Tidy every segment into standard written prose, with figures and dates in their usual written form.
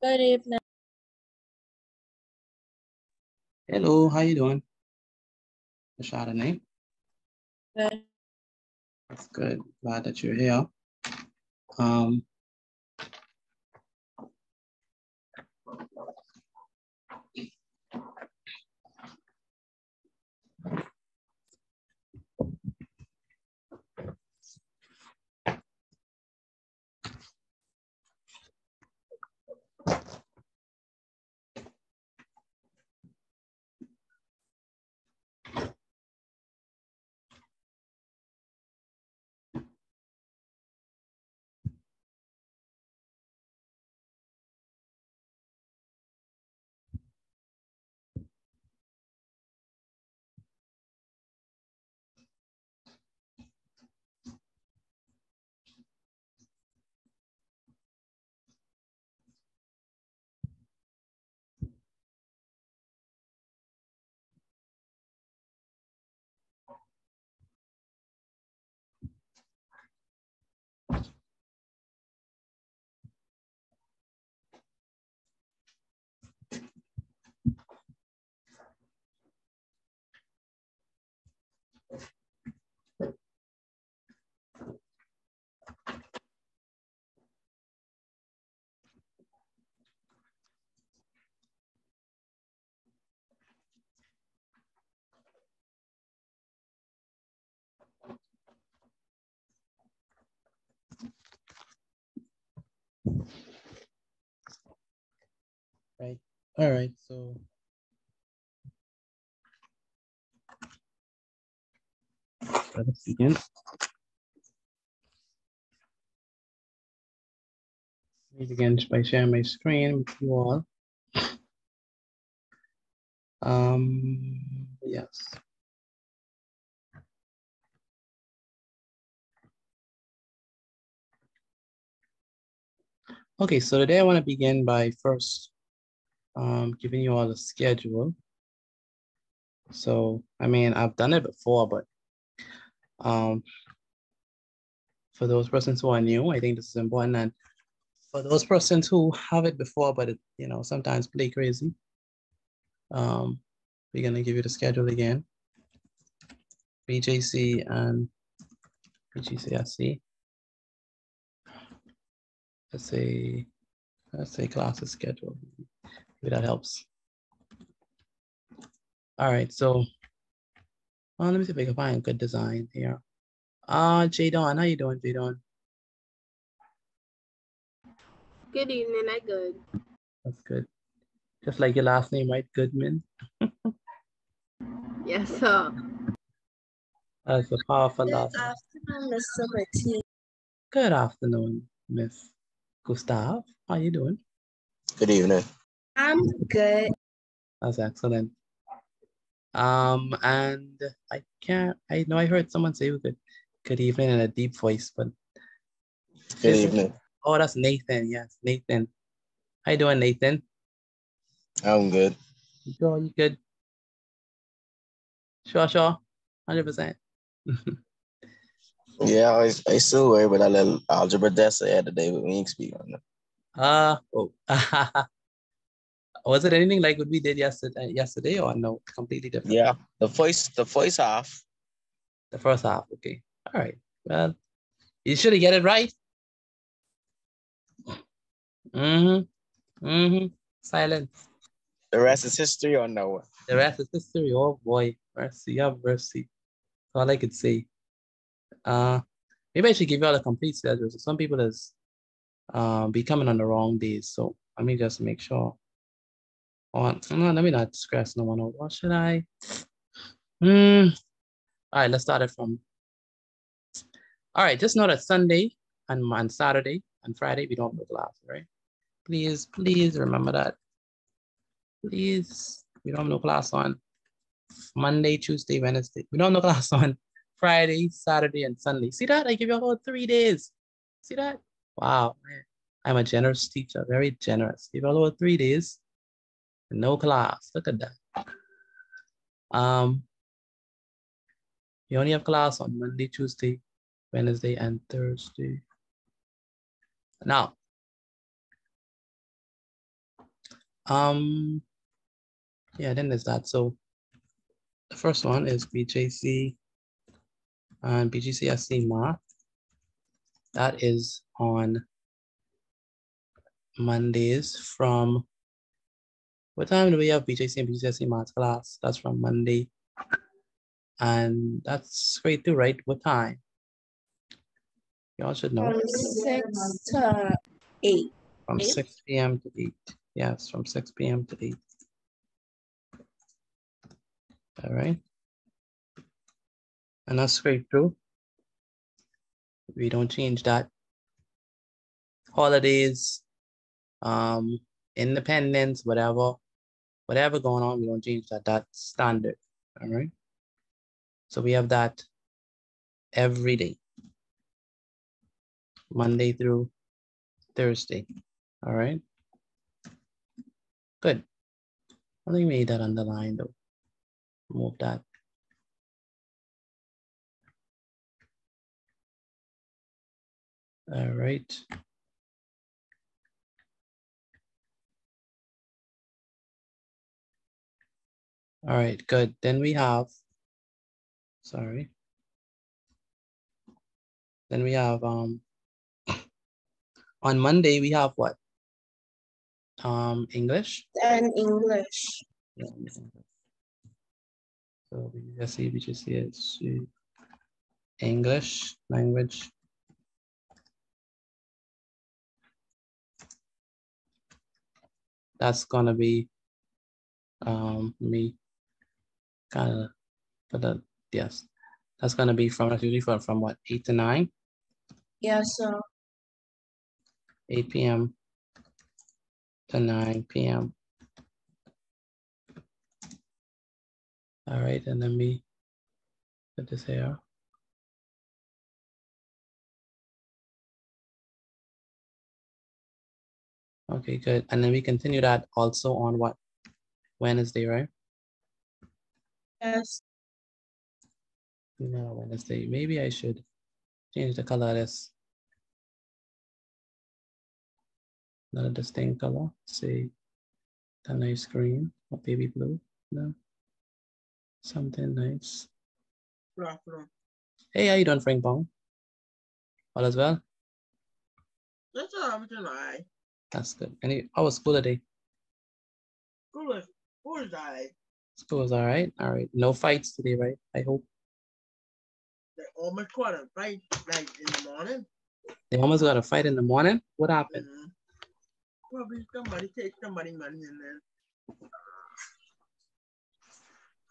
Good evening. Hello, how you doing? Chardonnay. Good. That's good. Glad that you're here. Um, right. All right. So let us begin. Let me begin by sharing my screen with you all. Yes. Okay, so today I want to begin by first giving you all the schedule. So, I mean, I've done it before, but for those persons who are new, I think this is important. And for those persons who have it before, but it, sometimes play crazy, we're going to give you the schedule again. Bgcse and Bgcse. Let's say classes schedule. Maybe that helps. All right, so let me see if I can find a good design here. Jadon, how you doing, Jadon? Good evening. I good. That's good. Just like your last name, right? Goodman. Yes, sir. That's a powerful last Good name. afternoon, Mr. Martin. Good afternoon, Miss Gustav. How you doing? Good evening. I'm good. That's excellent. And I know I heard someone say good evening in a deep voice, but Good evening. Oh, that's Nathan. Yes, Nathan. How you doing, Nathan? I'm good. You good? Sure. 100%. Yeah, I still worry about that little algebra test I had today, but we ain't speak on that. Was it anything like what we did yesterday or no? Completely different? Yeah, the first half. The first half, okay. All right. Well, you should have get it right. Silence. The rest is history or no? The rest is history. Oh boy, mercy, have mercy. That's all I could say. Maybe I should give you all a complete schedule. So some people is be coming on the wrong days. So let me just make sure. Let me not stress no one out. What should I? All right, let's start it from. All right, just know that Sunday and on Saturday and Friday we don't have class, right? Please remember that. Please, we don't have no class on Monday, Tuesday, Wednesday. We don't have no class on Friday, Saturday, and Sunday. See that? I give you all 3 days. See that? Wow, man. I'm a generous teacher, very generous. Give you all 3 days, no class. Look at that. You only have class on Monday, Tuesday, Wednesday, and Thursday. Now, Yeah, then there's that. So the first one is BJC and Bgcse Math. That is on Mondays from, what time do we have BJC and Bgcse Math class? That's from Monday. And that's grade 2, right? What time? Y'all should know. From 6 to 8. From 6 p.m. to 8. Yes, from 6 p.m. to 8. All right. And that's straight through. We don't change that. Holidays, independence, whatever going on, we don't change that. That's standard. All right. So we have that every day, Monday through Thursday. All right. Good. I think we made that underline though. Move that. All right. All right, good. Then we have, sorry. Then we have, on Monday, we have what? English. And English. Yeah, so we just see it. English language. That's gonna be me kind of for the yes. That's gonna be from usually from what, 8 to 9? Yeah, so 8 p.m. to 9 p.m. All right, and then we put this here. Okay, good. And then we continue that also on what? Wednesday, right? yes. No, Wednesday. Maybe I should change the color of this. Not a distinct color. Say a nice green or baby blue. No. Something nice. Hey, how you doing, Frank Bong? All as well? That's all right. That's good. How was school today? School is all right. School was all right. All right. No fights today, right? I hope. They almost caught a fight like in the morning. They almost got a fight in the morning. What happened? Probably somebody take somebody money and then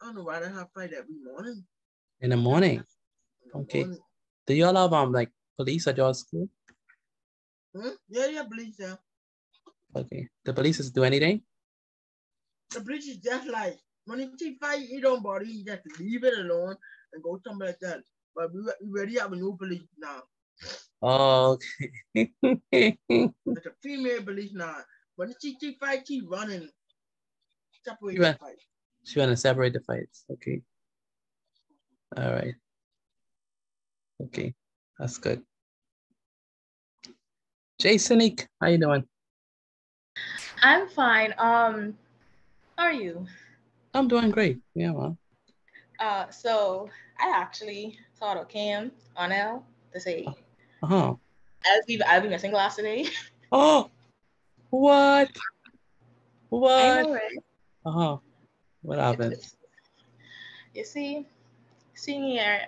I don't know why they have fight every morning. In the morning. Okay. Do y'all have like police at your school? Yeah, police. Yeah. Okay. The police is do anything? The police is just like when you see fight, you don't bother, you just leave it alone and go somewhere like that. But we already have a new police now. Oh, okay. It's a female police now. When she fight, she running. Separate the fight. She want to separate the fights. Okay. All right. Okay. That's good. Jasonique, how you doing? I'm fine. How are you? I'm doing great. Yeah, man. So I actually thought of Cam on L to say, I'll be missing class today. Oh, what? What? I know, right? What happened? You see, senior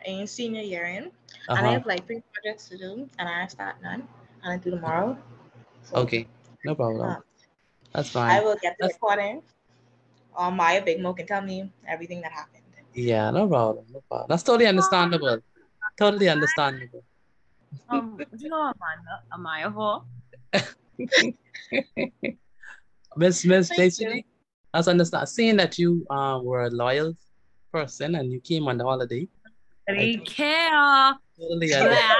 year in, and I have like 3 projects to do, and I start none, and I do tomorrow. So, okay, no problem. That's fine. I will get the recording. Maya Big Mo can tell me everything that happened. Yeah, no problem. No problem. That's totally understandable. Totally understandable. No, Amaya for. Miss Jasonique, that's understand. Seeing that you were a loyal person and you came on the holiday. I care. Totally understand.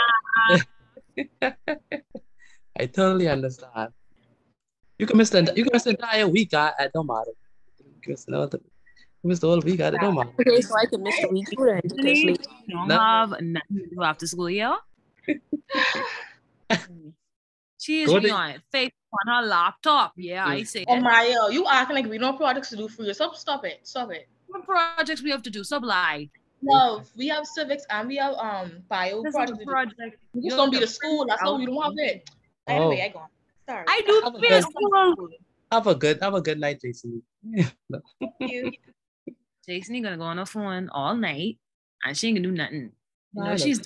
I totally understand. You can miss the entire week. I don't matter. You can miss the whole week. It don't matter. Okay, so I can miss the week. You don't have nothing to do after school, yeah? She's me on Facebook on her laptop. Yeah, I say Oh it. Maya, you acting like we don't projects to do for you. Stop it. What projects we have to do? Sublime. No, we have civics and we have bio This is project a to do. project. You just You don't have be to the school. That's print how we don't have out. it. Oh. Anyway, I gone. Sorry. I do Have a be good- in school. Have a good night, Jason. Thank you. Jason gonna go on her phone all night and she ain't gonna do nothing. You know, Why she's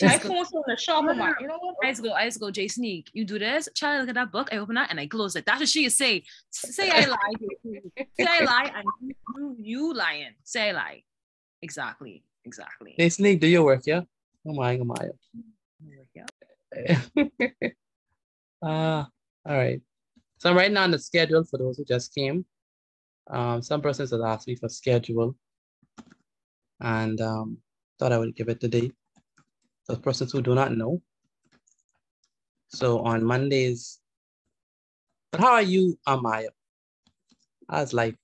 My phone's in the shop, No, man. You know what? I used to go, Jason, you do this, child, look at that book, I open that and I close it. That's what she is say. Say I lie. Say I lie and you lying. Say I lie. Exactly. Jason, do your work, yeah? Oh my. All right. So I'm writing on the schedule for those who just came. Some persons have asked me for schedule and thought I would give it today. For persons who do not know. So on Mondays, but how are you, Amaya? How's life?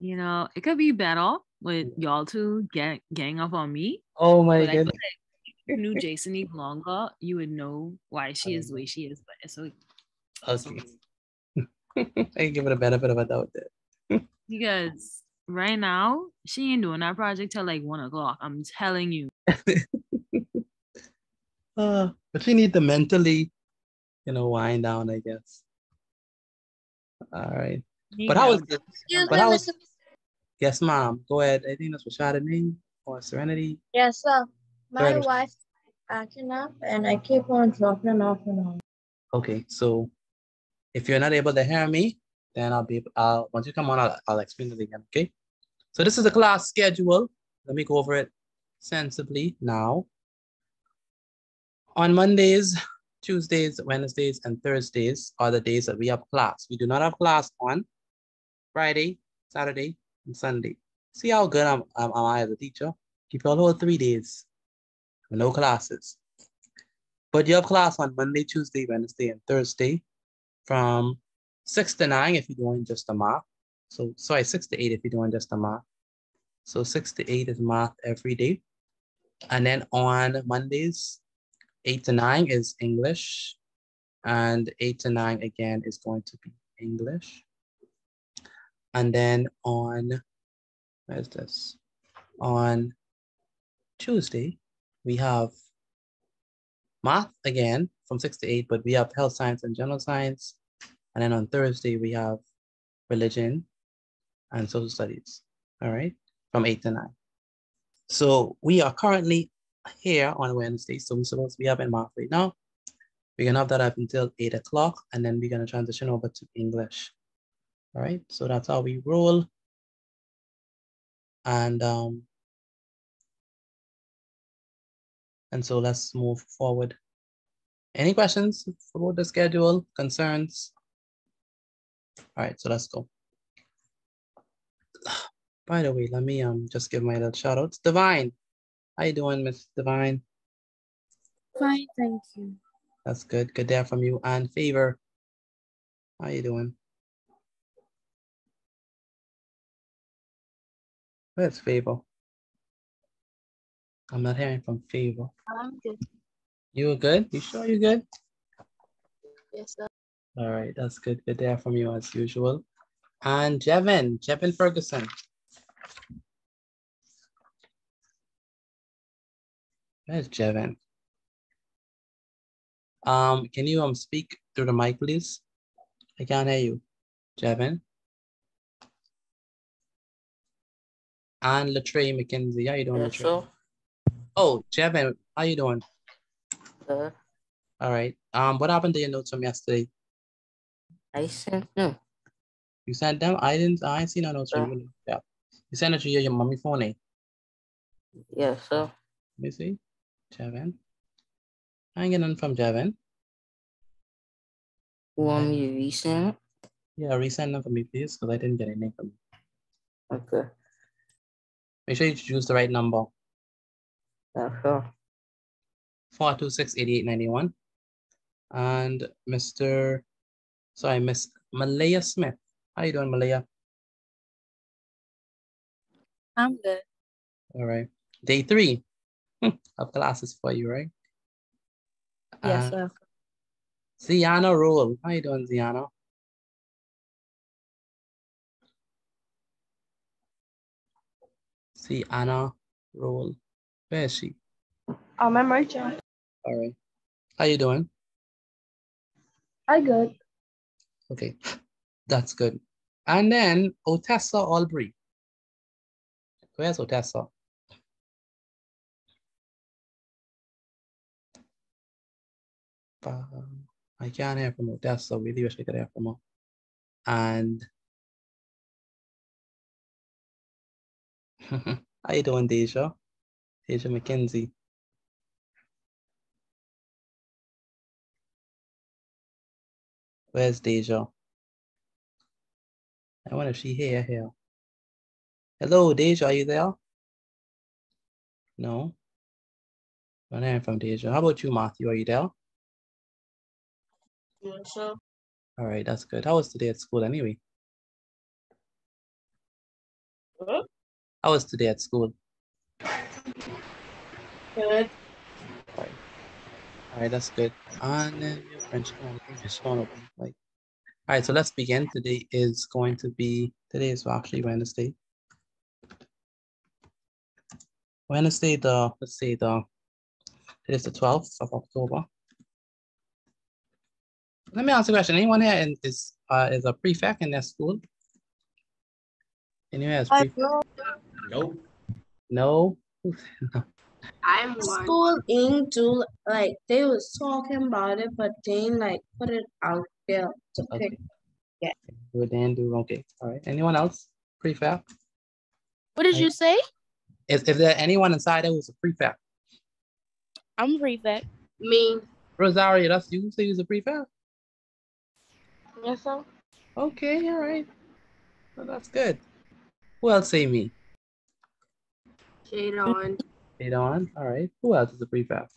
You know, it could be better with y'all two gang up on me. Oh my But I feel goodness. like if you knew Jason even longer, you would know why she is the way she is. But it's okay. Okay. I give it a benefit of a doubt there. Because right now, she ain't doing that project till like 1 o'clock. I'm telling you. But you need to mentally, wind down, I guess. All right. But how was it? But how was? Yes, ma'am. Go ahead. I think that's what Chardonnay or Serenity. Yes, sir. My Serenity. wife acting up and I keep on dropping off and on. Okay, so if you're not able to hear me, then once you come on, I'll explain it again, okay? So this is the class schedule. Let me go over it sensibly now. On Mondays, Tuesdays, Wednesdays, and Thursdays are the days that we have class. We do not have class on Friday, Saturday, and Sunday. See how good am I as a teacher? Keep all whole 3 days with no classes. But you have class on Monday, Tuesday, Wednesday, and Thursday from 6 to 9 if you're doing just a math. So sorry, 6 to 8 if you're doing just a math. So 6 to 8 is math every day. And then on Mondays, 8 to 9 is English. And 8 to 9 again is going to be English. And then on, where's this? On Tuesday, we have math again from 6 to 8, but we have health science and general science. And then on Thursday, we have religion and social studies, all right, from 8 to 9. So we are currently here on Wednesday, so we're supposed to be having math right now. We're gonna have that up until 8 o'clock, and then we're gonna transition over to English. All right, so that's how we roll. And so let's move forward. Any questions about the schedule, concerns? All right, so let's go. By the way, let me just give my little shout outs. Divine, how you doing, Miss Divine? Fine, thank you. That's good. Good to hear from you. And Favor, how you doing? Where's Favor? I'm not hearing from Favor. I'm good. You were good? You sure you're good? Yes, sir. All right, that's good. Good to hear from you as usual. And Jevin Ferguson. Where's Jevin? Can you speak through the mic, please? I can't hear you. Jevin. And Latrey McKenzie. How you doing, Latrey? Sure. Oh, Jevin, how you doing? All right. What happened to your notes from yesterday? I sent them. You sent them? I ain't seen no notes from you. Yeah. You sent it to your mommy phone, eh? Yes, sir. Let me see. Jevin. I ain't getting none from Jevin. You want me to resend it? Yeah, resend them for me, please, because I didn't get anything from you. Okay. Make sure you choose the right number. Yeah, sure. 426-8891. And Miss Malaya Smith. How you doing, Malaya? I'm good. All right. Day 3 of classes for you, right? Yes, sir. Ziana Rule. How you doing, Ziana? Ziana Rule. Where is she? I'm merchant. All right. How you doing? I good. Okay, that's good. And then Otessa Albury. Where's Otessa? I can't hear from Otessa. Really wish I could hear from her. And how you doing, Deja? Deja McKenzie. Where's Deja? I wonder if she here. Hello, Deja, are you there? No. I'm not hearing from Deja. How about you, Matthew? Are you there? Yes, sir. All right, that's good. How was today at school anyway? Good. How was today at school? Good. All right, that's good. And then your French, come on, English, come on, like. All right, so let's begin. Today is actually Wednesday. Wednesday, today's the 12th of October. Let me ask a question. Anyone here is a prefect in their school? Anyone has prefect? Nope. No? I'm one. School in July, like they was talking about it, but they ain't like put it out there to Okay. pick. We didn't do, okay. All right. Anyone else? Prefect? What did you say? Is there anyone inside that who's a prefect? I'm prefect. Me. Rosario, that's you? So you're a prefect? Yes, sir. Okay, all right. Well, that's good. Who else say me? Jadon. Jadon. All right. Who else is a prefect?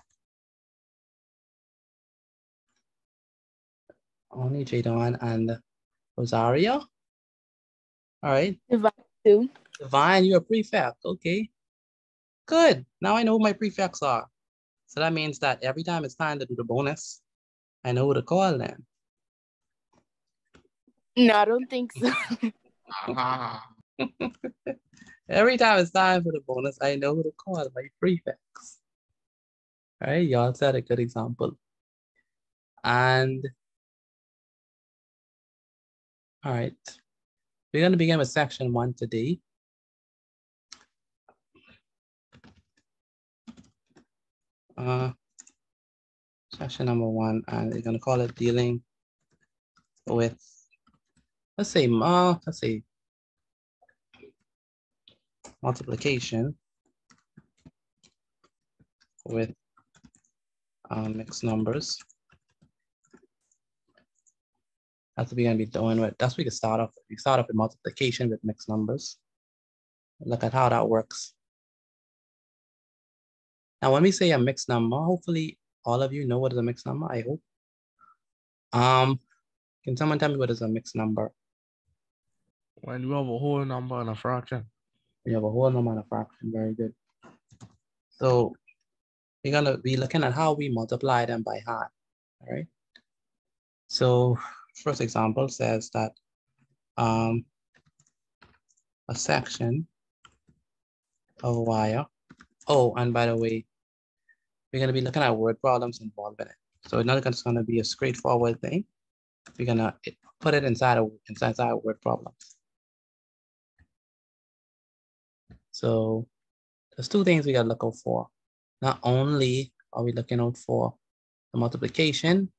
Only Jadon and Rosario. All right. Divine too. Divine, you're a prefect. Okay. Good. Now I know who my prefects are. So that means that every time it's time to do the bonus, I know who to call then. No, I don't think so. Every time it's time for the bonus, I know who to call, my prefects. All right, y'all set a good example. And all right, we're going to begin with section 1 today. Section number 1, and we're going to call it dealing with, let's say multiplication with mixed numbers. That's what we're going to be doing with. That's what we can start off with. We start off with multiplication with mixed numbers. Look at how that works. Now, when we say a mixed number, hopefully all of you know what is a mixed number, I hope. Can someone tell me what is a mixed number? When you have a whole number and a fraction. You have a whole number and a fraction, very good. So we're gonna be looking at how we multiply them by hand, all right? So first example says that a section of a wire. Oh, and by the way, we're gonna be looking at word problems involved in it. So it's not just gonna be a straightforward thing. We're gonna put it inside word problems. So there's two things we gotta look out for. Not only are we looking out for the multiplication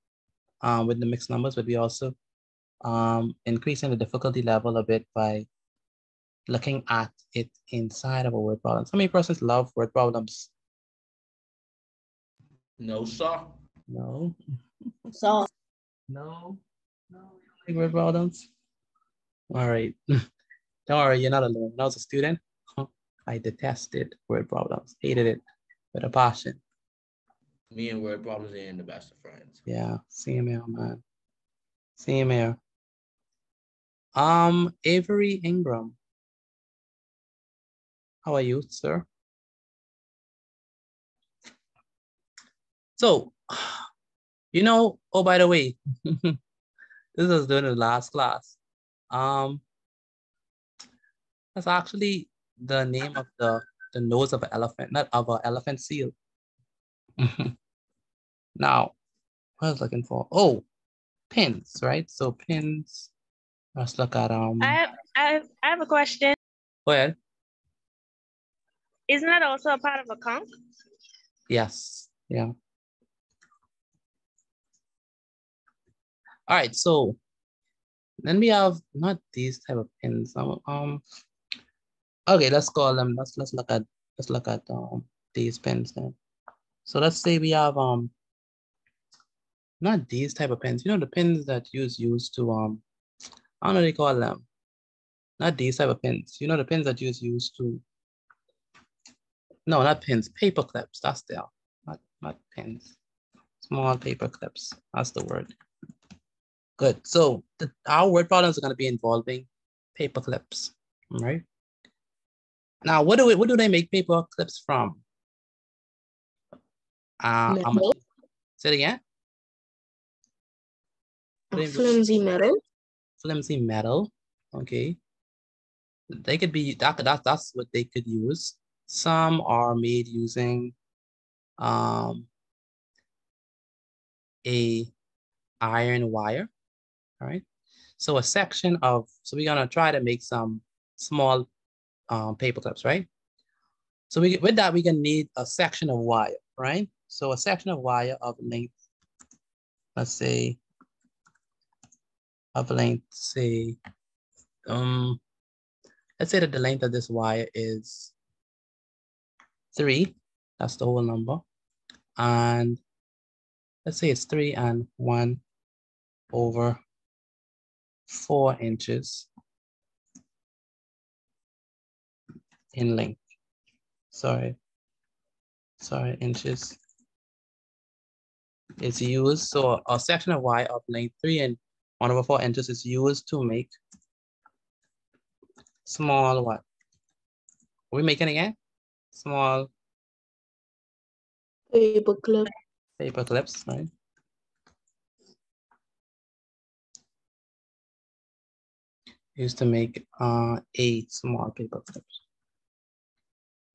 with the mixed numbers, but we also increasing the difficulty level a bit by looking at it inside of a word problem. How many persons love word problems? No, sir. No. So No. No, you don't like word problems? All right. Don't worry, you're not alone. When I was a student, I detested word problems, hated it with a passion. Me and word problems ain't the best of friends. Yeah, same here, man. Same here. Avery Ingram. How are you, sir? You know, oh, by the way, this was during the last class. That's actually the name of the nose of an elephant, not of an elephant seal. Now, what I was looking for? Oh, pins, right? So pins. Let's look at I have a question. Go ahead. Isn't that also a part of a conch? Yes. Yeah. All right. So then we have not these type of pins. Okay, let's call them. Let's look at these pins then. So let's say we have not these type of pins. You know the pins that used to I don't know what they call them. Not these type of pins. You know the pins that used to. No, not pins. Paper clips. That's there. Not pins. Small paper clips. That's the word. Good. So our word problems are going to be involving paper clips. All right. Now, what do they make paper clips from? Metal. Say it again. Flimsy metal. Flimsy metal. Okay. They could be that's what they could use. Some are made using a iron wire. All right. So we're gonna try to make some small paper clips, right? So with that, we can need a section of wire, right? So a section of wire of length, let's say, let's say that the length of this wire is 3. That's the whole number. And let's say it's 3 and 1/4 inches in length. Sorry, inches. Is used. So a section of wire of length 3 and 1/4 inches is used to make small what? Are we making again? Small Paper clip. Paper clips, right? Used to make a small paper clips.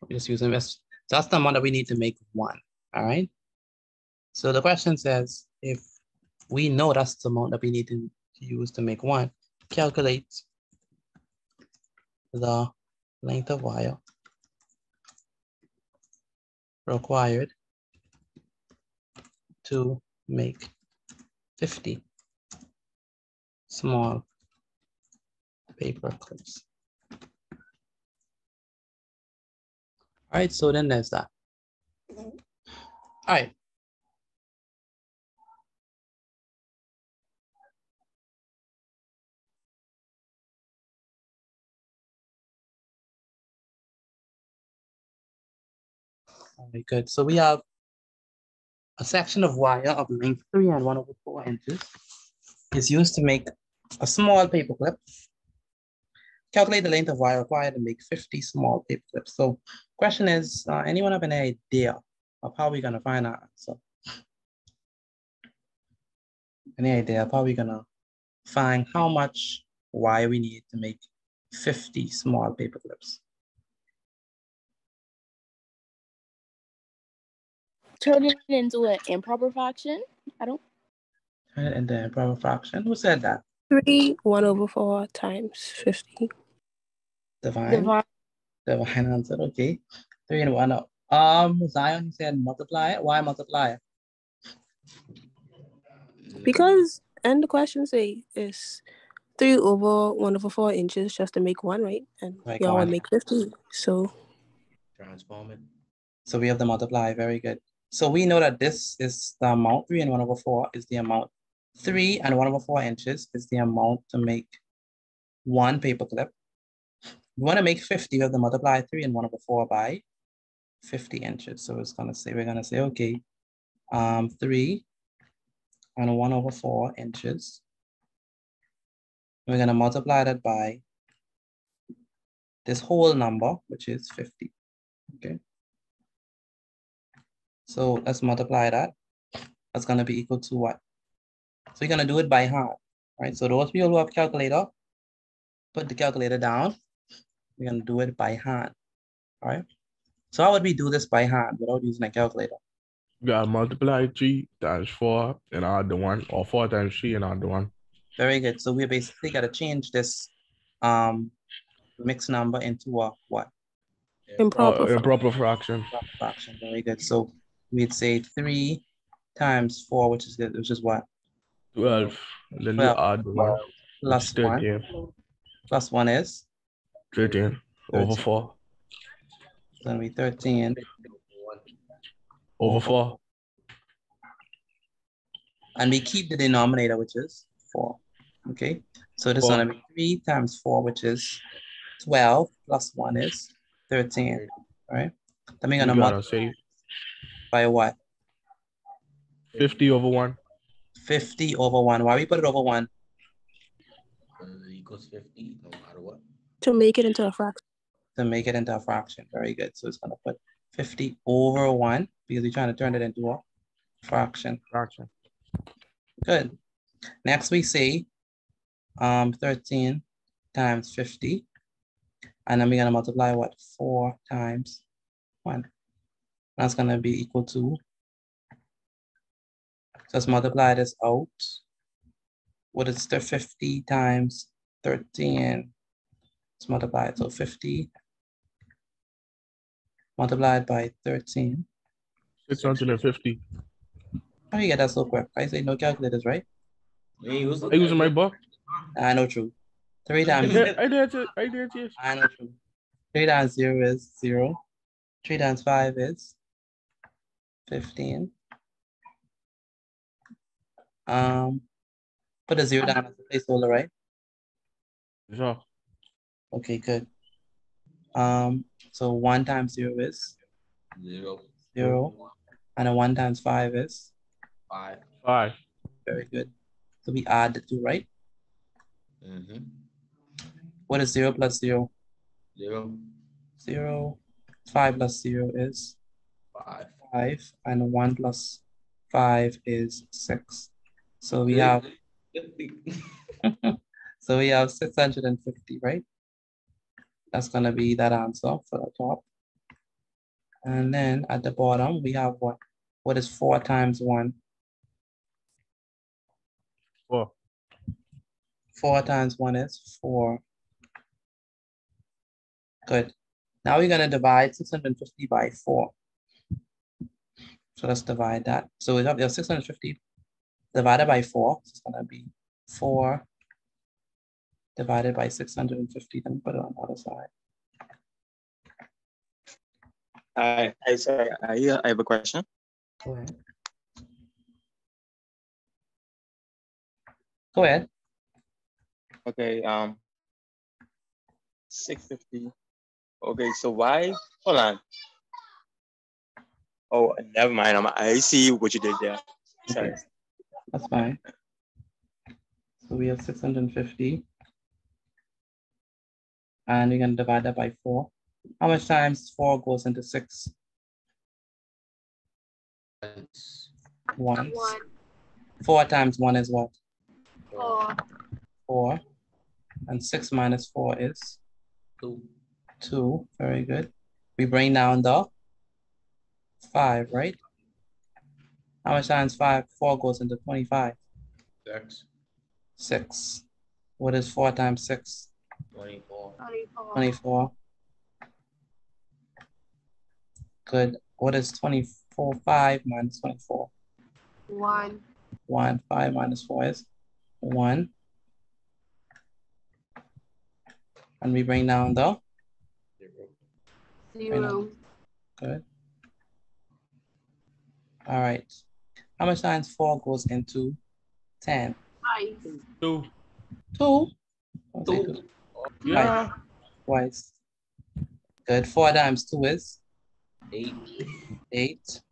We just use them as, so that's the amount that we need to make 1. All right. So the question says, if we know that's the amount that we need to use to make 1, calculate the length of wire required to make 50 small paper clips. All right, so then there's that. All right. Very good. So we have a section of wire of length 3 and 1/4 inches is used to make a small paper clip. Calculate the length of wire required to make 50 small paper clips. So question is, anyone have an idea of how we're gonna find our answer? Any idea of how we're gonna find how much wire we need to make 50 small paper clips? Turn it into an improper fraction. I don't. Turn it into improper fraction. Who said that? 3 1/4 times 50. Divine answer. Okay. 3 and 1. Zion, you said multiply it. Why multiply it? Because, and the question say is 3 over 1/4 inches just to make 1, right? And y'all would make 50. So transform it. So we have the multiply. Very good. So we know that this is the amount. 3 and 1/4 is the amount. 3 and 1/4 inches is the amount to make 1 paper clip. We want to make 50. We have to multiply 3 and 1/4 by 50 inches. So we're gonna say, okay, 3 and 1/4 inches. We're gonna multiply that by this whole number, which is 50. Okay. So let's multiply that. That's going to be equal to what? So we're going to do it by hand, right? So those people who have calculator, put the calculator down. We're going to do it by hand, all right? So how would we do this by hand without using a calculator? You gotta multiply 3 times 4 and add the 1, or 4 times 3 and add the 1. Very good. So we basically got to change this mixed number into a what? Improper fraction. Improper fraction. Very good. So we'd say 3 times 4, which is what? 12. And then 12. you add the 1. Plus 1. Plus 1 is? 13 over 4. It's going to be 13. Over 4. And we keep the denominator, which is 4. Okay. So this is going to be 3 times 4, which is 12, plus 1 is 13. All right. Then we're going to multiply by what? 50 over 1. 50 over 1. Why we put it over 1? It equals 50 no matter what. To make it into a fraction. To make it into a fraction. Very good. So it's going to put 50 over 1 because we're trying to turn it into a fraction. Good. Next we say 13 times 50. And then we're going to multiply what? 4 times 1. That's going to be equal to, so let's multiply this out. What is the 50 times 13? Let's multiply it. So 50 multiplied by 13. 650. How do you get that so quick? I say no calculators, right? I using my book. I know true. 3 times. I did it. I know true. 3 times 0 is 0. 3 times 5 is 15. Put a 0 down as a placeholder, right? Sure. Okay, good. So 1 times 0 is 0. 0. And a 1 times 5 is 5. Very good. So we add the 2, right? Mm-hmm. What is 0 plus 0? 0. 0. 5 plus 0 is 5. And 1 plus 5 is 6. So we have so we have 650, right? That's gonna be that answer for the top. And then at the bottom we have what? What is 4 times 1? 4. 4 times 1 is 4. Good. Now we're gonna divide 650 by 4. So let's divide that. So we have 650 divided by 4. So it's gonna be 4 divided by 650. Then put it on the other side. I have a question. Go ahead. Go ahead. Okay, 650. Okay, so why? Hold on. Oh, never mind. I see what you did there. Sorry. Okay. That's fine. So we have 650. And we're going to divide that by 4. How much times 4 goes into 6? Once. 4 times 1 is what? 4. And 6 minus 4 is? 2. Very good. We bring down the 5, right? How much times 4 goes into 25? 6. What is 4 times 6? 24. Good. What is 24? 5 minus 24? 1. 5 minus 4 is 1. And we bring down the 0. Good. All right. How much times 4 goes into 10? 5. 2. 2? Yeah. Twice. Good. 4 times 2 is? 8. 8.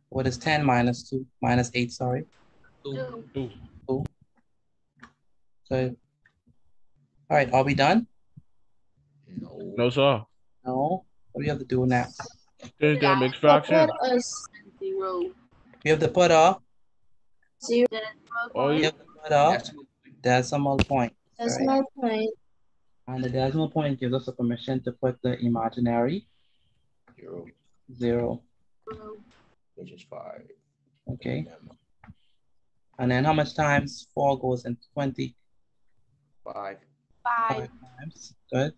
What is 10 minus 2? Minus 8, sorry. 2. 2. Good. All right, are we done? No, sir. No. What do we have to do next? Change that mixed fraction. 0. We have to put a Zero. We have to put a decimal point. Decimal point. And the decimal point gives us a permission to put the imaginary zero. Which is 5. Okay. And then how much times 4 goes into 20? 5. 5 times. Good.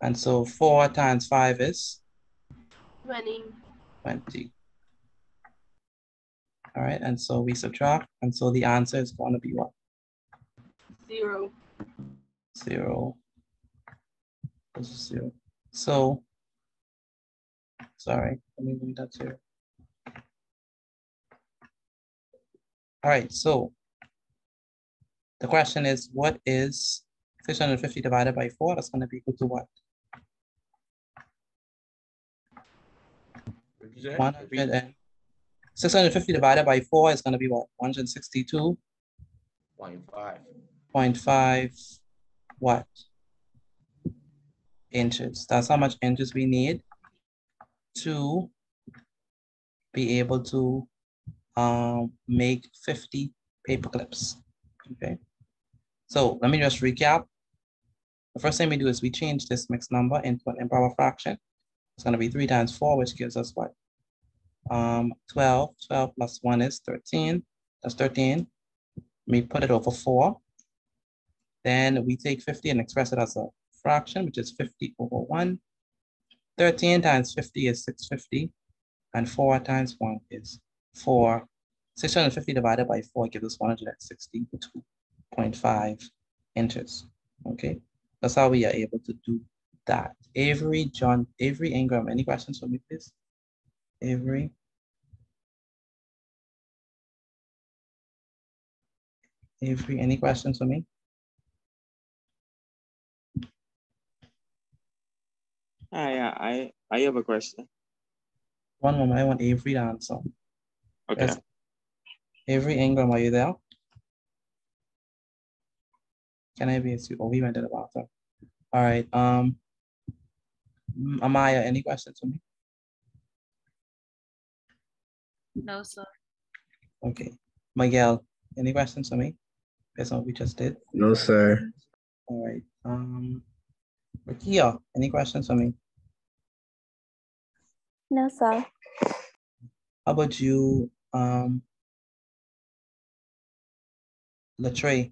And so 4 times 5 is? 20. 20. All right, and so we subtract, and so the answer is going to be what? 0. 0. This is 0. So, sorry, let me read that 0. All right, so the question is, what is 650 divided by 4? That's going to be equal to what? 100 and 650 divided by 4 is going to be what? 162.5. 0.5 what? Inches. That's how much inches we need to be able to make 50 paper clips. Okay. So let me just recap. The first thing we do is we change this mixed number into an improper fraction. It's going to be 3 times 4, which gives us what? 12. 12 plus 1 is 13. That's 13. We put it over 4. Then we take 50 and express it as a fraction, which is 50 over 1. 13 times 50 is 650. And 4 times 1 is 4. 650 divided by 4 gives us 162.5 inches. Okay, that's how we are able to do that. Avery Ingram, any questions for me, please? Avery. Avery, any questions for me? I have a question. One moment, I want Avery to answer. Okay. Yes. Avery Ingram, are you there? Can I be you? Oh, we went to the bathroom. All right. Amaya, any questions for me? No, sir. Okay. Miguel, any questions for me? Based on what we just did? No, sir. All right. Rakia, any questions for me? No, sir. How about you, Latre?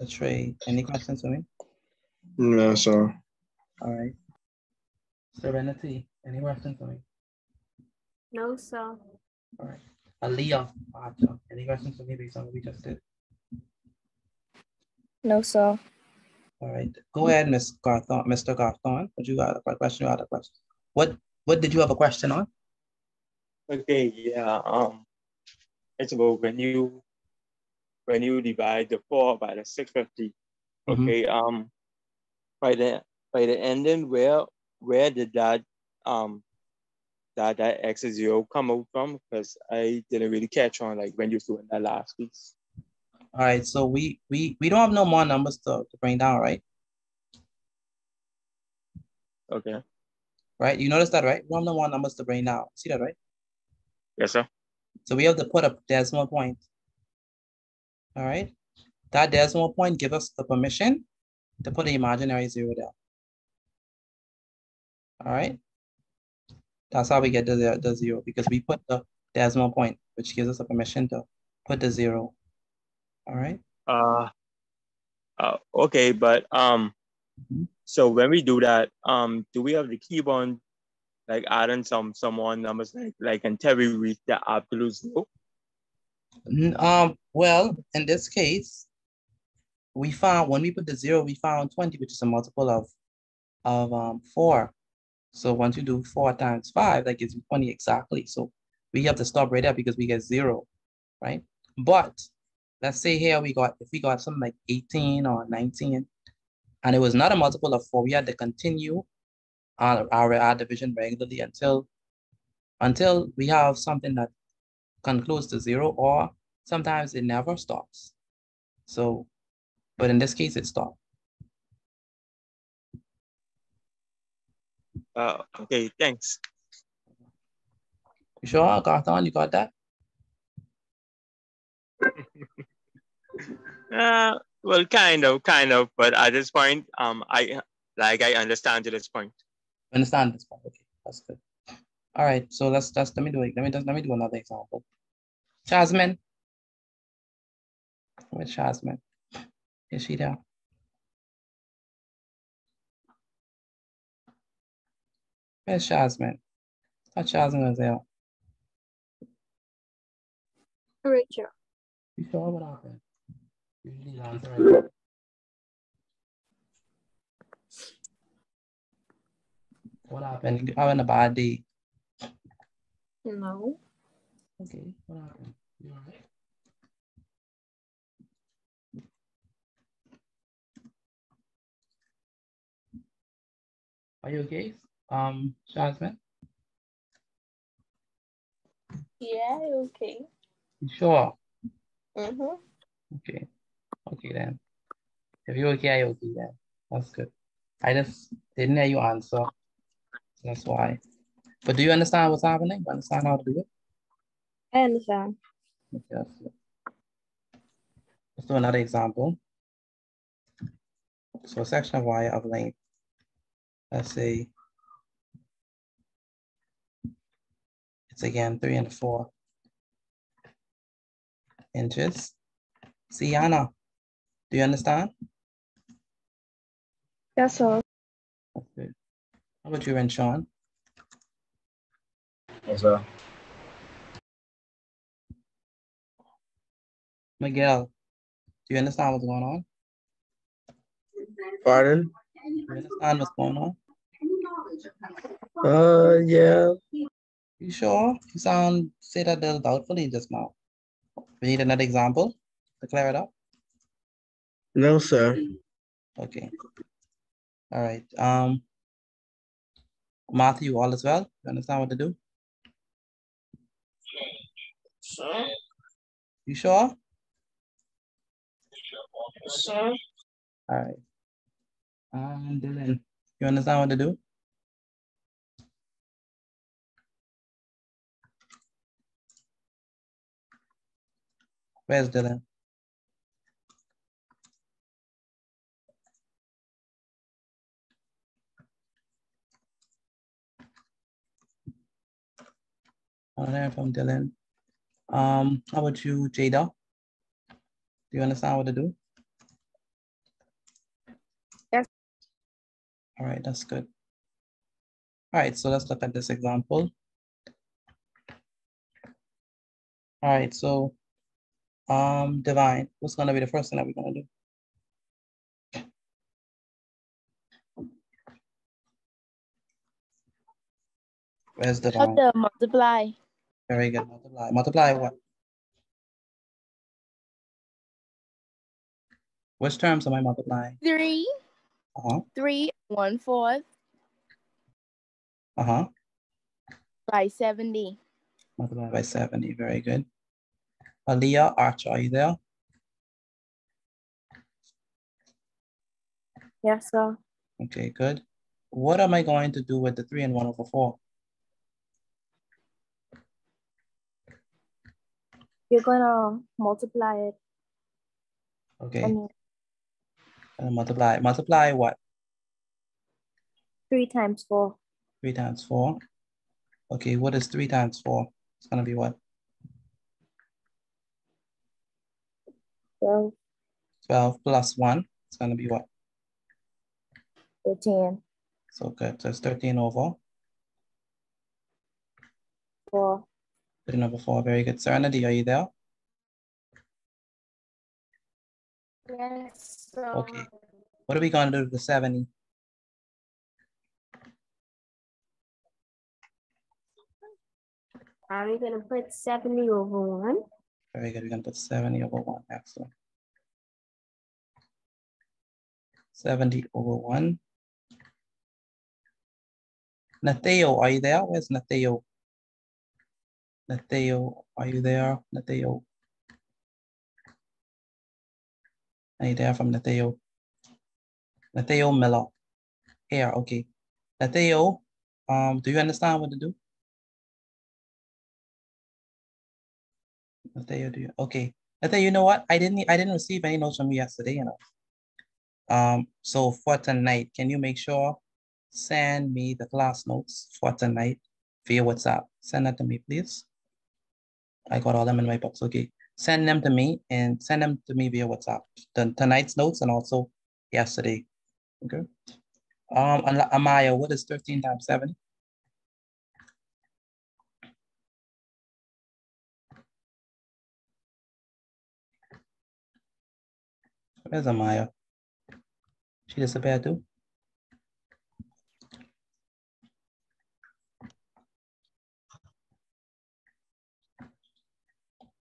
Latre, any questions for me? No, sir. All right. Serenity, any questions for me? No, sir. All right. Aaliyah, any questions for me based on what we just did? No, sir. All right. Go ahead, Mr. Garthon. Would you have a question? You had a question. What did you have a question on? Okay, yeah. It's about when you divide the 4 by the 650. Okay. By the ending, where did that that X is 0 come out from? Because I didn't really catch on like when you were doing that last piece. All right, so we don't have no more numbers to bring down, right? Okay. Right, you notice that, right? We don't have no more numbers to bring down. See that, right? Yes, sir. So we have to put a decimal point. All right, that decimal point gives us the permission to put an imaginary 0 there. All right, that's how we get the 0, because we put the decimal point, which gives us a permission to put the 0. All right. Okay, but so when we do that, do we have to keep on like adding some more numbers like until we reach the absolute 0? Well, in this case, we found when we put the 0, we found 20, which is a multiple of 4. So once you do 4 times 5, that gives you 20 exactly. So we have to stop right there because we get 0, right? But let's say here if we got something like 18 or 19, and it was not a multiple of 4, we had to continue our division regularly until we have something that concludes to 0, or sometimes it never stops. So, but in this case, it stopped. Okay, thanks. You sure, Garthon? You got that? Well, kind of, but at this point, I understand to this point. Understand this part. Okay, that's good. All right, so let me do it. Let me do another example. Jasmine. Where's Jasmine? Is she there? Where's Jasmine? I thought Jasmine was there. Rachel. You sure what happened? Usually answer right. What happened? You having a bad day? No. Okay, what happened? You all right? Are you okay? Jasmine? Yeah, okay. You sure? Mm-hmm. Okay. Okay then. If you're okay, I'm okay then. That's good. I just didn't hear you answer. That's why. But do you understand what's happening? You understand how to do it? I understand. Okay, that's good. Let's do another example. So a section of wire of length, let's say it's again 3 and 4 inches. See, Anna, do you understand? That's all. That's good. How about you and Sean? Yes, sir. Miguel, do you understand what's going on? Pardon? Do you understand what's going on? Yeah. You sure? You say that doubtfully just now. We need another example to clear it up. No, sir. Okay. All right. Matthew, all is well? You understand what to do? Sir? You sure? Sir? All right. Dylan, you understand what to do? Where's Dylan? I don't hear from Dylan. How about you, Jada? Do you understand what to do? Yes. All right, that's good. All right, so let's look at this example. All right, so Divine, what's gonna be the first thing that we're gonna do? Where's Divine? Multiply. Very good, multiply. Multiply what? Which terms am I multiplying? 3. 3 1/4 by 70. Multiply by 70, very good. Aaliyah, Archer, are you there? Yes, sir. Okay, good. What am I going to do with the 3 and 1/4? You're gonna multiply it. Okay. Multiply. Multiply what? 3 times 4. 3 times 4. Okay, what is 3 times 4? It's gonna be what? 12. 12 plus 1. It's gonna be what? 13. So good. So it's 13 over 4. 13 over 4. Very good. Serenity, are you there? Yes, sir. Okay. What are we gonna do with the 70? Are we gonna put 70 over 1? Very good. We're gonna put 70 over 1. Excellent. 70 over 1. Natheo, are you there? Where's Natheo? Natheo, are you there? Natheo. Are you there from Natheo? Natheo Miller. Here, okay. Natheo, Do you understand what to do? Okay. You know what? I didn't receive any notes from you yesterday, you know. So for tonight, can you make sure send me the class notes for tonight via WhatsApp? Send that to me, please. I got all them in my box. Okay. Send them to me and send them to me via WhatsApp. Tonight's notes and also yesterday. Okay. Amaya, what is 13 times 7? Where's Amaya? She disappeared too?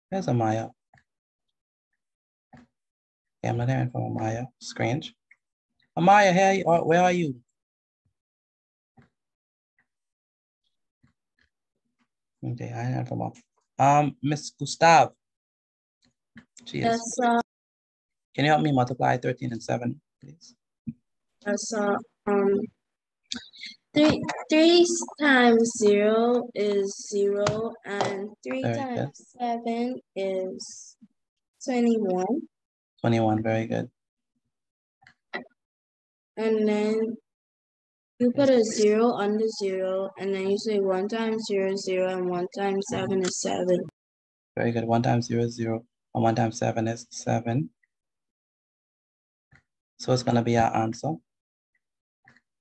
Where's Amaya? Okay, I'm not hearing from Amaya. Strange. Amaya, hey, where are you? Okay, I ain't from Miss Gustav. Yes, can you help me multiply 13 and 7, please? Yes, 3 times 0 is 0, and 3 very times good. 7 is 21. 21, very good. And then you put a 0 under 0, and then you say 1 times 0 is 0, and 1 times 7 is 7. Very good. 1 times 0 is 0, and 1 times 7 is 7. So it's going to be our answer.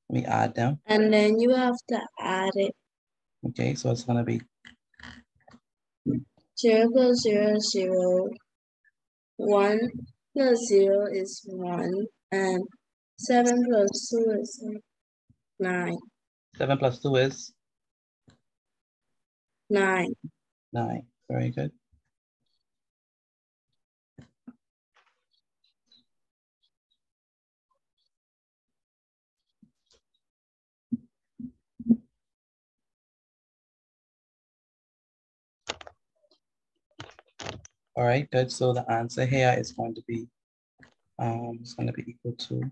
We add them. And then you have to add it. Okay, so it's going to be 0 plus 0 is 0. 1 plus 0 is 1. And 7 plus 2 is 9. 7 plus 2 is? 9. 9. Very good. All right, good. So the answer here is going to be equal to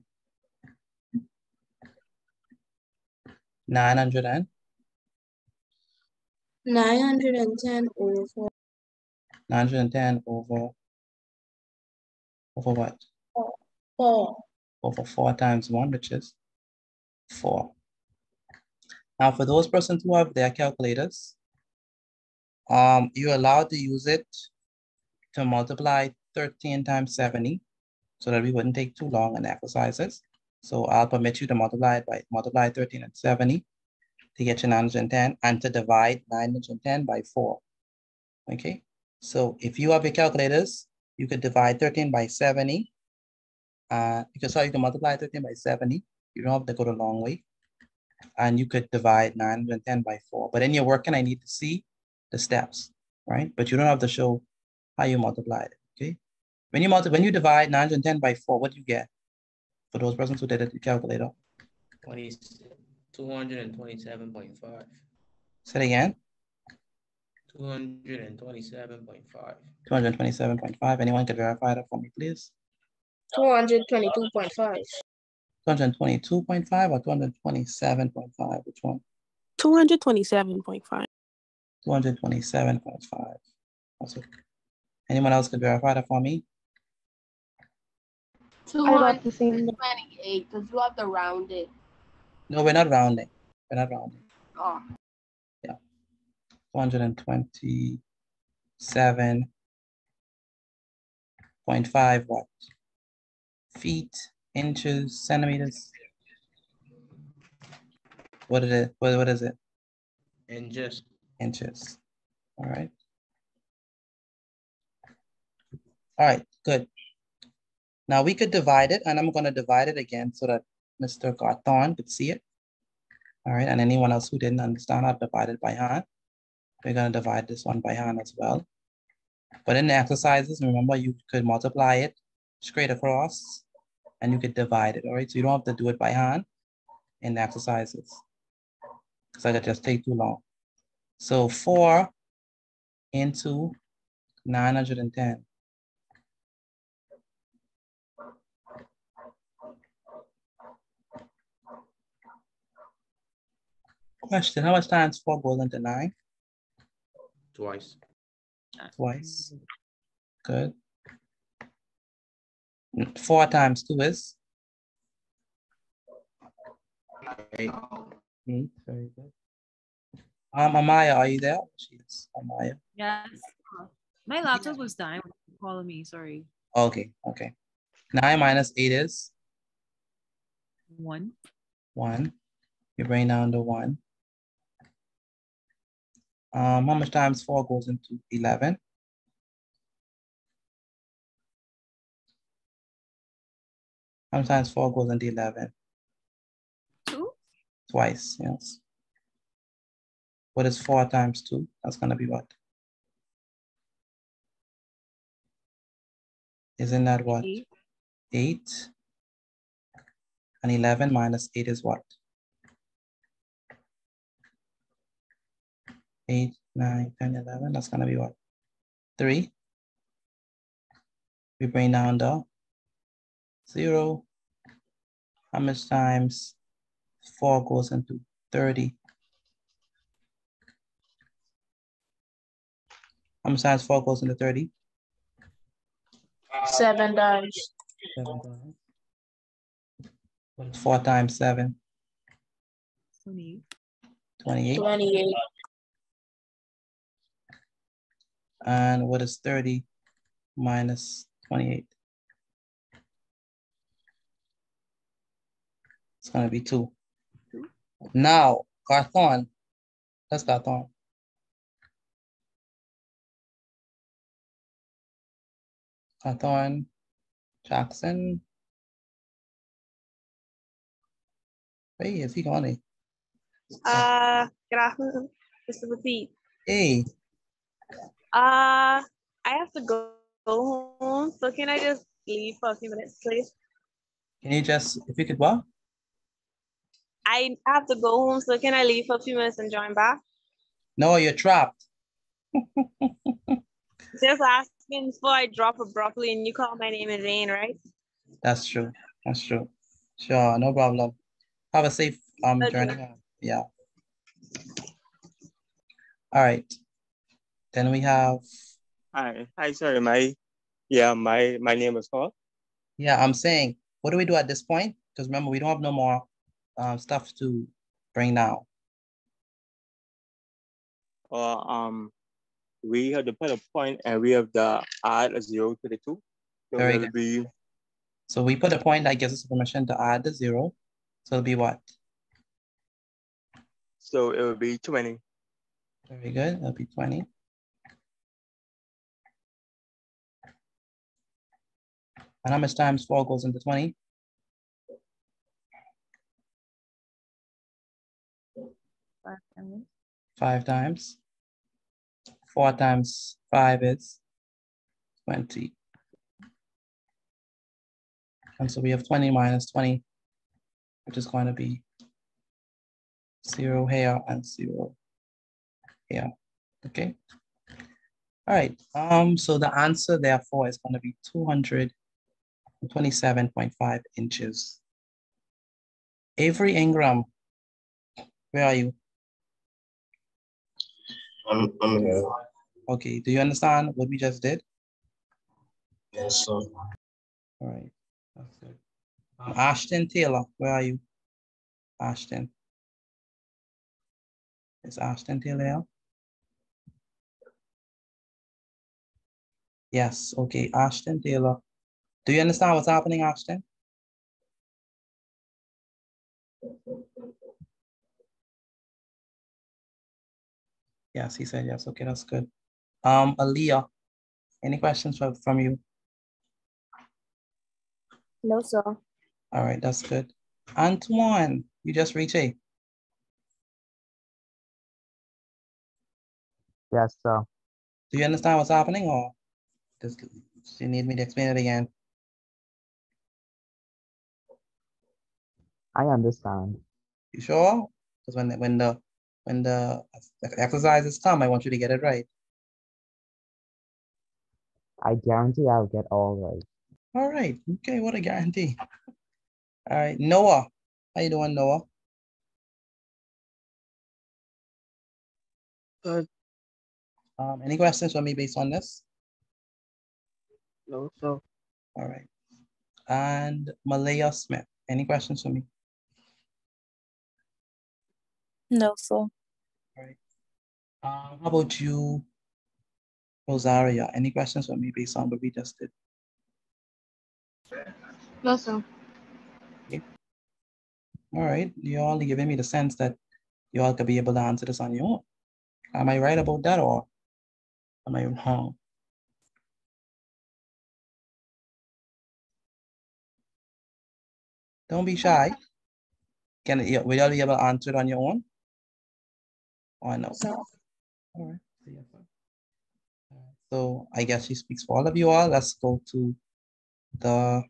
910 over 4. 910 over what? 4. Over 4 times 1, which is 4. Now, for those persons who have their calculators, you're allowed to use it to multiply 13 times 70 so that we wouldn't take too long in exercises. So I'll permit you to multiply 13 and 70 to get you 910 and to divide 910 by 4. Okay, so if you have your calculators, you could divide 13 by 70. You can multiply 13 by 70. You don't have to go the long way. And you could divide 910 by 4. But in your working, I need to see the steps, right? But you don't have to show how you multiply it, okay? When you divide 910 by 4, what do you get? For those persons who did it, the calculator. 227.5. Say it again. 227.5. 227.5. Anyone could verify that for me, please? 222.5. 222.5 or 227.5? Which one? 227.5. 227.5. Also, anyone else could verify that for me? 228, because you have to round it. No, we're not rounding. We're not rounding. Oh. Yeah. 227.5 what? Feet, inches, centimeters? What is it? What is it? Inches. Inches. All right. All right, good. Now we could divide it, and I'm going to divide it again so that Mr. Garthon could see it. All right, and anyone else who didn't understand, I've divided by hand. We're going to divide this one by hand as well. But in the exercises, remember, you could multiply it straight across, and you could divide it, all right? So you don't have to do it by hand in the exercises, because that just take too long. So 4 into 910. Question, how much times 4 goes into 9? Twice. Twice. Good. 4 times 2 is? 8. 8, very good. Amaya, are you there? She is. Amaya. Yes. My laptop was dying when you calling me, sorry. Okay, okay. 9 minus 8 is? 1. 1. You bring down the 1. How much times 4 goes into 11? How much times 4 goes into 11? 2. Twice, yes. What is 4 times 2? That's going to be what? Isn't that what? 8. 8. And 11 minus 8 is what? 8, 9, 10, 11. That's going to be what? 3. We bring down the 0. How much times 4 goes into 30? How much times 4 goes into 30? 7 times. 7 times. What is 4 times 7? 28. 28. 28. And what is 30 minus 28? It's going to be 2. Now, Carthon. Let's Carthon. Carthon, Jackson. Hey, is he going? Good afternoon, Mr. Petit. Hey. I have to go home, so can I just leave for a few minutes, please? Can you just, if you could what? I have to go home, so can I leave for a few minutes and join back? No, you're trapped. Just asking before I drop abruptly and you call my name in vain, right? That's true. That's true. Sure, no problem. Have a safe journey. Yeah. All right. Then we have. Hi, sorry, my name is Paul. Yeah, I'm saying, what do we do at this point? Because remember, we don't have no more stuff to bring now. We have to put a point and we have to add a 0 to the 2. So Very it'll good. be. So we put a point that gives us permission to add the 0. So it'll be what? So it will be 20. Very good. It'll be 20. And how much times 4 goes into 20? 5 times. 5 times. 4 times 5 is 20. And so we have 20 minus 20, which is going to be 0 here and 0 here. Okay. All right. So the answer therefore is going to be 227.5 inches. Avery Ingram, where are you? I'm here. Okay. Do you understand what we just did? Yes, sir. All right. That's good. Ashton Taylor, where are you? Ashton. Is Ashton Taylor here? Yes. Okay. Ashton Taylor. Do you understand what's happening, Ashton? Yes, he said yes. Okay, that's good. Aaliyah, any questions from you? No, sir. All right, that's good. Antoine, you just reached A. Yes, sir. Do you understand what's happening, or does you need me to explain it again? I understand. You sure? Because when the exercises come, I want you to get it right. I guarantee I'll get all right. All right. Okay, what a guarantee. All right, Noah. How you doing, Noah? Good. Any questions for me based on this? No, so. All right. And Malaya Smith, any questions for me? No, sir. All right. How about you, Rosaria? Any questions for me based on what we just did? No, sir. Okay. All right. You're all giving me the sense that you all could be able to answer this on your own. Am I right about that, or am I wrong? Don't be shy. Will y'all be able to answer it on your own? Or no? So. All right. So I guess she speaks for all of you all. Let's go to the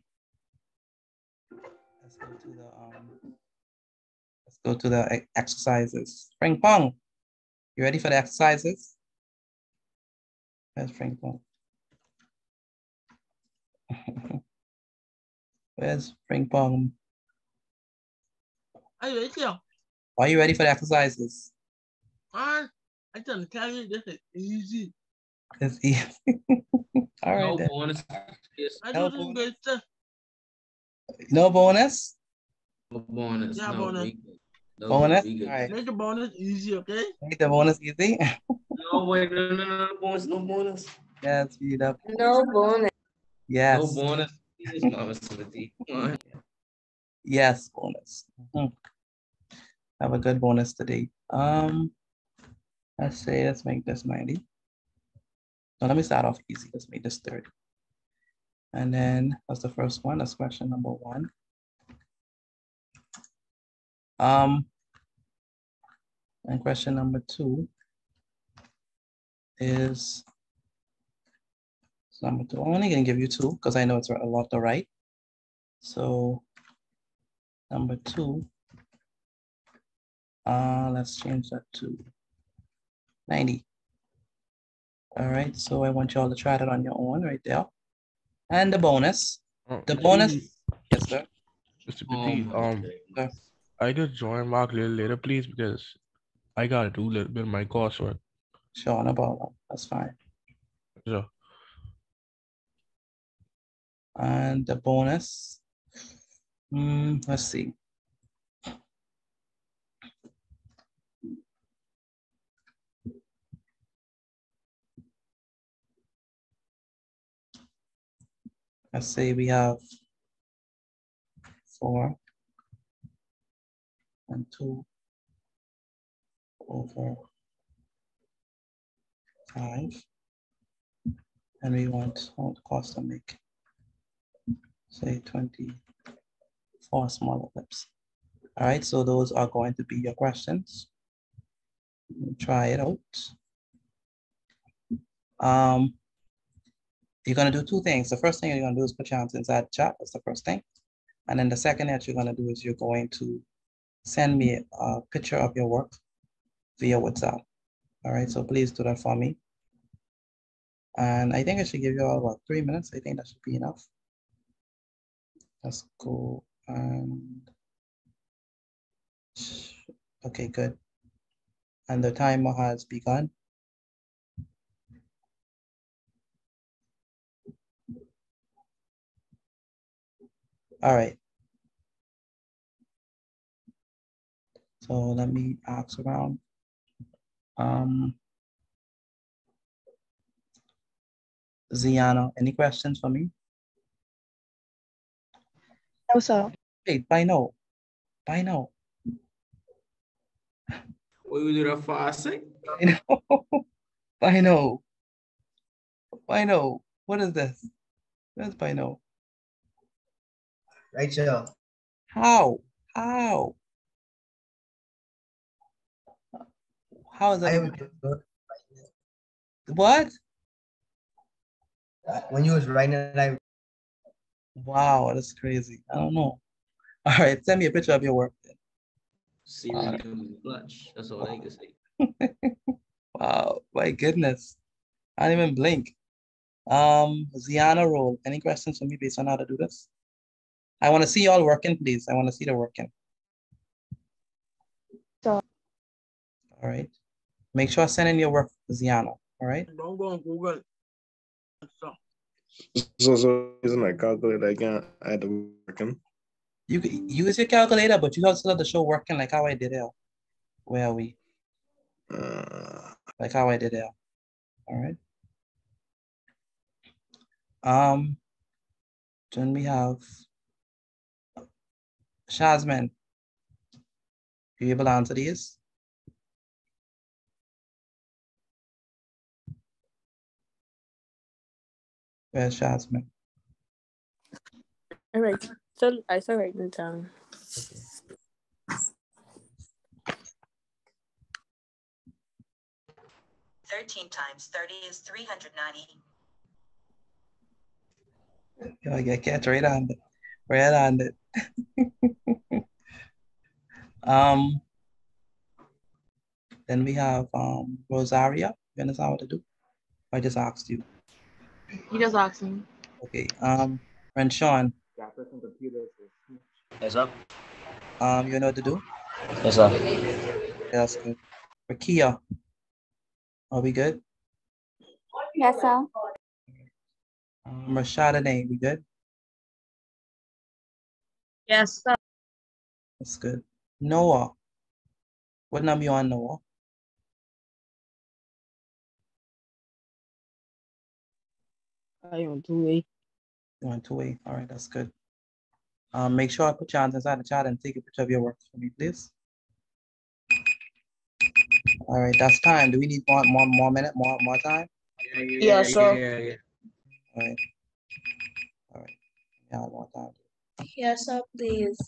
exercises. Frank Pong, you ready for the exercises? Where's Frank Pong? Where's Frank Pong? Are you ready? Are you ready for the exercises? Man, I can tell you this is easy. It's easy. All right. No bonus. No bonus. No bonus? No bonus. Yeah, no bonus. Bonus? All right. Make the bonus easy, okay? Make the bonus easy? No, wait, no bonus, no bonus. Yes, speed up. No bonus. Yes. No bonus. It's not facility. Yes, bonus. Have a good bonus today. Let's make this 90. So let me start off easy. Let's make this 30. And then that's the first one. That's question number 1. And question number 2 is number 2. I'm only gonna give you 2 because I know it's a lot to write. So number 2, let's change that to 90. All right, so I want y'all to try that on your own right there. And the bonus, yes, sir. Mr. Petit, I just join Mark a little later, please, because I gotta do a little bit of my coursework. Sure, no problem. That's fine. Sure. And the bonus, let's see. Let's say we have 4 and 2 over 5. And we want the cost to make, say, 24 smaller clips. All right, so those are going to be your questions. Try it out. You're gonna do 2 things. The first thing you're gonna do is put your answers inside the chat. That's the first thing. And then the second that you're gonna do is you're going to send me a picture of your work via WhatsApp. All right, so please do that for me. And I think I should give you all about 3 minutes. I think that should be enough. Let's go and okay, good. And the timer has begun. All right. So let me ask around. Ziana, any questions for me? No, sir. Wait, by no. By no. What you do that fasting? I know. I know. I know. What is this? Where's by no? Rachel. How? How? How is that? What? When you was writing it, Wow, that's crazy. I don't know. All right, send me a picture of your work. See what you can clutch. That's all I can say. Wow, my goodness. I didn't even blink. Ziana Roll, any questions for me based on how to do this? I want to see y'all working, please. I want to see the working. So. All right. Make sure I send in your work to Ziana, all right? Don't go on Google. So using my calculator, I can't add the working. You can use your calculator, but you still have to show working like how I did it. Where are we? Like how I did it. All right. Then we have Shazman. Are you able to answer these? Where's Shazman? All right. So I still writing it down. Okay. 13 times 30 is 390. I get catch right on it. Right on it. Then we have Rosaria. You understand what to do? I just asked you. You just asked me. Okay. Renshawn. Yes, sir. You know what to do? Yes, sir. That's good. Rakia. Are we good? Yes, sir. Rashadane, we good? Yes, sir. That's good. Noah. What number you on, Noah? I on 2A. You're on 2A. All right, that's good. Make sure I put your hands inside the chat and take a picture of your work for me, please. All right, that's time. Do we need more minute, more time? Yeah, sir. Yeah. All right. All right. Yeah, more time. Yes, sir, please.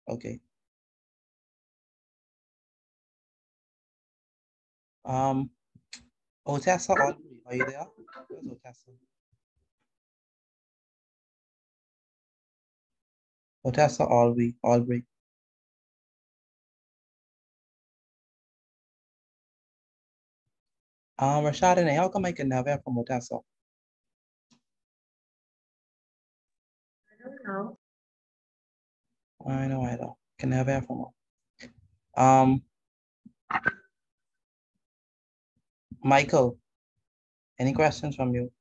Okay. Otessa, are you there? Where's Otessa? Otessa, Albury. Rashadane, how come I can never hear from Otessa? I know I don't. Can never hear from her. Michael, any questions from you?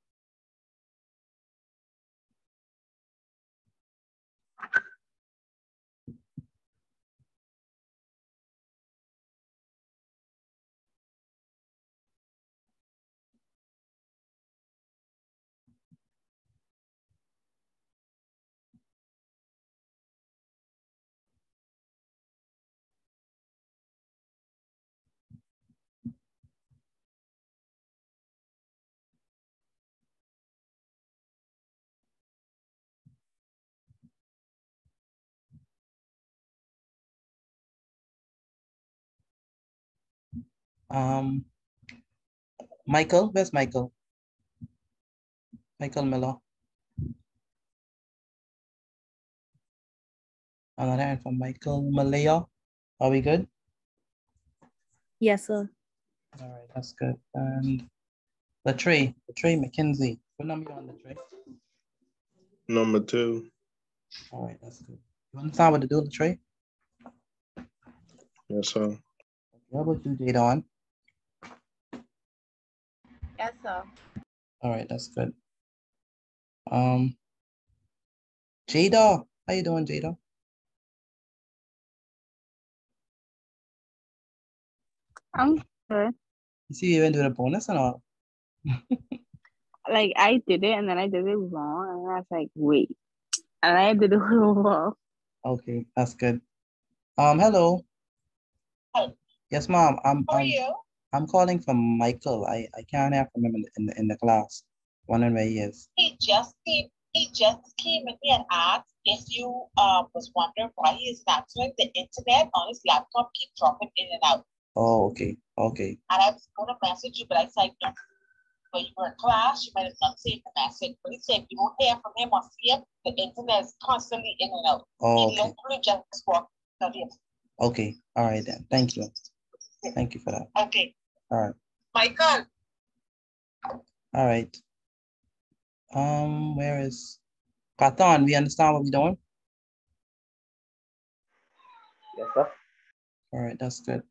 Michael, where's Michael? Michael Miller. Another hand from Michael Malaya. Are we good? Yes, sir. All right, that's good. And the tray McKinsey. What number you on the tray? Number 2. All right, that's good. You understand what to do, the tray? Yes, sir. How about you, Jadon? Yes, sir. All right, that's good. Jada, how you doing, Jada? I'm good. You see, you even do the bonus and all. Like, I did it and then I did it wrong. And I was like, wait. And I did it wrong. Okay, that's good. Hello. Hi. Yes, ma'am. How are you? I'm calling from Michael. I can't hear from him in the class. Wondering where he is. He just came in here and asked if you was wondering why he is not answering. The internet on his laptop keep dropping in and out. Oh, okay. Okay. And I was gonna message you, but I said no. When you were in class, you might have not seen the message. But he said if you don't hear from him or see him, the internet is constantly in and out. Oh, He okay. literally just walked out here. Okay. All right then. Thank you. Thank you for that. Okay. All right. Michael. All right. Where is Kathon? We understand what we're doing? Yes, sir. All right, that's good.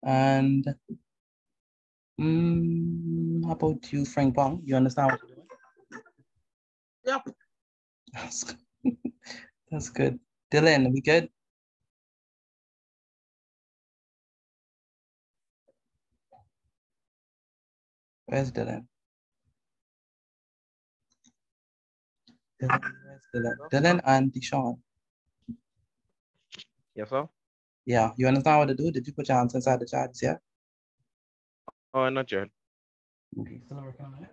And How about you, Frank Pong? You understand what you're doing? Yep. That's good. That's good. Dylan, we good? Where's Dylan? Where's Dylan? Dylan and Deshaun. Yes, sir. Yeah, you understand what to do? Did you put your answer inside the chat? Yeah. Oh, not yet. Okay, still working on it.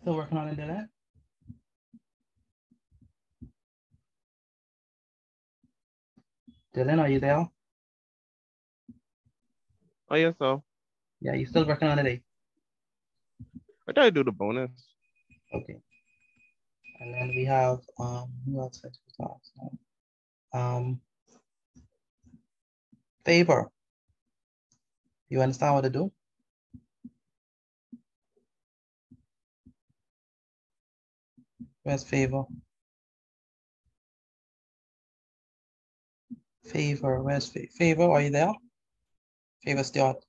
Still working on it, Dylan. Dylan, are you there? Oh, yes, sir. Yeah, you still working on it, eh? I thought I do the bonus. Okay. And then we have who else had to talk? Favor. You understand what to do? Where's Favor? Favor, where's Favor? Are you there? Favor Stewart.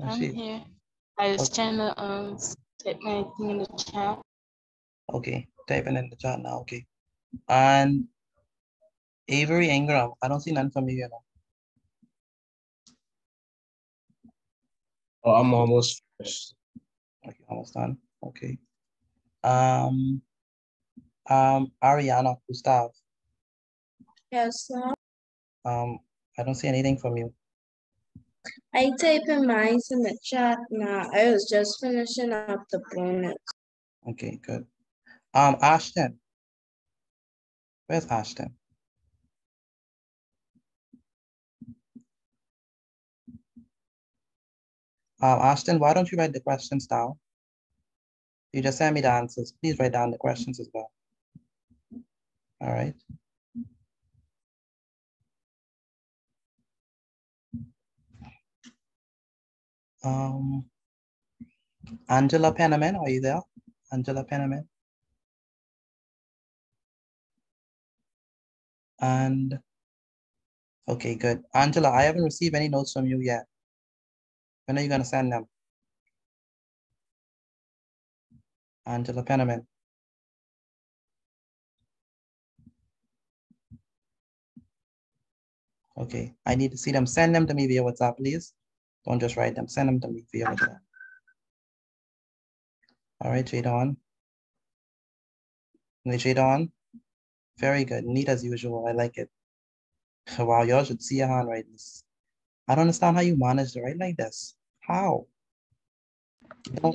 I'm here. I was trying to type my thing in the chat. Okay, typing in the chat now. Okay. And Avery Ingram. I don't see none from you, you know. Oh, I'm almost finished. Okay, almost done. Okay. Ariana Gustav. Yes, sir. I don't see anything from you. I typing mine in the chat now. I was just finishing up the bonus. Okay, good. Ashton. Where's Ashton? Ashton, why don't you write the questions down? You just send me the answers. Please write down the questions as well. All right. Angela Penniman, are you there? Angela Penniman. And okay, good. Angela, I haven't received any notes from you yet. When are you gonna send them? Angela Penniman. Okay, I need to see them. Send them to me via WhatsApp, please. Don't just write them. Send them to me via WhatsApp. All right, Jadon. Jadon. Very good. Neat as usual. I like it. Wow, y'all should see your handwriting. I don't understand how you manage to write like this. How? Oh,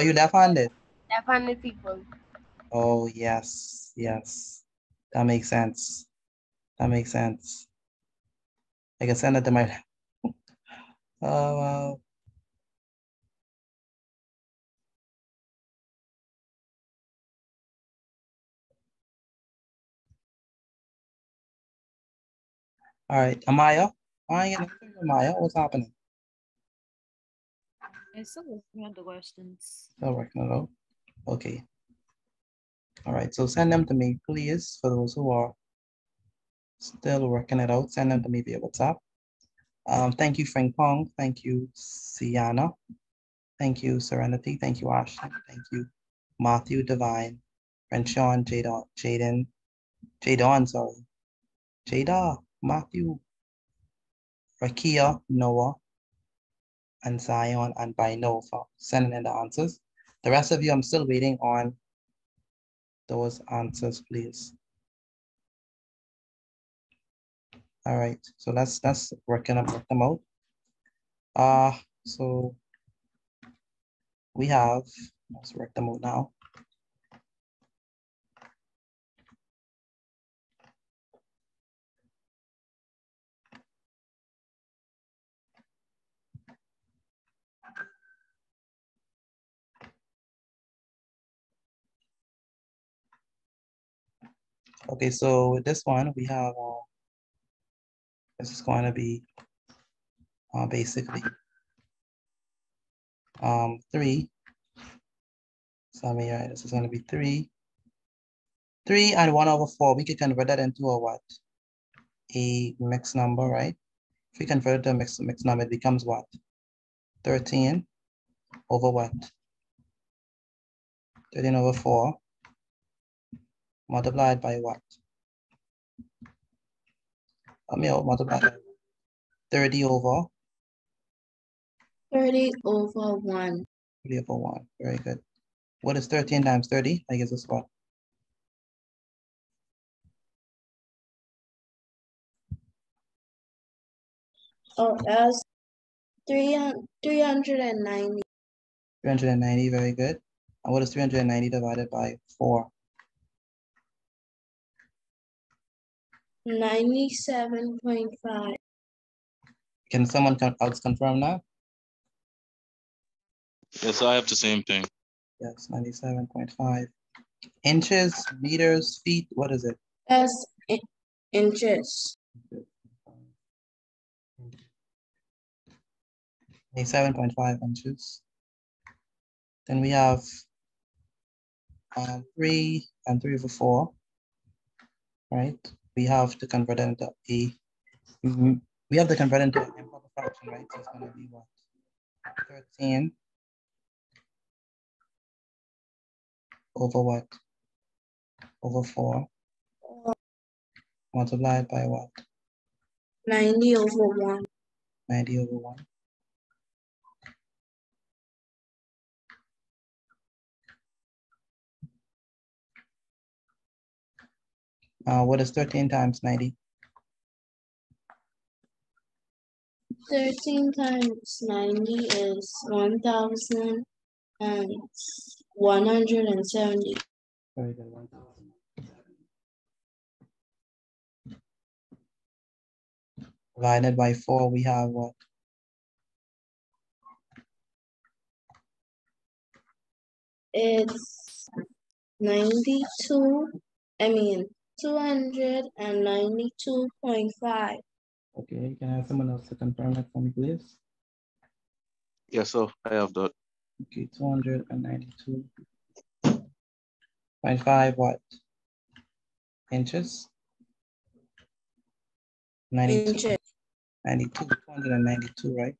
you left-handed? Left-handed people. Oh, yes, yes. That makes sense. That makes sense. I can send it to my... Oh, wow. All right, Amaya. Amaya, what's happening? I'm still looking at the questions. Still working it out. Okay. All right, so send them to me, please, for those who are still working it out. Send them to me via WhatsApp. Thank you, Frank Pong. Thank you, Sienna. Thank you, Serenity. Thank you, Ashley. Thank you, Matthew Divine, Renshawn, Jadon, sorry. Jada, Matthew, Rakia, Noah, and Zion, and Bino for sending in the answers. The rest of you, I'm still waiting on those answers, please. All right, so let's work them out. So we have, let's work them out now. Okay, so with this one, we have, this is going to be basically 3. So I mean, this is going to be 3 3 and 1/4, we can convert that into a what? A mixed number, right? If we convert it to a mixed number, it becomes what? 13 over what? 13/4 multiplied by what? Multiplied by 30 over 30/1. 30/1. Very good. What is 13 times 30? I guess it's what? Oh, that's 390. 390, very good. And what is 390 divided by 4? 97.5. Can someone else confirm that? Yes, I have the same thing. Yes, 97.5. Inches, meters, feet, what is it? That's inches. 7.5 inches. Then we have 3 and 3/4, right? We have to convert it into we have to convert it into an improper fraction, right? So it's going to be what? 13 over what? Over 4 multiplied by what? 90/1. 90/1. What is 13 times 90? 13 times 90 is 1,170. Very good. 1,000. Divided by 4, we have what? It's 292.5. Okay, can I have someone else to confirm that for me, please? Yes, sir, I have that. Okay, 292.5 what? Inches? 92. Inches. 92, 292, right?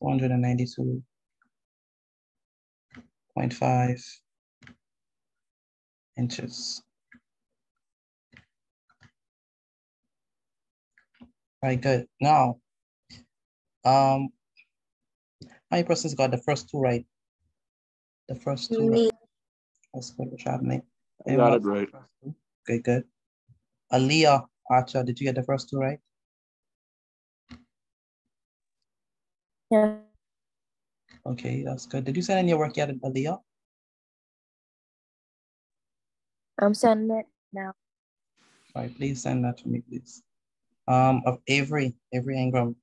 292.5 inches. Very good. Now, how many persons got the first two right? The first two right. That's good, Rashad. I got it right. Okay, good. Aaliyah Archer, did you get the first two right? Yeah. Okay, that's good. Did you send in your work yet, Aaliyah? I'm sending it now. All right, please send that to me, please. Of Avery Ingram,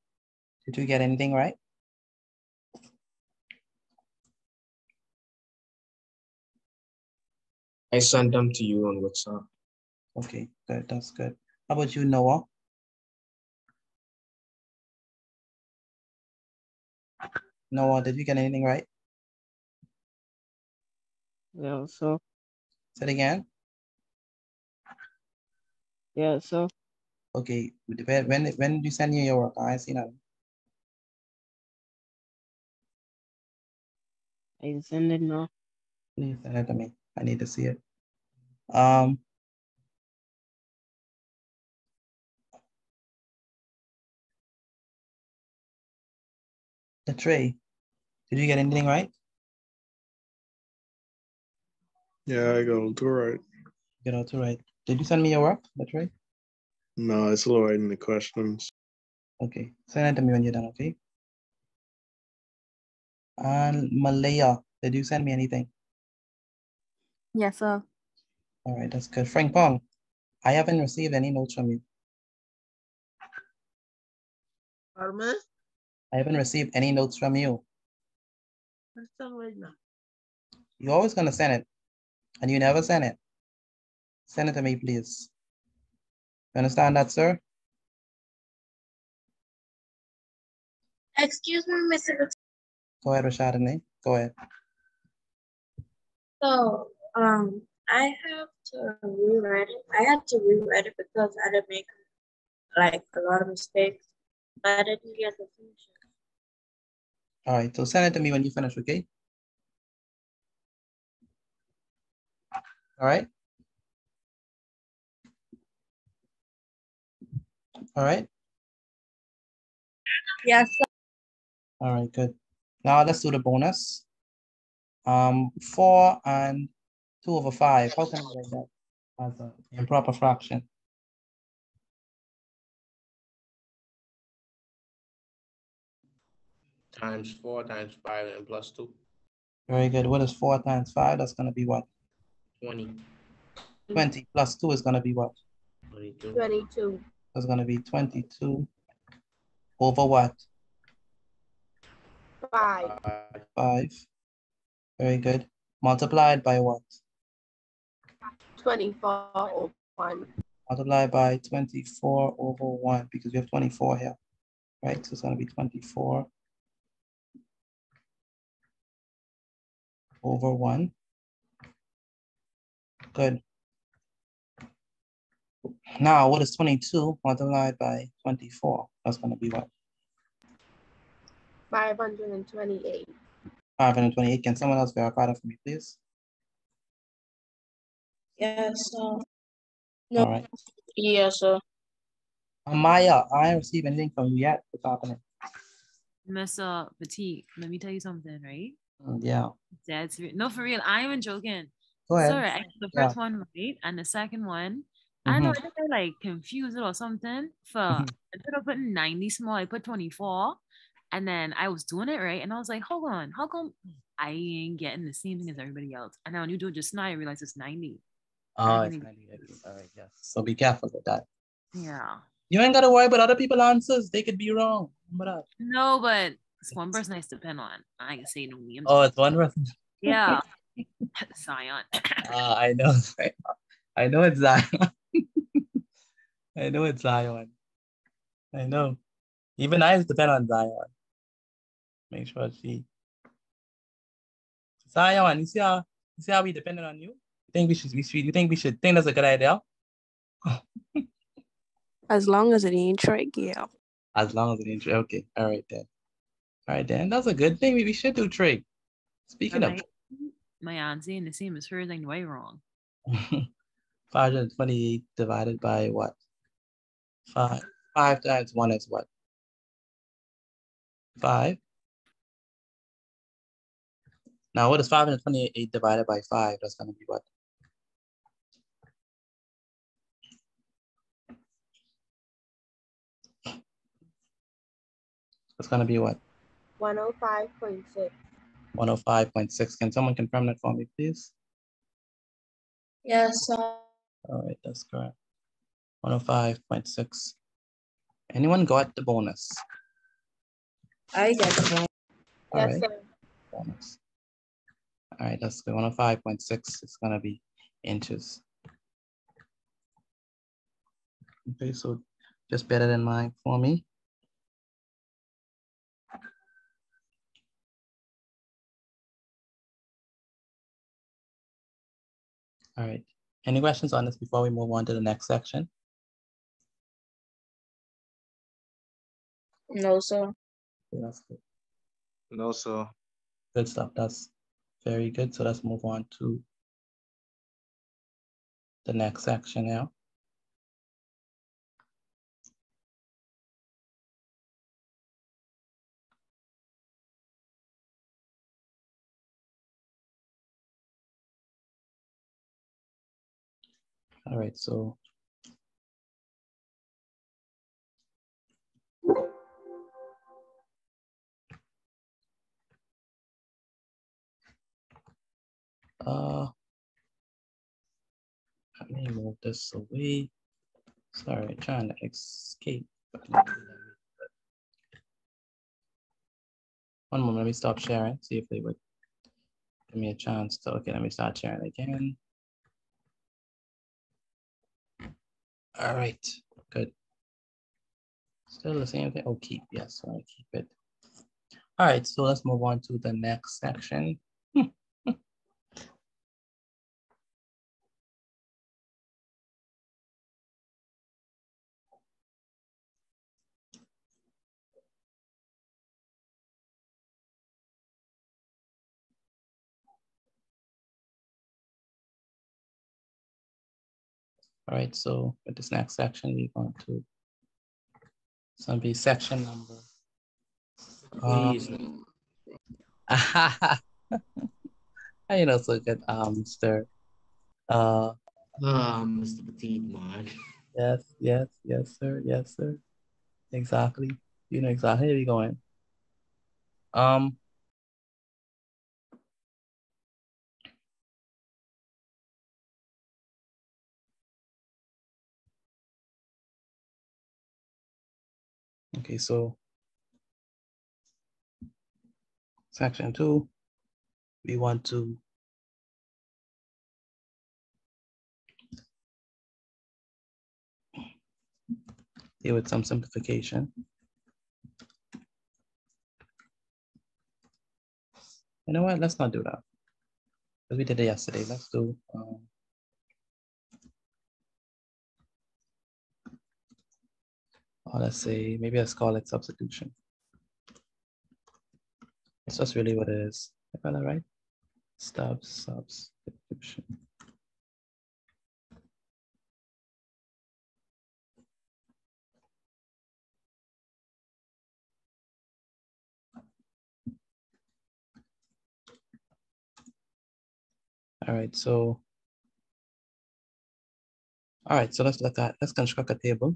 did you get anything right? I sent them to you on WhatsApp. Okay, good. That's good. How about you, Noah? Noah, did you get anything right? Yeah, so. Say it again. Yeah, so. Okay, when did you send your work? I see that. I send it now. Please send it to me. I need to see it. The tray. Did you get anything right? Yeah, I got all two right. Get all two right. Did you send me your work, the tray? No, it's still writing the questions. Okay, send it to me when you're done, okay? And Malaya, did you send me anything? Yes, sir. All right, that's good. Frank Pong, I haven't received any notes from you. Pardon? I haven't received any notes from you. Let's talk right now. You're always gonna send it, and you never send it. Send it to me, please. You understand that, sir? Excuse me, Mr. Go ahead, Rashad. Go ahead. So, I have to rewrite it. I had to rewrite it because I didn't make like a lot of mistakes, but I didn't get to finish it. All right, so send it to me when you finish, okay? All right. All right. Yes. All right, good. Now let's do the bonus. 4 and 2/5. How can I write that as an improper fraction? Times 4 times 5 and plus 2. Very good. What is 4 times 5? That's going to be what? 20. 20 plus 2 is going to be what? 22. 22. That's going to be 22 over what? 5. 5. Very good. Multiplied by what? 24 over 1. Multiplied by 24 over 1 because we have 24 here, right? So it's going to be 24 over 1. Good. Now, what is 22 multiplied by 24? That's going to be what? 528. 528. Can someone else verify that for me, please? Yes, sir. No. All right. Yes, sir. Maya, I ain't received anything from you yet. What's happening? Mr. Petit, let me tell you something, right? Yeah. That's no, for real. I am even joking. Go ahead. Sorry, I got the first one right, and the second one, I know I think I like confused it or something. For instead of putting 90 small, I put 24, and then I was doing it right, and I was like, hold on, how come I ain't getting the same thing as everybody else? And now when you do it just now, I realize it's 90. Oh, it's 90. All right, yes. So be careful with that. Yeah. You ain't got to worry about other people's answers. They could be wrong. Remember that. No, but it's one person I depend on. I can say no names. Oh, it's one person. Yeah. Zion. I know. I know it's Zion. I know it's Zion. I know. Even I depend on Zion. Make sure she. Zion, you see how we dependent on you? You think we should think that's a good idea? As long as it ain't trick, yeah. As long as it ain't trick. Okay. All right then. All right then. That's a good thing. We should do trick. Speaking of my auntie and the same as hers, I know I wrong. 528 divided by what? 5. 5 times 1 is what? 5. Now, what is 528 divided by 5? That's going to be what? That's going to be what? 105.6. 105.6. Can someone confirm that for me, please? Yes, sir. All right, that's correct. 105.6. Anyone got the bonus? I got the bonus. All right. Bonus. All right, that's good. 105.6 is going to be inches. Okay, so just better than mine for me. All right. Any questions on this before we move on to the next section? No, sir. Okay, that's good. No, sir. Good stuff. That's very good. So let's move on to the next section now. All right, so let me move this away. Sorry, trying to escape. One moment, let me stop sharing, see if they would give me a chance to, okay, let me start sharing again. All right, good. Still the same thing, oh, keep, yes, I keep it. All right, so let's move on to the next section. All right, so with this next section, we're going to, it's going to be section number. You know, so good, Mr. Mr. Petite, man. Yes, sir. Exactly. You know exactly where you're going. Okay, so section 2, we want to deal with some simplification. You know what? Let's not do that. Because we did it yesterday. Let's do let's say, maybe let's call it substitution. It's just really what it is. I got that right? Substitution. All right, so let's construct a table.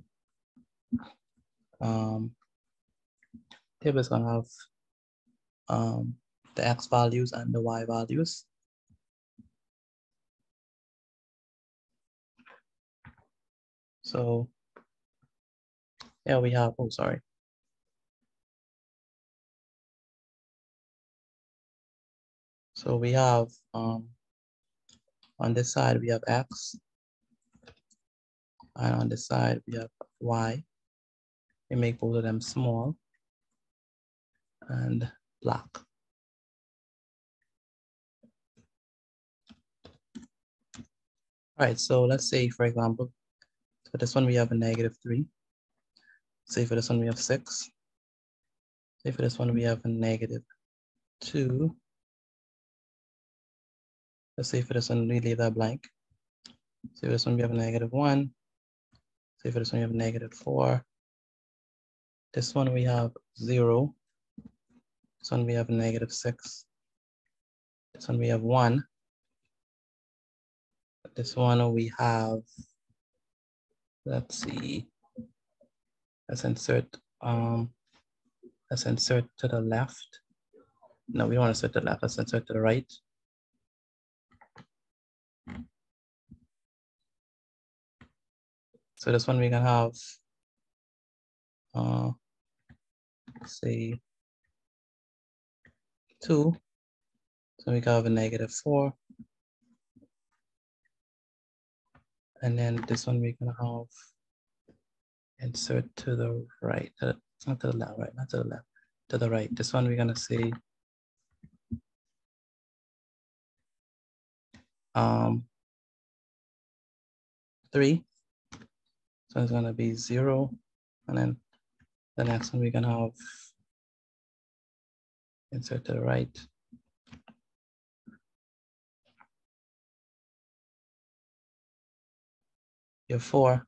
Table is gonna have the X values and the Y values. So yeah, we have, oh, sorry. So we have, on this side, we have X. And on this side, we have Y. We make both of them small and black. All right, so let's say, for example, for this one, we have a -3. Say for this one, we have 6. Say for this one, we have a -2. Let's say for this one, we leave that blank. Say for this one, we have a -1. Say for this one, we have a -4. This one, we have 0. This one, we have a -6. This one, we have 1. This one, we have, let's see, let's insert to the left. No, we don't want to insert to the left. Let's insert to the right. So this one we can have, say 2. So we can have a -4. And then this one we can have insert to the right, not to the left, right? Not to the left, to the right. This one we're gonna say 3. So it's gonna be 0. And then the next one we're gonna have insert to the right. You have 4.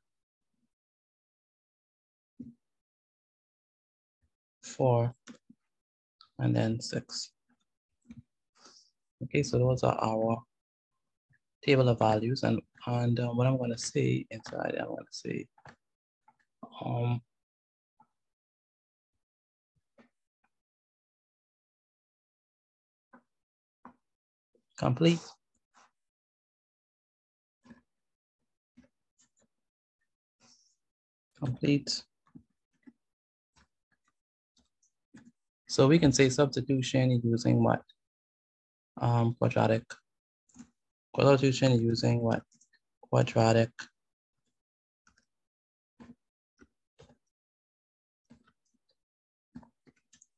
4. And then 6. Okay, so those are our table of values, and what I'm gonna say inside, I'm gonna say complete. Complete. So we can say substitution using what? Quadratic. Substitution using what? Quadratic.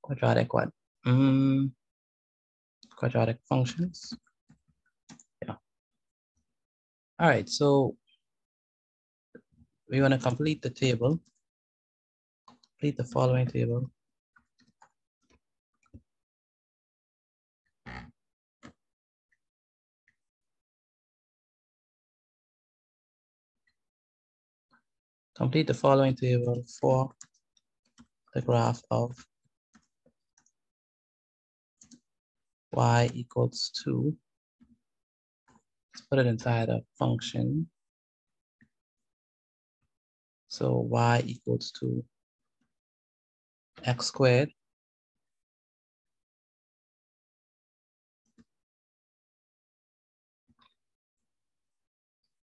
Quadratic what? Quadratic functions. Yeah. All right, so we want to complete the table. Complete the following table. Complete the following table for the graph of y equals 2. Let's put it inside a function. So y equals to x squared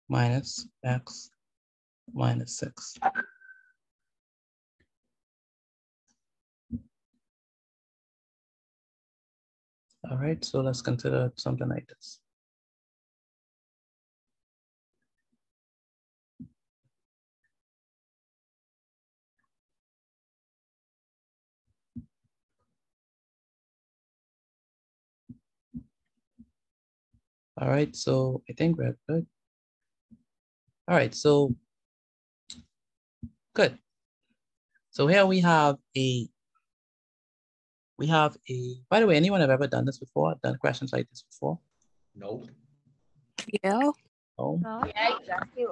minus x minus 6. All right, so let's consider something like this. All right, so I think we're good. All right, so good. So here we have a, by the way, anyone have ever done this before? Done questions like this before? No. Yeah. No? Yeah, exactly.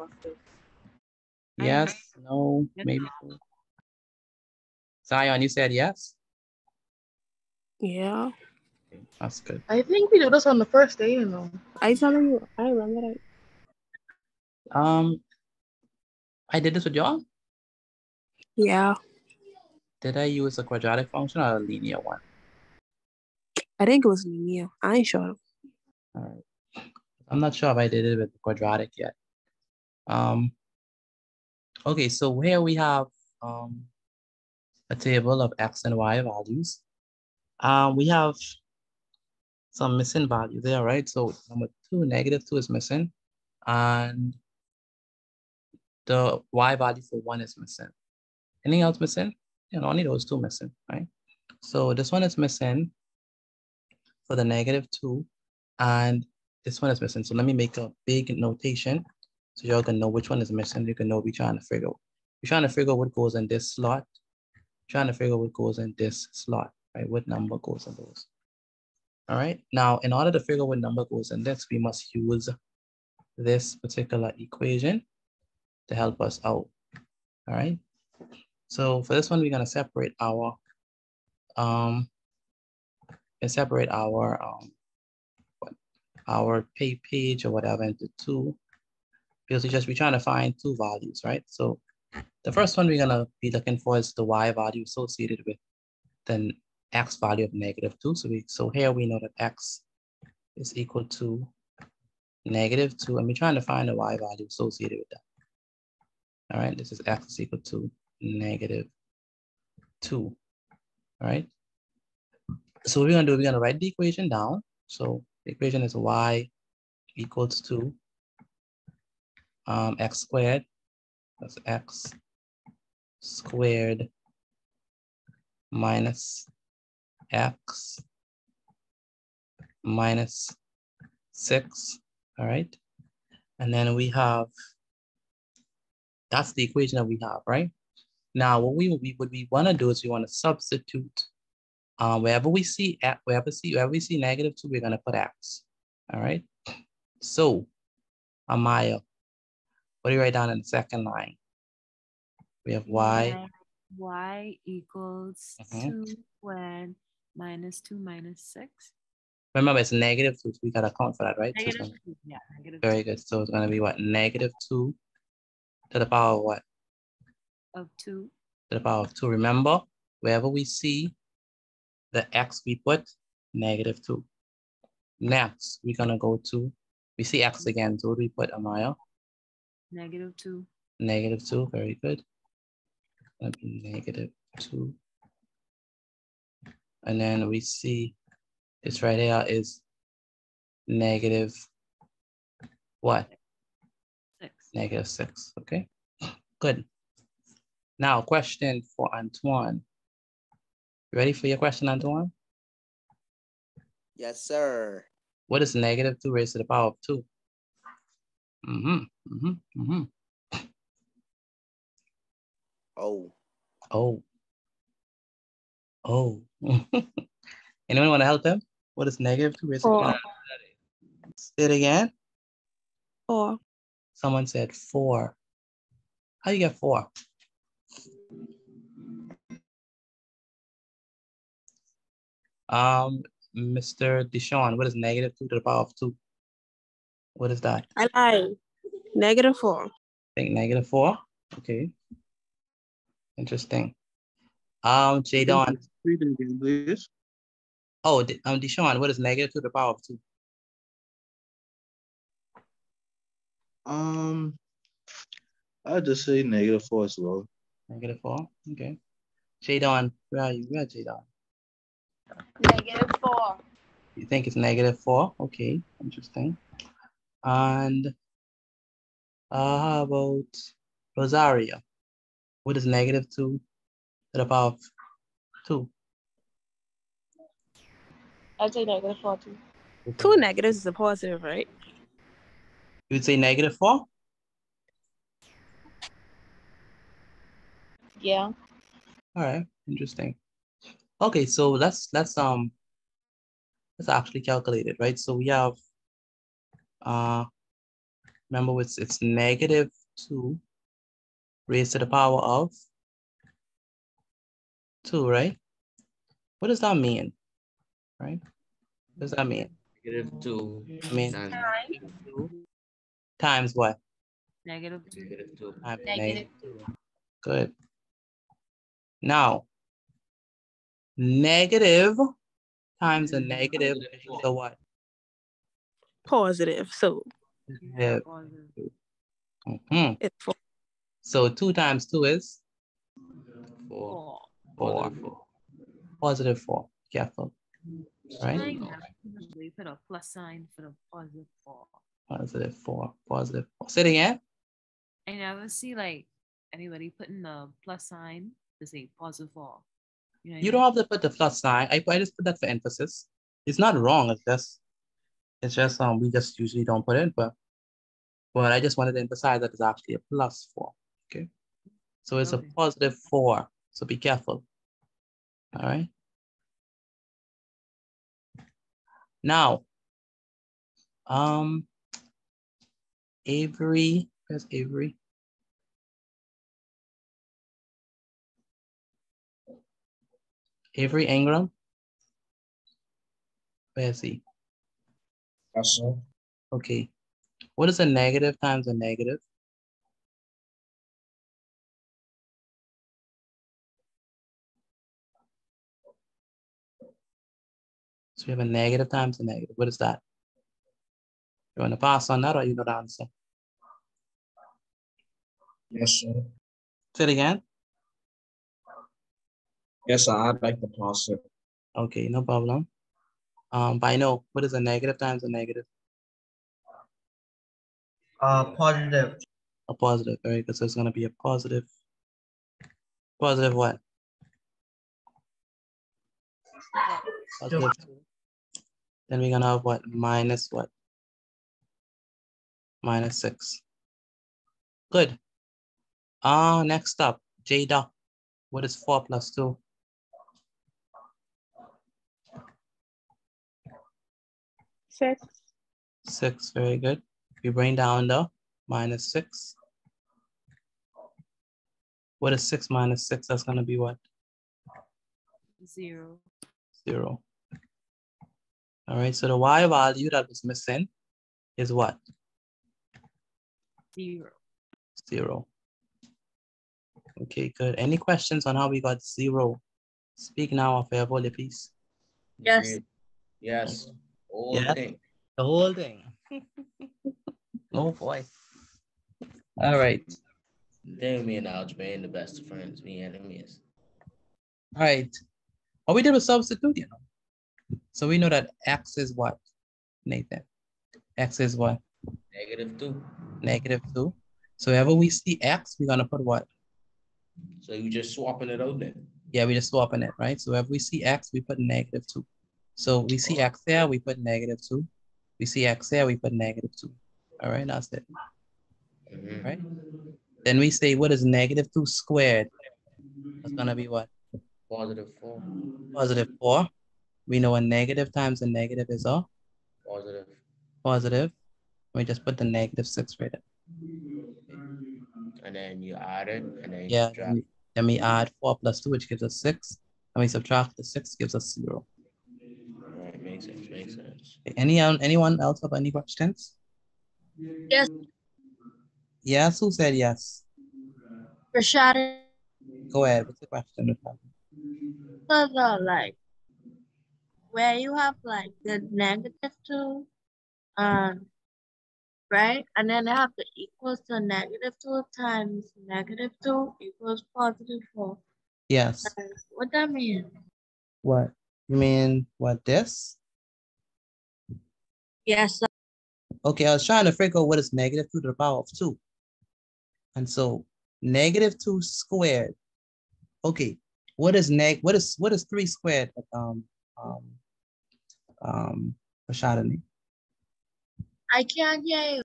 Yes, no, maybe. Zion, you said yes? Yeah. That's good. I think we do this on the first day, you know. I telling you, I remember that. I did this with y'all? Yeah. Did I use a quadratic function or a linear one? I think it was linear. I ain't sure. All right. I'm not sure if I did it with quadratic yet. Okay, so here we have a table of x and y values. We have some missing values there, right? So number 2, -2 is missing, and the y value for 1 is missing. Anything else missing? You know, only those 2 missing, right? So this one is missing for the -2, and this one is missing. So let me make a big notation so y'all can know which one is missing. You can know what we're trying to figure out. We're trying to figure out what goes in this slot. Trying to figure out what goes in this slot, right? What number goes in those. All right. Now, in order to figure out what number goes in this, we must use this particular equation to help us out. All right. So for this one, we're gonna separate our page or whatever into 2, because we're trying to find 2 values, right? So the first one we're gonna be looking for is the y value associated with the x value of -2. So here we know that x is equal to -2, and we're trying to find the y value associated with that. All right, this is x is equal to -2. All right. So what we're gonna do, we're gonna write the equation down. So the equation is y equals to x squared, that's x squared minus x minus 6, all right? And then we have, that's the equation that we have, right? Now, what we want to do is we want to substitute wherever we see -2, we're going to put x, all right? So, Amaya, what do you write down in the second line? We have y equals 2 squared minus 2 minus 6. Remember, it's -2, so we got to account for that, right? -2, So yeah, -2. very good. So it's going to be what? -2 to the power of what? Of 2. To the power of 2. Remember, wherever we see the x, we put -2. Next, we're going to go to, we see x again. So what do we put, Amaya? -2. -2, very good. That'd be -2. And then we see this right here is negative what? 6. -6, okay? Good. Now, question for Antoine. You ready for your question, Antoine? Yes, sir. What is -2 raised to the power of 2? Oh. Anyone want to help them? What is -2 raised to the power of 2? Say it again. 4. Someone said 4. How you get 4? Mr. Deshaun, what is negative 2 to the power of 2? What is that? I lied. -4. I think -4. Okay. Interesting. Jadon. Read it again, please. Oh, Deshaun, what is negative 2 to the power of 2? I'll just say -4 as well. -4. Okay. Jadon, where are you? Where are Jadon? -4. You think it's -4? Okay, interesting. And how about Rosario? What is negative 2 to the power of 2? I'd say -4 too. 2 negatives is a positive, right? You would say -4? Yeah. All right, interesting. Okay, so let's actually calculate it, right? So we have remember it's -2 raised to the power of 2, right? What does that mean? Right? What does that mean? -2. I mean Times -2 times what? -2. Times -2. Good. Now, negative times a negative is a what? Positive. So It's 4. So 2 times 2 is 4. 4. Positive 4. Careful. Right? We put a plus sign for the positive 4. Positive 4. Positive 4. Say it again. I never see like anybody putting the plus sign to say positive 4. You know what I You mean? don't have to put the plus sign. I just put that for emphasis. It's not wrong. It's just we just usually don't put it, but I just wanted to emphasize that it's actually a plus 4. Okay. So it's a positive 4. So be careful. All right. Now, Avery, where's Avery? Avery Ingram. Where is he? Yes, sir. Okay. What is a negative times a negative? So we have a negative times a negative. What is that? You want to pass on that or you know the answer? Yes, sir. Say it again. Yes, sir. I'd like to pass it. Okay, no problem. But I know, what is a negative times a negative? Positive. A positive, very good. So it's going to be a positive. Positive what? Positive 2. Then we're going to have what? Minus what? -6. Good. Next up, Jada. What is 4 plus 2? 6. 6, very good. We bring down the -6. What is 6 minus 6? That's going to be what? 0. 0. All right, so the y value that was missing is what? 0. 0. Okay, good. Any questions on how we got 0? Speak now or forever, please. Yes. Yes. Yeah, the whole thing. Oh boy. All right. Then me and algebra ain't the best of friends. We enemies. All right. All we did was substitute, you know. So we know that x is what, Nathan? X is what? -2. -2. So whenever we see x, we're gonna put what? So you just swapping it out then? Yeah, we just swapping it, right? So if we see x, we put -2. So we see x there, we put -2. We see x there, we put -2. All right, that's it. Right? Then we say, what is -2 squared? That's gonna be what? +4. +4. We know a negative times a negative is a Positive. positive. We just put the -6 right there. and then you add it, and then you Yeah, subtract. then we add 4 plus 2, which gives us 6. And we subtract the 6, gives us 0. Right, makes sense, makes sense. Anyone else have any questions? Yes. Yes, who said yes? Rashad. Go ahead, what's the question? So, like, where you have like the -2, right? And then they have the equals to -2 times -2 equals +4. Yes. What that mean? What? You mean what, this? Yes. Okay, I was trying to figure out what is -2 to the power of 2. And so -2 squared. Okay, what is 3 squared? Rashadani? I can't hear you.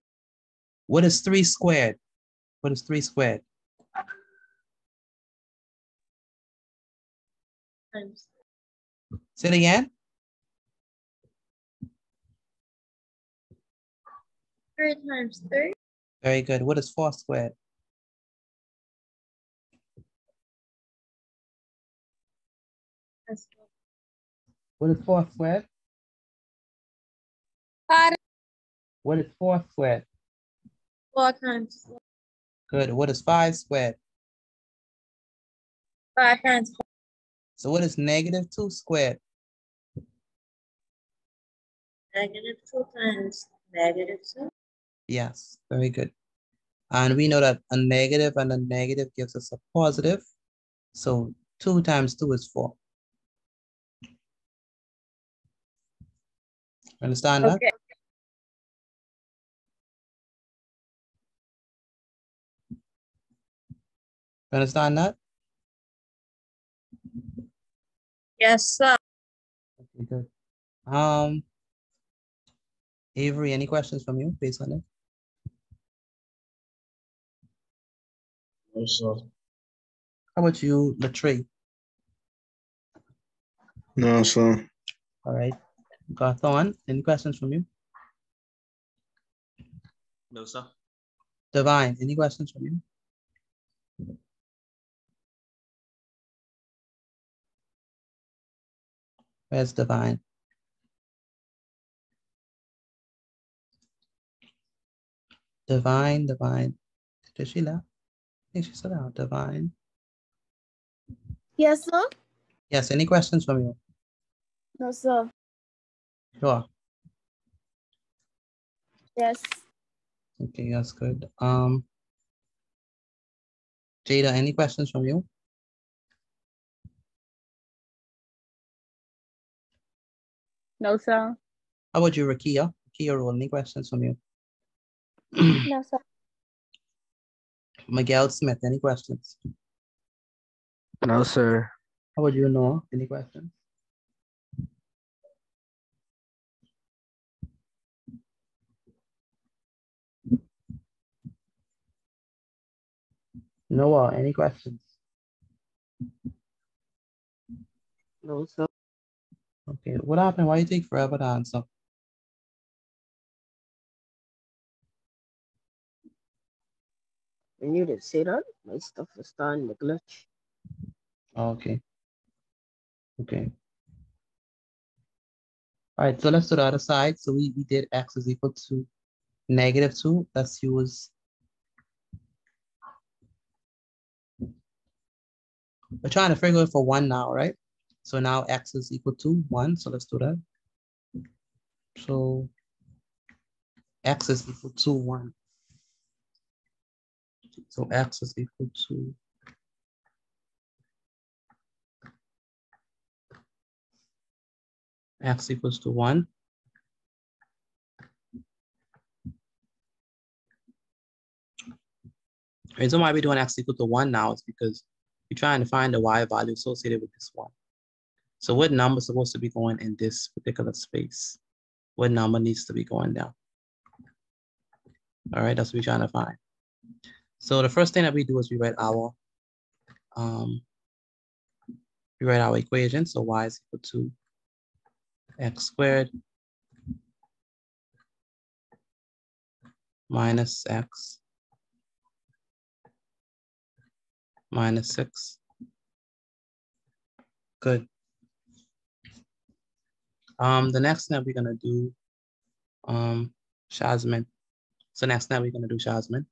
What is 3 squared? What is 3 squared? Times. Say it again. 3 times 3. Very good. What is 4 squared? What is 4 squared? 5. What is 4 squared? 4 times 4. Good. What is 5 squared? 5 times 4. So what is -2 squared? -2 times -2. Yes, very good. And we know that a negative and a negative gives us a positive. So 2 times 2 is 4. Understand that? Okay. Understand that? Yes, sir. Okay, good. Avery, any questions from you based on it? No, sir. How about you, Latrey? No, sir. All right. Gathon, any questions from you? No, sir. Divine, any questions from you? Where's Divine? Divine. Did she laugh? I think she said out. Divine. Yes, sir. Yes, any questions from you? No, sir. Sure. Yes. Okay, that's good. Jada, any questions from you? No, sir. How about you, Rakia? Rakia Roll, any questions from you? No, sir. Miguel Smith, any questions? No, sir. How about you, Noah? Any questions? Noah, any questions? No, sir. Okay, what happened? Why you take forever to answer? When you didn't say that, my stuff was starting to glitch. Okay. Okay. All right, so let's do the other side. So we did x is equal to -2. Let's use, we're trying to figure it for 1 now, right? So now x is equal to 1. So let's do that. So x is equal to 1. So x is equal to x equals to 1. The reason why we're doing x equal to 1 now is because we're trying to find the y value associated with this 1. So what number is supposed to be going in this particular space? What number needs to be going down? All right, that's what we're trying to find. So the first thing that we do is we write our equation. So y is equal to x squared minus x minus 6. Good. The next step we're gonna do Shazman. So next step we're gonna do Shazman.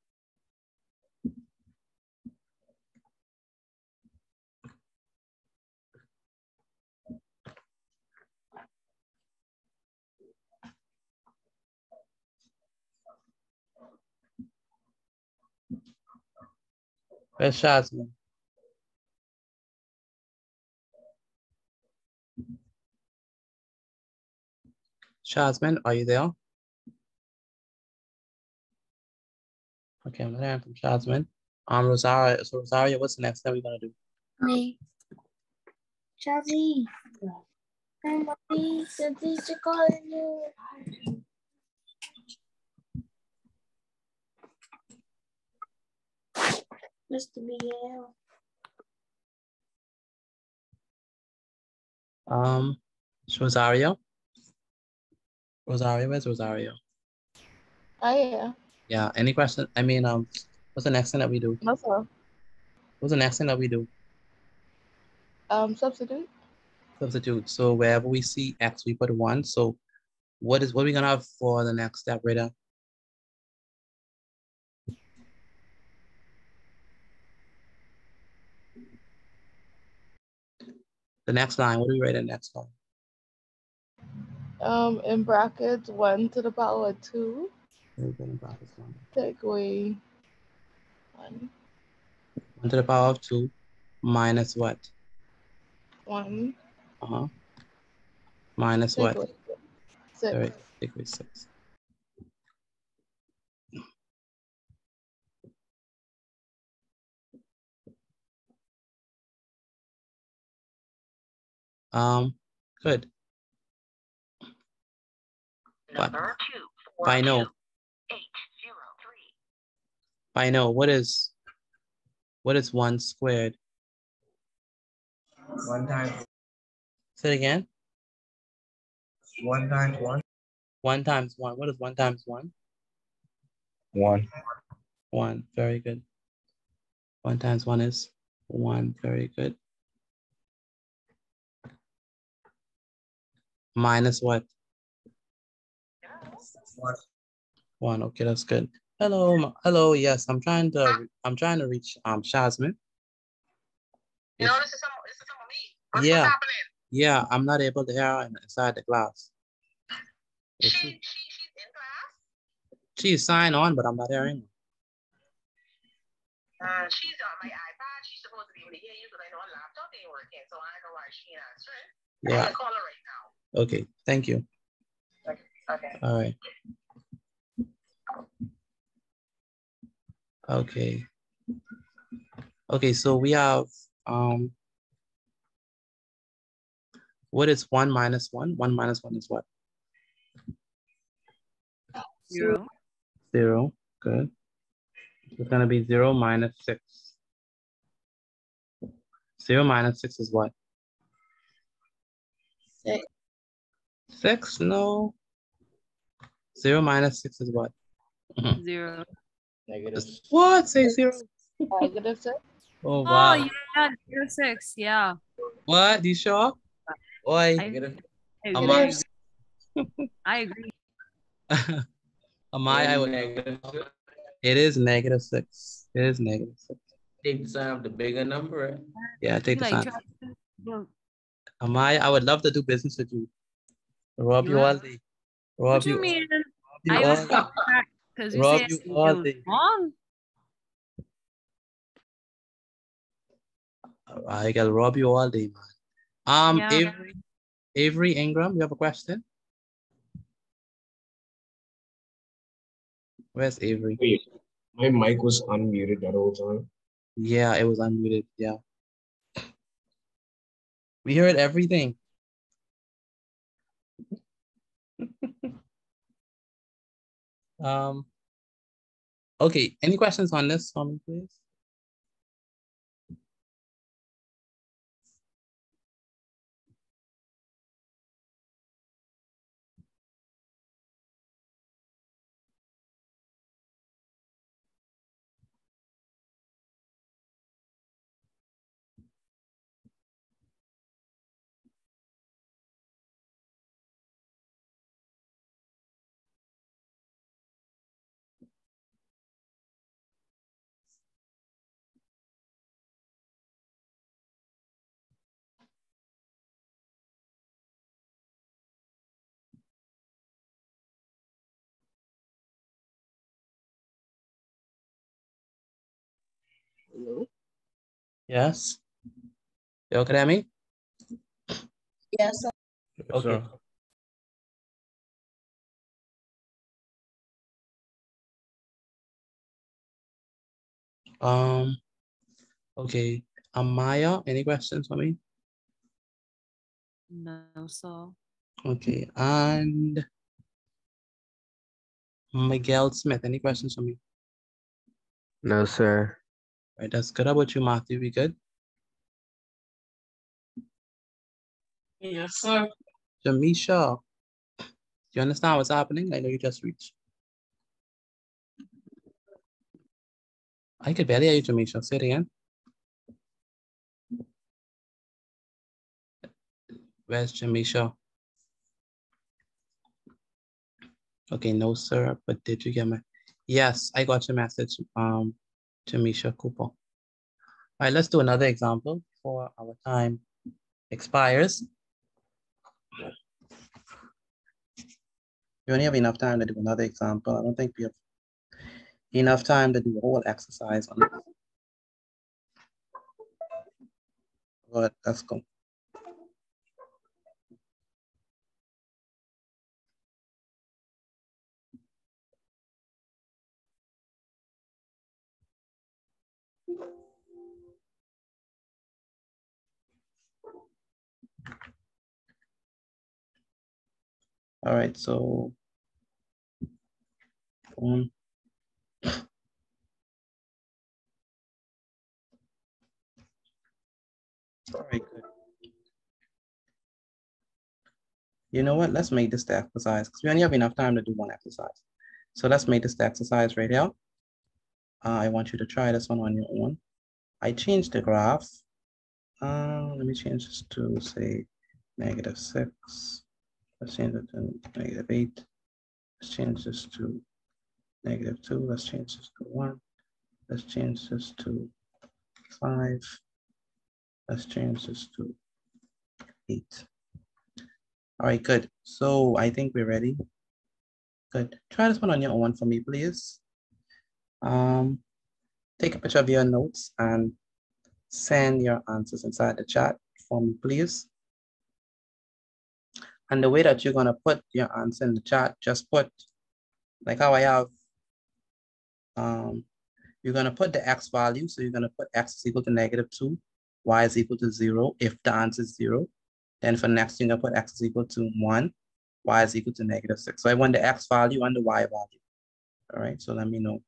Where's Shazman? Shazman, are you there? Okay, I'm not hearing from Shazman. Rosario. So Rosario, what's the next step we're gonna do? Me. Chazzy. Hey, mommy, the teacher calling you. Mr. Miguel. Rosario. Rosario, where's Rosario? Oh yeah. Yeah. Any question? I mean, what's the next thing that we do? That's all. What's the next thing that we do? Substitute. Substitute. So wherever we see X, we put 1. So what are we gonna have for the next step, Rita? The next line, what do we write in the next line? In brackets 1 to the power 2. Very good, in brackets 1. Take away 1. 1 to the power of 2 minus what? 1. Minus Take what? away 6. All right, take away 6. Good. But I know. I know. What is 1 squared? 1 times. Say it again. 1 times 1. 1 times 1. What is 1 times 1? 1. 1. Very good. 1 times 1 is 1. Very good. Minus what? 1. 1. Okay, that's good. Hello, hello. Yes, I'm trying to reach Shazman. You know, this is some of me. What's Yeah. happening? Yeah, I'm not able to hear her inside the class. She's in class? She's signed on, but I'm not hearing her. She's on my iPad. She's supposed to be able to hear you because I know her laptop ain't working, so I don't know why she ain't answering. Yeah. I'm gonna call her right now. Okay, thank you. Okay. All right. Okay. Okay, so we have what is 1 minus 1? 1 minus 1 is what? 0. 0. Good. It's gonna be 0 minus 6. 0 minus 6 is what? 6. 6? No. 0 minus 6 is what? 0. Negative. What? Say 0. Negative 6. Oh, Oh, wow. yeah, 6. Yeah. What? You sure? Boy. I agree. I would. It is negative 6. It is negative 6. Take the sign of the bigger number. Right? Yeah, take the sign. I would love to do business with you. Rob you all day. What you mean? I was because you said it was wrong. I gotta rob you all day, man. Yeah. Avery Ingram, you have a question? Where's Avery? Wait, my mic was unmuted that whole time. Yeah, it was unmuted. Yeah. We heard everything. Okay, any questions on this for me, please? Hello? Yes. You okay, me? Yes, sir. Okay. Okay. Amaya, any questions for me? No, sir. Okay. And Miguel Smith, any questions for me? No, sir. Right, that's good. How about you, Matthew? We good? Yes, sir. Jamisha, do you understand what's happening? I know you just reached. I could barely hear you, Jamisha. Say it again. Where's Jamisha? Okay, no, sir. But did you get my? Yes, I got your message, Jamisha Cooper. All right, let's do another example before our time expires. We only have enough time to do another example. I don't think we have enough time to do a whole exercise on it. But let's go. All right, so all right, good. You know what? Let's make this the exercise because we only have enough time to do one exercise. So let's make this the exercise right here. I want you to try this one on your own. I changed the graph. Let me change this to say -6. Let's change it to -8. Let's change this to -2. Let's change this to 1. Let's change this to 5. Let's change this to 8. All right, good. So I think we're ready. Good. Try this one on your own for me, please. Take a picture of your notes and send your answers inside the chat for me, please. And the way that you're gonna put your answer in the chat, just put, like how I have, you're gonna put the X value. So you're gonna put X is equal to -2, Y is equal to 0 if the answer is 0. Then for next, you're gonna put X is equal to 1, Y is equal to -6. So I want the X value and the Y value. All right, so let me know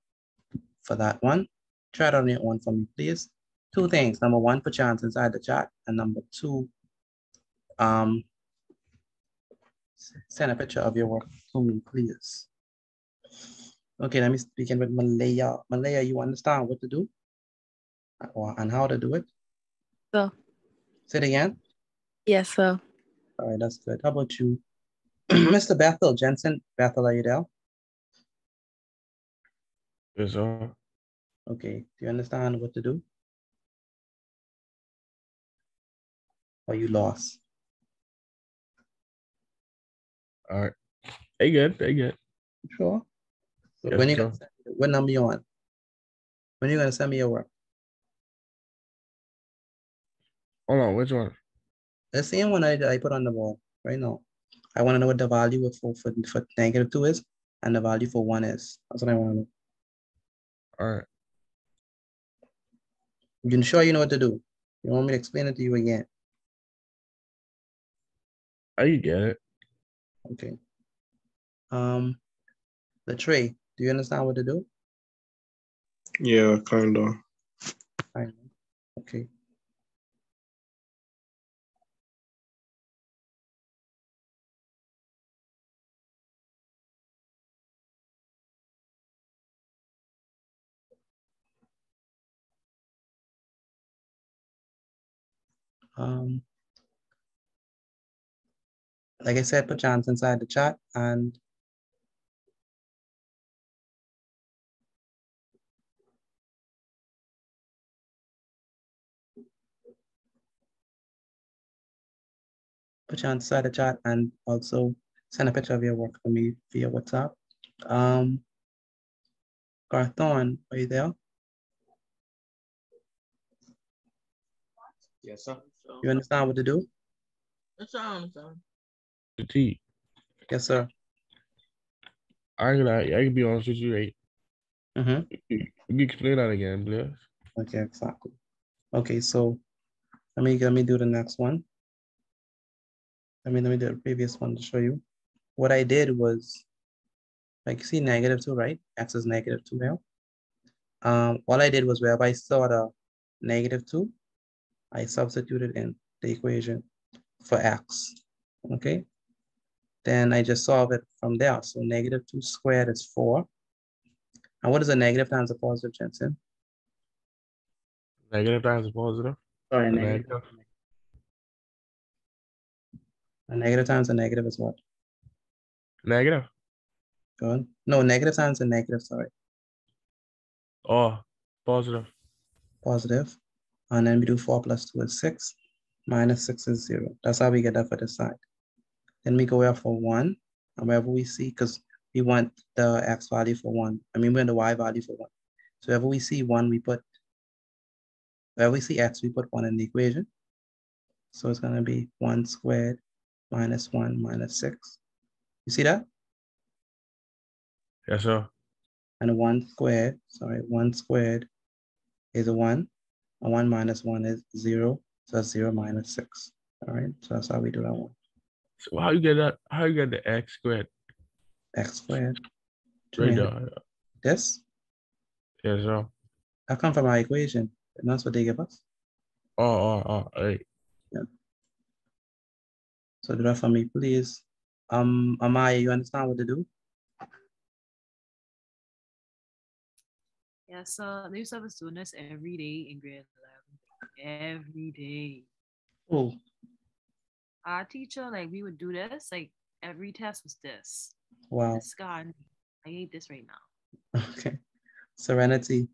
for that one. Try it on your own for me, please. Two things. Number one, put your answer inside the chat. And number two, send a picture of your work to me, please. Okay, let me begin with Malaya. Malaya, you understand what to do and how to do it? So. Say it again. Yes, sir. All right, that's good. How about you? Mr. Bethel Jensen. Bethel, are you there? Yes, sir. Okay, do you understand what to do? Or you lost? All right. They good. They good. Sure. Yes, When you sir. what number you on? When are you gonna send me your work? Hold on, which one? The same one I put on the board right now. I want to know what the value for -2 is and the value for 1 is. That's what I want to know. All right. You sure you know what to do? You want me to explain it to you again? You get it. Okay. The tray. Do you understand what to do? Yeah, kind of. Okay. Like I said, put chance inside the chat and put your inside the chat and also send a picture of your work for me via WhatsApp. Garthon, are you there? Yes, sir. You understand what to do? Yes, sir, I understand. The T. Yes, sir. I can be honest with you, right? Mm-hmm. You explain that again, please. Okay, exactly. Okay, so let me do the next one. Let me do the previous one to show you. What I did was, like you see -2, right? X is -2 now. All I did was wherever I saw the -2, I substituted in the equation for X, okay? Then I just solve it from there. So -2 squared is 4. And what is a negative times a positive, Jensen? Negative times a positive. Sorry, negative. A negative times a negative is what? Negative. Good. No, negative times a negative, sorry. Oh, positive. Positive. And then we do 4 plus 2 is 6. Minus 6 is 0. That's how we get that for this side. Then we go here for 1. And wherever we see, because we want the X value for 1. I mean, we want the Y value for 1. So wherever we see 1, wherever we see X, we put 1 in the equation. So it's going to be 1 squared minus 1 minus 6. You see that? Yes, sir. And 1 squared is a 1. And 1 minus 1 is 0. So that's 0 minus 6. All right, so that's how we do that one. So how you get that? How you get the X squared? X squared. Right there. This? Yes, sir. That come from our equation. And that's what they give us. Right. Yeah. So do that for me, please. Amaya, you understand what to do? Yeah, so they used to have us doing this every day in grade 11. Every day. Oh. Our teacher, like, we would do this, like, every test was this. Wow. This guy, I hate this right now. Okay. Serenity.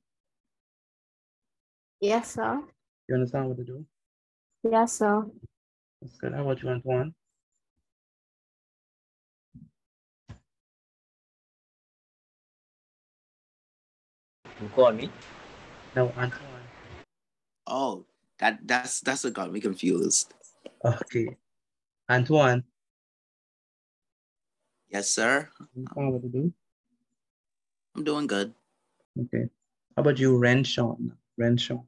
Yes, sir. You understand what to do? Yes, sir. That's good. How about you, Antoine? You call me? No, Antoine. Oh, that's what got me confused. Okay. Antoine. Yes, sir. You understand what to do? I'm doing good. Okay. How about you, Renshawn? Renshawn.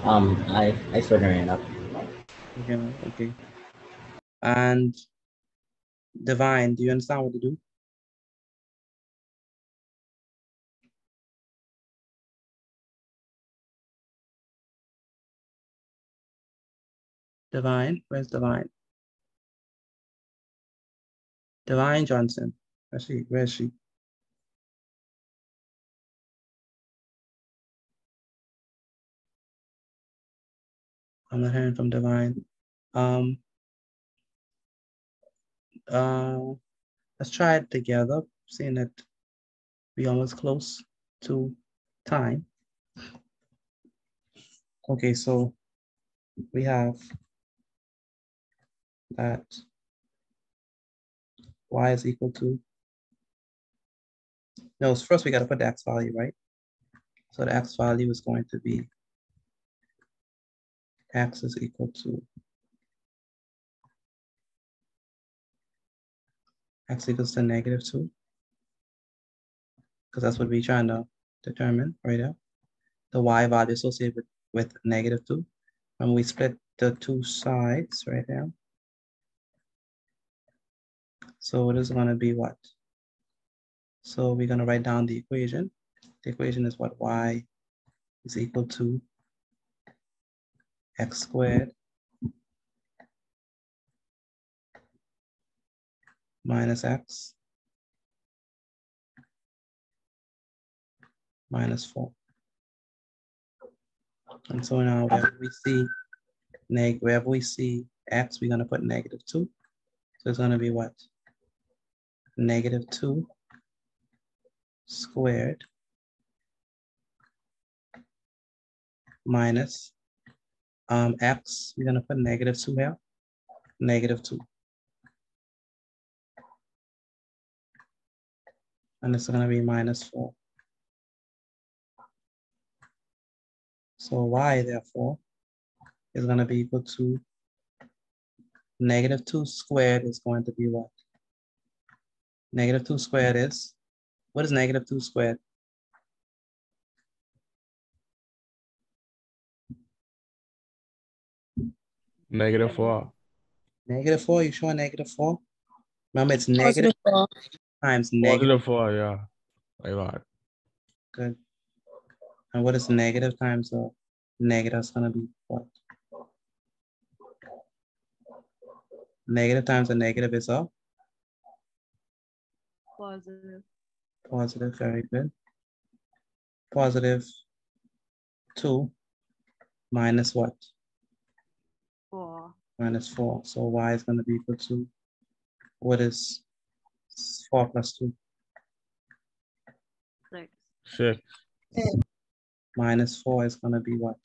I figured it up. Okay. And Divine, do you understand what to do? Divine, where's Divine? Divine Johnson. Where is she? I'm not hearing from Divine. Let's try it together, seeing that we almost close to time. Okay, so we have that y is equal to, no, first we got to put the x value, right? So the x value is going to be x is equal to x equals to -2, because that's what we're trying to determine right now. The y value associated with -2. And we split the two sides right now. So it is going to be what? So we're going to write down the equation. The equation is what? Y is equal to x squared minus x minus 4. And so now wherever we see x, we're going to put -2. So it's going to be what? -2 squared minus x, we're going to put -2 here, -2. And it's going to be -4. So y, therefore, is going to be equal to negative 2 squared is going to be what? Negative 2 squared is, what is negative 2 squared? -4. Negative 4, you sure negative 4? Remember, it's negative +4. times negative. +4, yeah. I got. Good. And what is negative times a negative? It's going to be what? Negative times a negative is a Positive. positive. Very good. Positive 2 minus what? 4. Minus 4. So y is going to be equal to, what is 4 plus 2? 6. 6. Minus 4 is going to be what?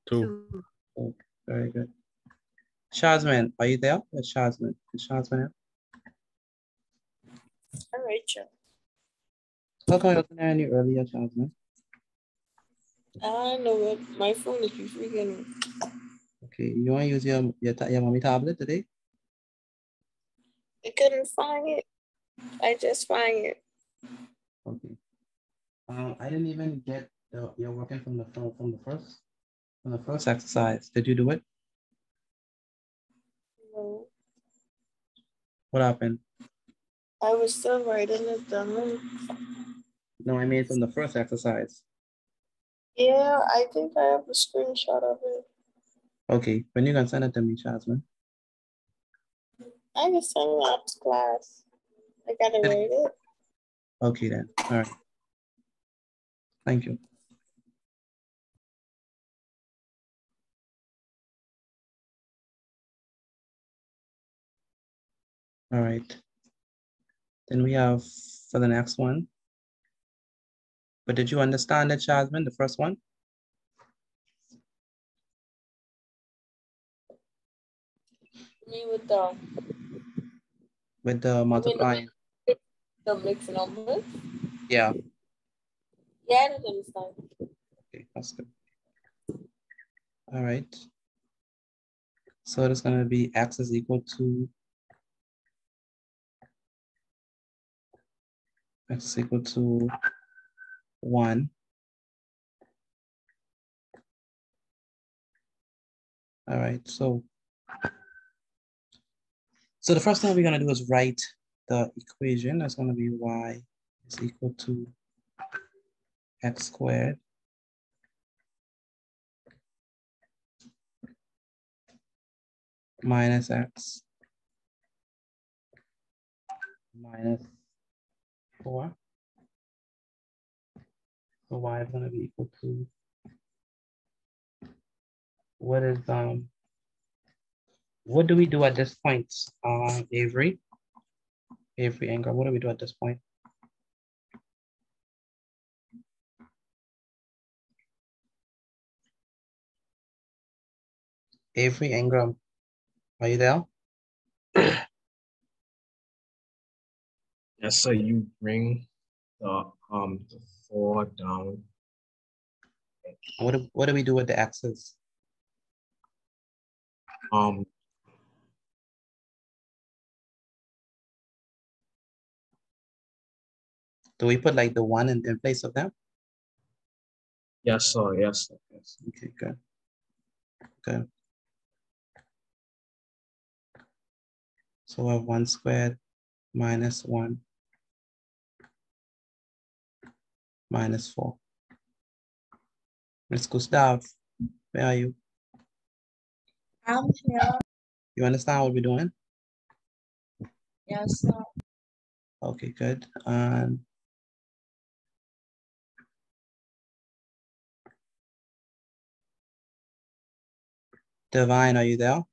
2. Oh, very good. Shazman, are you there? It's Shazman. Is Shazman here? All right, Joe. How come I wasn't there any earlier, Shazman? I know it. My phone is freaking. Okay, you want to use your mommy tablet today? I couldn't find it. I just find it. Okay. I didn't even get you're working from the first exercise. Did you do it? No, What happened? I was still writing it down. No, I mean from the first exercise. Yeah, I think I have a screenshot of it. Okay, when you gonna send it to me, Shazman? I can send it out to class. I gotta write it. Okay then. All right. Thank you. All right. Then we have for the next one. But did you understand it, Shazman, the first one? Me With the multiplying. the mixed numbers. Yeah. Yeah, I didn't understand. Okay, that's good. All right. So it's going to be x is equal to 1. All right, so the first thing we're going to do is write the equation. That's going to be y is equal to x squared minus x minus 4. So y is going to be equal to, what do we do at this point, Avery Ingram, what do we do at this point? Avery Ingram, are you there? Yes, sir. You bring the 4 down. What do we do with the x's? Do we put like the 1 in place of them? Yes, sir. Yes, sir. Yes. Okay, good. Good. So we have 1 squared minus 1 minus 4. Miss Gustav, where are you? I'm here. You understand what we're doing? Yes, sir. Okay, good. And Divine, are you there?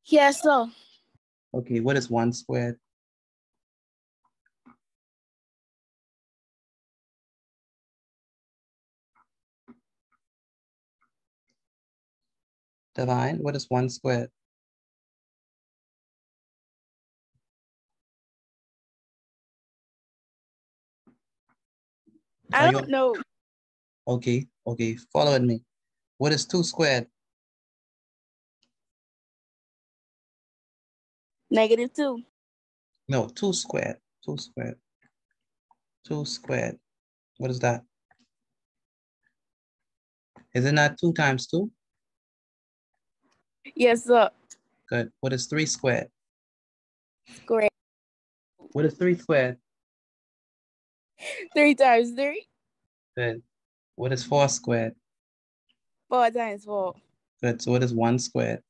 Yes, sir. Okay, what is 1 squared? Divine, what is 1 squared? I don't know. Okay, okay, follow with me. What is 2 squared? -2. No, 2 squared. 2 squared. 2 squared. What is that? Is it not 2 times 2? Yes, sir. Good. What is 3 squared? Square. What is 3 squared? 3 times 3. Good. What is 4 squared? 4 times 4. Good. So what is 1 squared?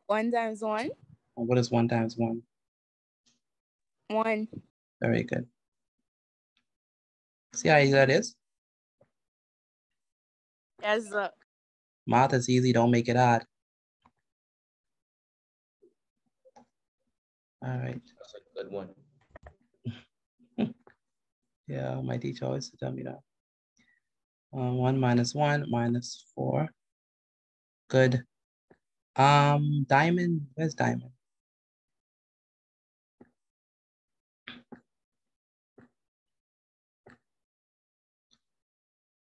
1 times 1. And what is 1 times 1? 1. Very good. See how easy that is? Yes, sir. Math is easy, don't make it hard. All right. That's a good one. Yeah, my teacher always tell me that. 1 minus 1 minus 4. Good. Diamond, where's Diamond?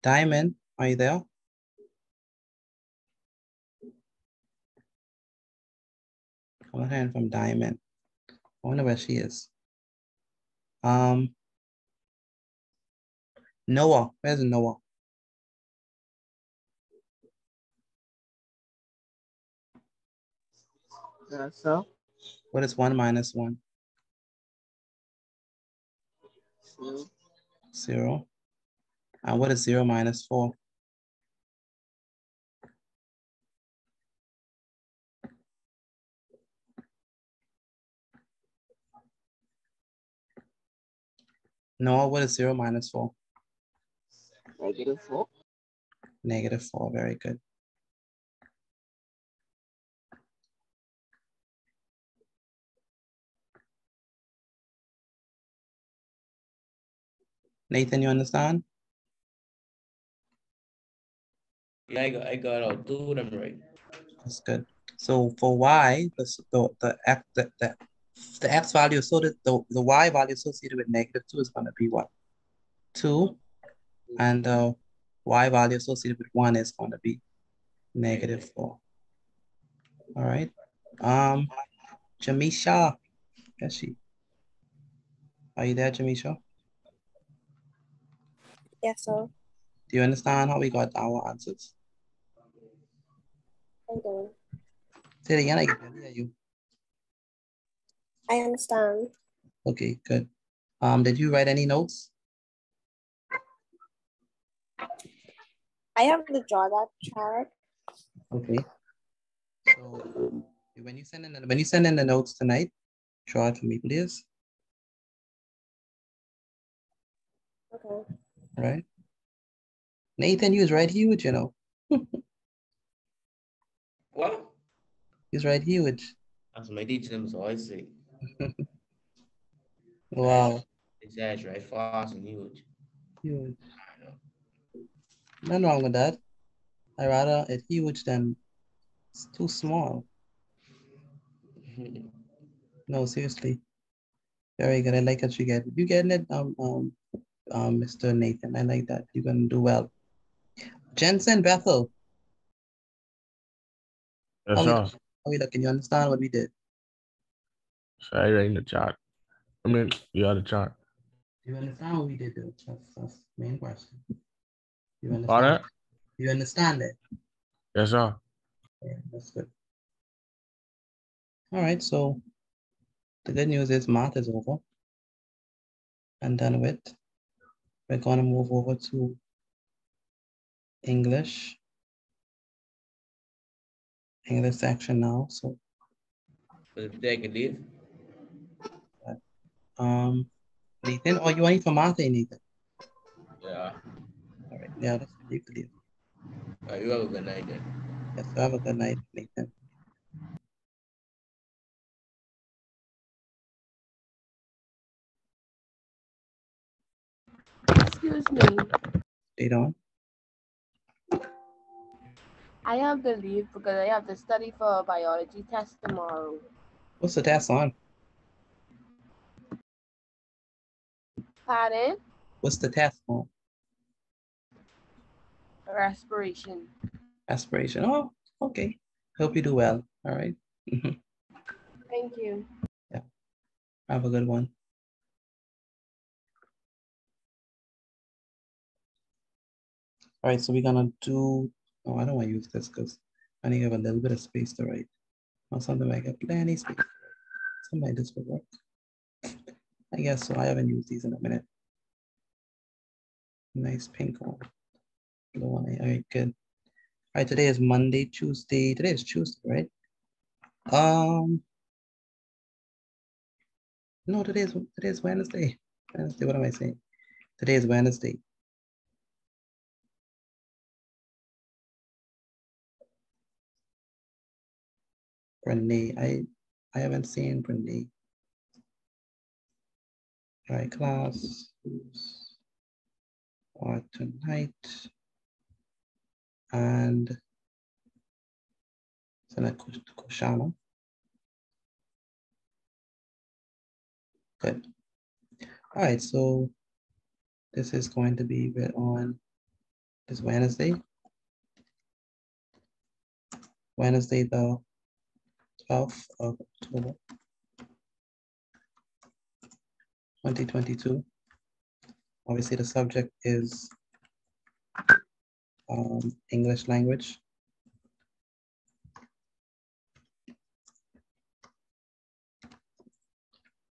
Diamond, are you there? I'm not hearing from Diamond. I wonder where she is. Noah, where's Noah? So? What is 1 minus 1? 0. 0. And what is 0 minus 4? Noah, what is 0 minus 4? -4. -4, very good. Nathan, you understand? Yeah, I got all 2 of them right. That's good. So for y, the x value associated, the y value associated with -2 is going to be what? 2, and the y value associated with 1 is going to be -4. All right. Jamisha, yes, she. Are you there, Jamisha? Yes, sir. Do you understand how we got our answers? I do. Say it again, I can hear you. I understand. Okay, good. Did you write any notes? I have to draw that chart. Okay. So when you send in the notes tonight, draw it for me, please. Okay. All right. Nathan, he was right huge, you know. What? He's right huge. That's my teacher them, so I say. Wow. Exaggerate fast and huge. Huge. Nothing wrong with that. I rather it huge than it's too small. No, seriously. Very good. I like what you get. You getting it, Mr. Nathan. I like that. You're gonna do well. Jensen Bethel. Yes, sir. Can you understand what we did? So I read in the chart. I mean, you are the chart. Do you understand what we did though? That's the main question. You All understand? right. You understand it? Yes, sir. Yeah, that's good. All right, so the good news is math is over and done with. We're gonna move over to English section now. So Take a leave. Nathan, or you want it for math, Nathan? Yeah. All right, yeah, let's leave the leave. You have a good night then. Yes, have a good night, Nathan. Excuse me. Stay on. I have to leave because I have to study for a biology test tomorrow. What's the test on? Pardon? What's the test on? Respiration. Aspiration. Oh, okay. Hope you do well. All right. Thank you. Yeah. Have a good one. All right, so we're gonna do, oh, I don't want to use this because I need to have a little bit of space to write. Or something like a plenty space. Something like this would work. I guess so. I haven't used these in a minute. Nice pink one. Blue one. All right, good. All right, today is Monday, Tuesday. Today is Tuesday, right? No, today is Wednesday. Wednesday, what am I saying? Today is Wednesday. Renee, I haven't seen Renee. All right, class. Tonight. And select Koshana. Good. All right, so this is going to be on this Wednesday. Wednesday, the 12th of October, 2022. Obviously, the subject is English language.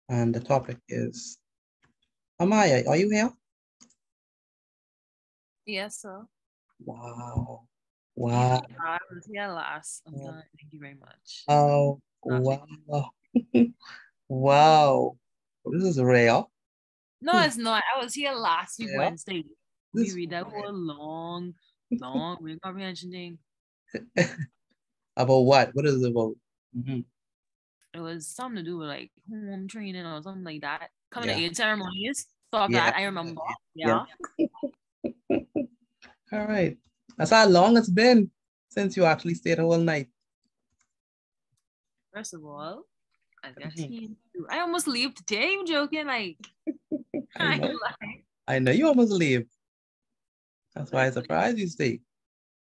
And the topic is, Amaya, are you here? Yes, sir. Wow. Wow. I was here last. I'm done. Thank you very much. Oh, wow. Wow. This is rare. No, it's not. I was here last week, Yeah. Wednesday. We read that whole long reading comprehension thing. About what? What is it about? It was something to do with like home training or something like that. Coming to Yeah. 8 ceremonies. Stuff Yeah. that I remember. Yeah. All right. That's how long it's been since you actually stayed the whole night. First of all, I got I almost leave today. I'm joking. Like, I know you almost leave. That's why I surprised you stay.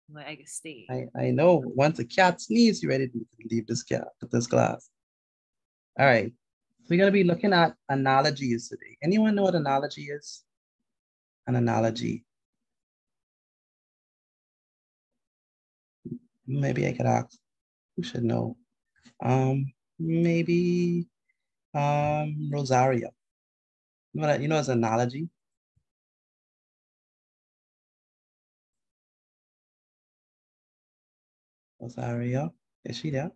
Like I can stay. I know. Once a cat sneezes, you're ready to leave this class. All right. So we're gonna be looking at analogies today. Anyone know what analogy is? An analogy. Maybe I could ask. Who should know? Maybe Rosaria. You know, as an analogy. Rosaria, is she there?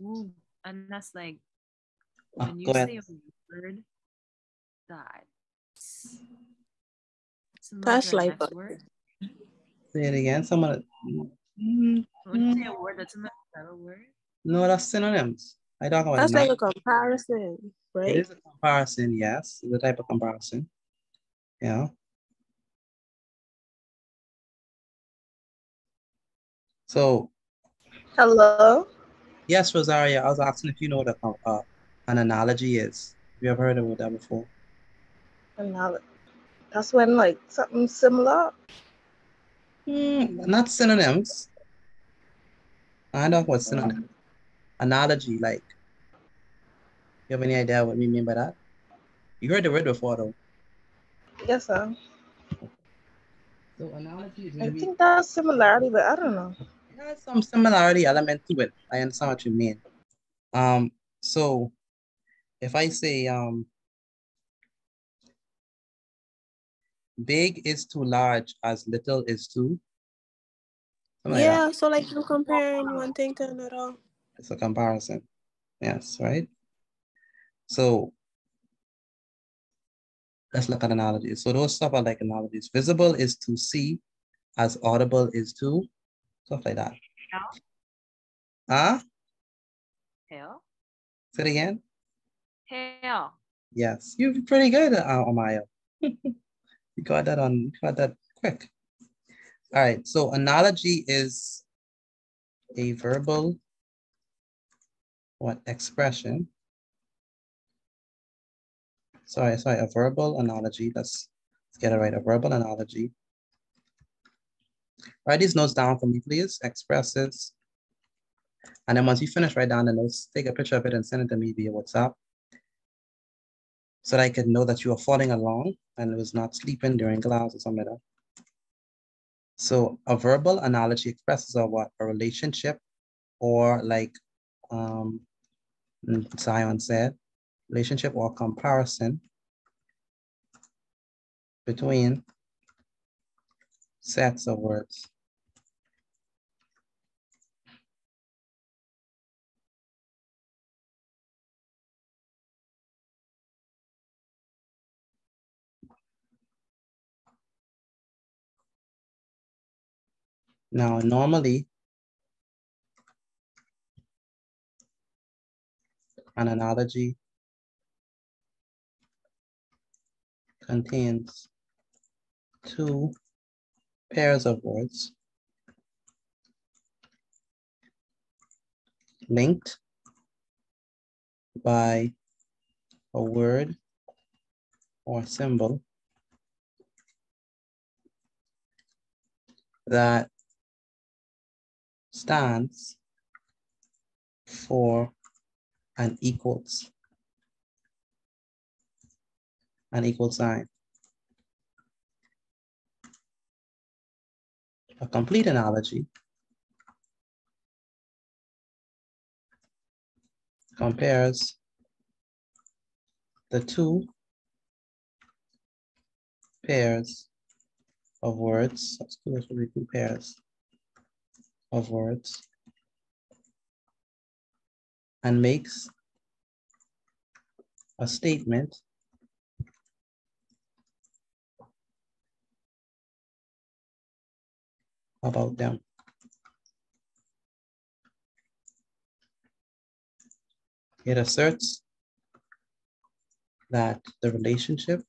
Ooh, and that's like when you Go say ahead. a word that's similar That's to the like next word. Say it again. Someone. When you say a word that's similar to another word. No, that's synonyms. I talk about that's like a comparison, right? It is a comparison, yes. It's a type of comparison. Yeah. So. Hello? Yes, Rosaria, I was asking if you know what an analogy is. Have you ever heard of that before? That's when like something similar. Not synonyms. I know what synonyms. Analogy, like. You have any idea what we mean by that? You heard the word before, though. Yes, sir. So analogy is I think that's similarity, but I don't know. It has some similarity element to it. I understand what you mean. So if I say big is too large as little is too. Yeah, like so like you're comparing one thing to another. It's a comparison. Yes, right? So let's look at analogies. So those stuff are like analogies. Visible is to see as audible is to, stuff like that. Huh? Hell. Say it again. Hell. Yes, you're pretty good, Amaya. You got that quick. All right, so analogy is a verbal expression. Sorry, a verbal analogy. Let's get it right. A verbal analogy Write these notes down for me, please. Expresses. And then once you finish, write down the notes, take a picture of it and send it to me via WhatsApp so that I could know that you are following along and was not sleeping during class or something like that. So a verbal analogy expresses a what? A relationship, or like Zion said, relationship or comparison between sets of words. Now, normally, an analogy contains two pairs of words linked by a word or symbol that stands for an equal sign. A complete analogy compares the two pairs of words, two pairs of words, and makes a statement about them. It asserts that the relationship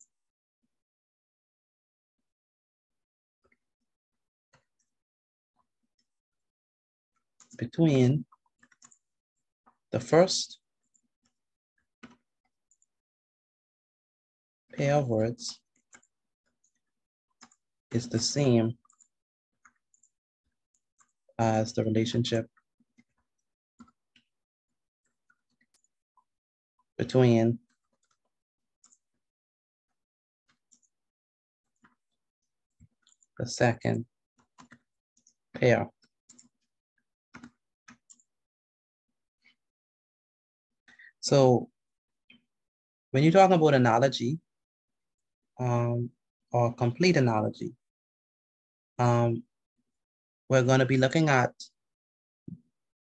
between the first pair of words is the same as the relationship between the second pair. So when you're talking about analogy, or complete analogy, we're going to be looking at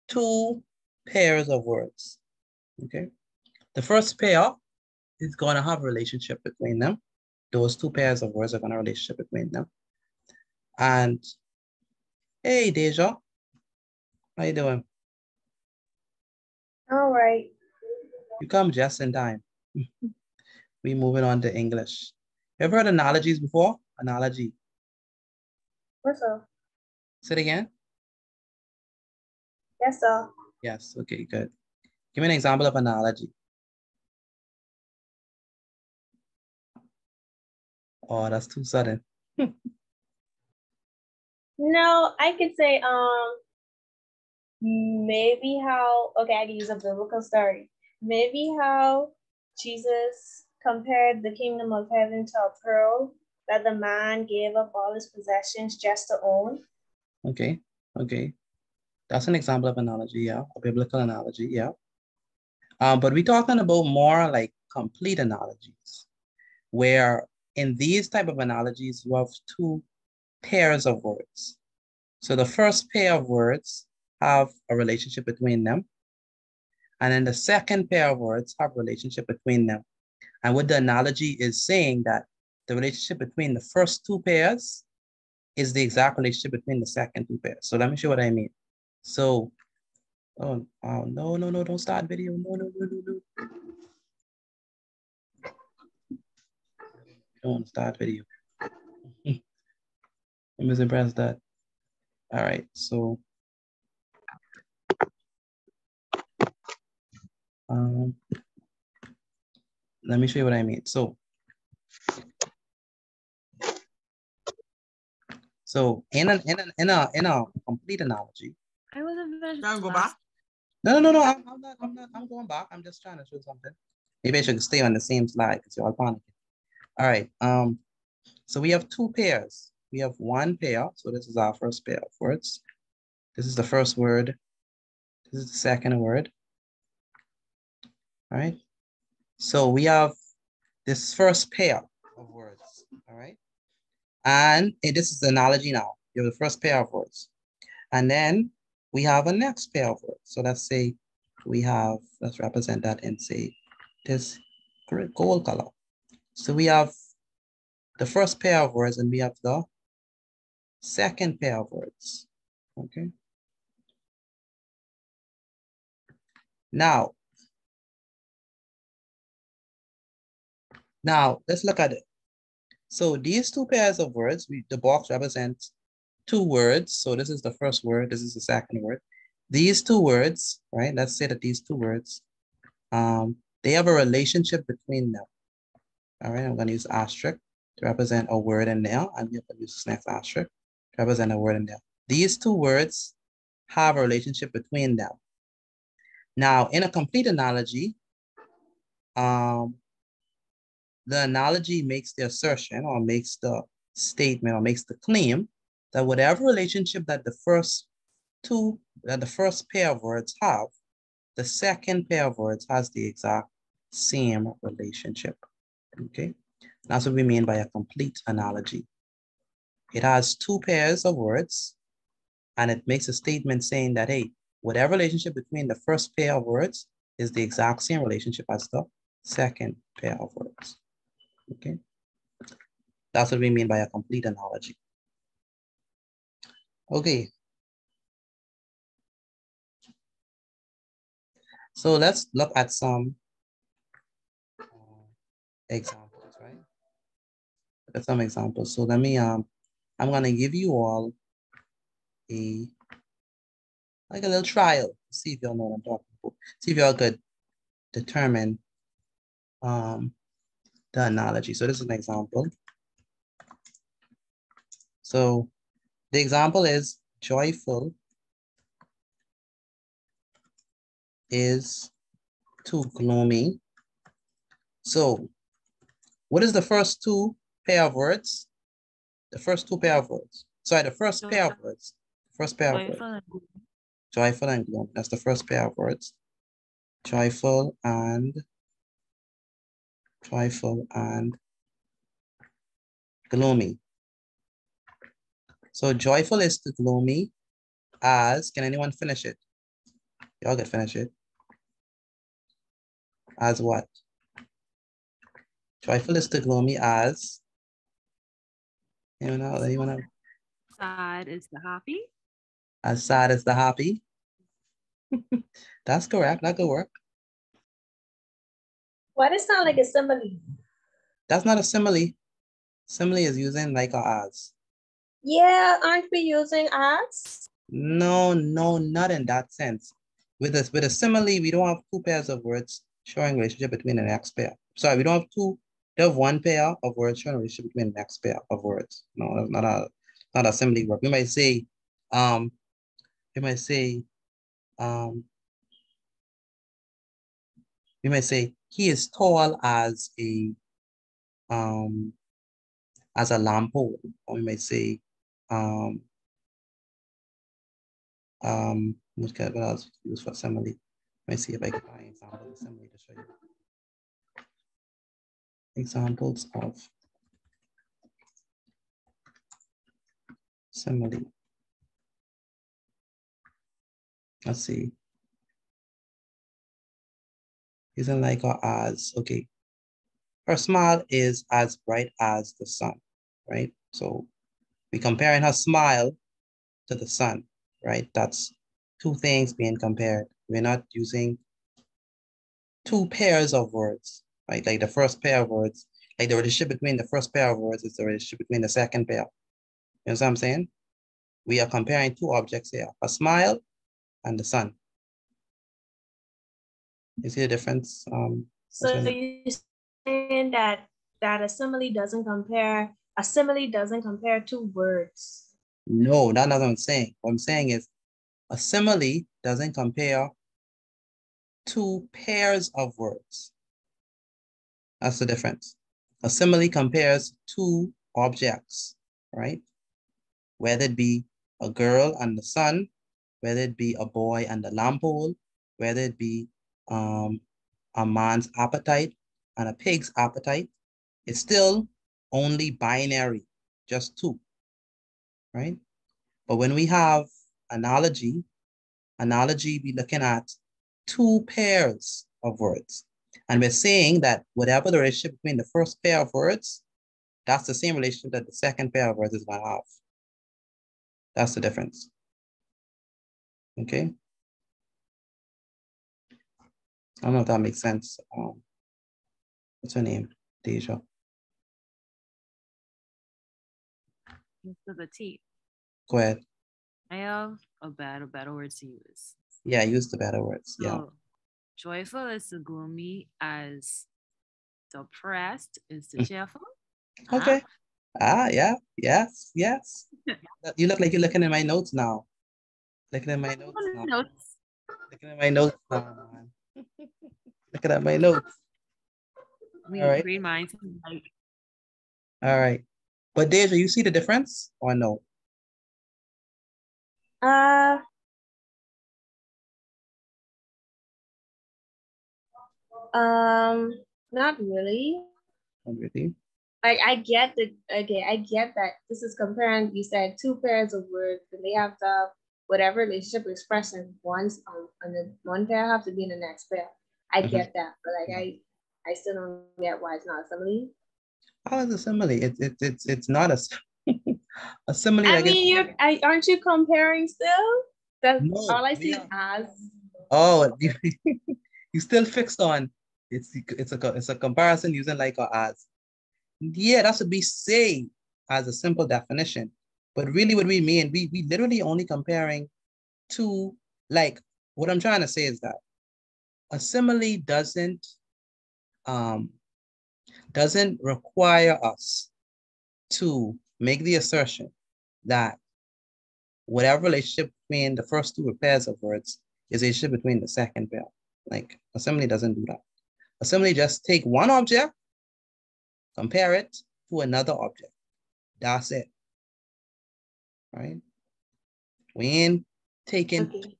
two pairs of words, okay? The first pair is going to have a relationship between them. Those two pairs of words are going to have a relationship between them. And hey, Deja, how you doing? All right. You come just in time. We moving on to English. You ever heard analogies before? Analogy. What's up? Say it again. Yes, sir. Yes, okay, good. Give me an example of analogy. Oh, that's too sudden. No, I could say maybe how, okay, I can use a biblical story. Maybe how Jesus compared the kingdom of heaven to a pearl that the man gave up all his possessions just to own. Okay, okay. That's an example of analogy, yeah, a biblical analogy, yeah. But we're talking about more like complete analogies, where in these type of analogies, you have two pairs of words. So the first pair of words have a relationship between them. And then the second pair of words have a relationship between them. And what the analogy is saying that the relationship between the first two pairs is the exact relationship between the second two pairs. So let me show what I mean. So, oh no, don't start video. No. Don't start video. I misimpressed that. All right, so let me show you what I mean. So So in a complete analogy. I wasn't finished. Can I go back? No. I'm going back. I'm just trying to show something. Maybe I should stay on the same slide because you're all panicking. All right. So we have two pairs. We have one pair. So this is our first pair of words. This is the first word. This is the second word. All right. So we have this first pair of words. All right. And this is the analogy now. You have the first pair of words. And then we have a next pair of words. So let's say we have, let's represent that in say this gold color. So we have the first pair of words and we have the second pair of words. Okay. Now let's look at it. So these two pairs of words, the box represents two words. So this is the first word, this is the second word. These two words, right? Let's say that these two words, they have a relationship between them. All right, I'm gonna use asterisk to represent a word in there. I'm going to use this next asterisk to represent a word in there. These two words have a relationship between them. Now, in a complete analogy, the analogy makes the assertion or makes the statement or makes the claim that whatever relationship that the first pair of words have, the second pair of words has the exact same relationship. Okay, that's what we mean by a complete analogy. It has two pairs of words and it makes a statement saying that, hey, whatever relationship between the first pair of words is the exact same relationship as the second pair of words. Okay, that's what we mean by a complete analogy. Okay. So let's look at some examples, right? Look at some examples. So let me, I'm gonna give you all a little trial to see if y'all know what I'm talking about. See if y'all could determine the analogy. So this is an example. So the example is joyful is too gloomy. So what is the first two pair of words? The first two pair of words. Sorry, the first pair of words. First pair of words. Joyful and gloomy. That's the first pair of words. Joyful and gloomy. So joyful is to gloomy as, can anyone finish it? Y'all can finish it. As what? Joyful is to gloomy as, anyone know? Sad is the happy. As sad as the happy. That's correct. That could work. Why does it sound like a simile? That's not a simile. Simile is using like or as. Yeah, aren't we using as? No, not in that sense. With a simile, we don't have two pairs of words showing relationship between the next pair. Sorry, we don't have two. We have one pair of words showing relationship between the next pair of words. No, that's not a simile word. We might say, he is tall as a lamppost. Or we might say, what else use for simile? Let me see if I can find examples of simile to show you. Examples of simile. Let's see. Isn't like or as, okay. Her smile is as bright as the sun, right? So we're comparing her smile to the sun, right? That's two things being compared. We're not using two pairs of words, right? Like the first pair of words, like the relationship between the first pair of words is the relationship between the second pair. You know what I'm saying? We are comparing two objects here, a smile and the sun. You see the difference? So you're saying that a simile doesn't compare two words. No, that's not what I'm saying. What I'm saying is a simile doesn't compare two pairs of words. That's the difference. A simile compares two objects, right? Whether it be a girl and the sun, whether it be a boy and the lampole, whether it be a man's appetite and a pig's appetite, it's still only binary, just two, right? But when we have analogy we're looking at two pairs of words. And we're saying that whatever the relationship between the first pair of words, that's the same relationship that the second pair of words is going to have. That's the difference. Okay? I don't know if that makes sense. What's her name? Deja. To the T. Go ahead. I have a better word to use. Yeah, use the better words. So, yeah. Joyful is to gloomy as depressed is to cheerful. Okay. Yeah. Yes. You look like you're looking at my notes now. Looking at my notes now. Looking at my notes now, man. Looking at my notes. All right. Read mine. All right. But Deja, you see the difference or no? Not really. Not really. Like I get that this is comparing, you said two pairs of words and they have to have whatever relationship expression once on the one pair have to be in the next pair. I get that, but like I still don't get why it's not a simile. How is a simile? It's not a a simile. I mean, aren't you comparing still? That's no, all I see as. Oh, you still fixed on it's a comparison using like or as. Yeah, that's what we say as a simple definition. But really what we mean, we literally only comparing two, like what I'm trying to say is that a simile doesn't require us to make the assertion that whatever relationship between the first two pairs of words is a relationship between the second pair. Like a simile doesn't do that. A simile just take one object, compare it to another object. That's it. Right? We ain't taking to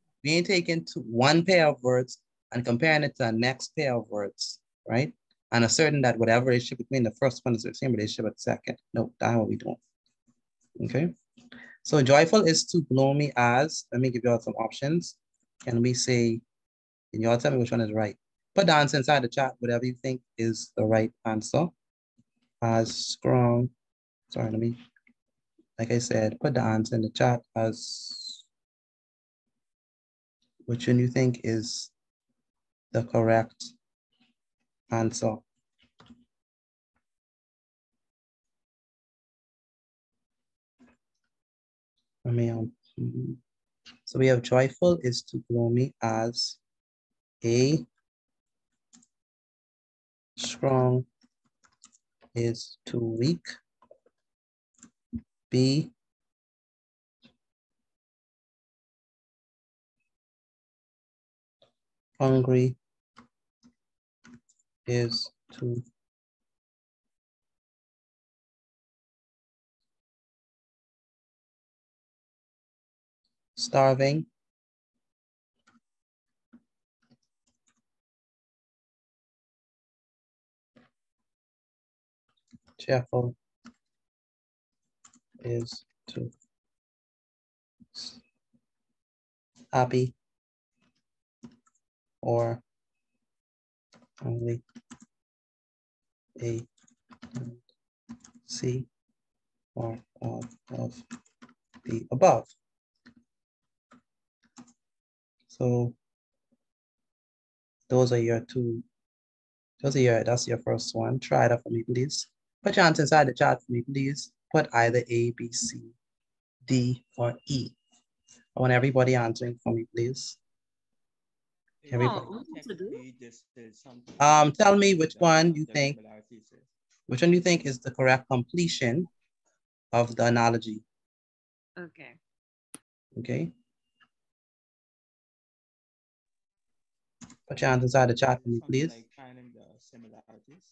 one pair of words and comparing it to the next pair of words, right? And asserting that whatever relationship between the first one is the same relationship with the second. No, that's what we doing. Okay. So joyful is to gloomy as, let me give you all some options. Can we say, can you all tell me which one is right? Put the answer inside the chat, whatever you think is the right answer. As strong, sorry, let me, like I said, put the answer in the chat as which one you think is the correct answer. Let me, so we have joyful is to gloomy as A, strong is too weak, B, hungry is too starving cheerful is too happy or only A and C or all of the above. So those are your two, that's your first one. Try it out for me, please. Put your answer inside the chat for me, please. Put either A, B, C, D, or E. I want everybody answering for me, please. Everybody. Tell me which one you think is the correct completion of the analogy. Okay. Okay. Put your hands inside the chat for me, please. Like finding the similarities.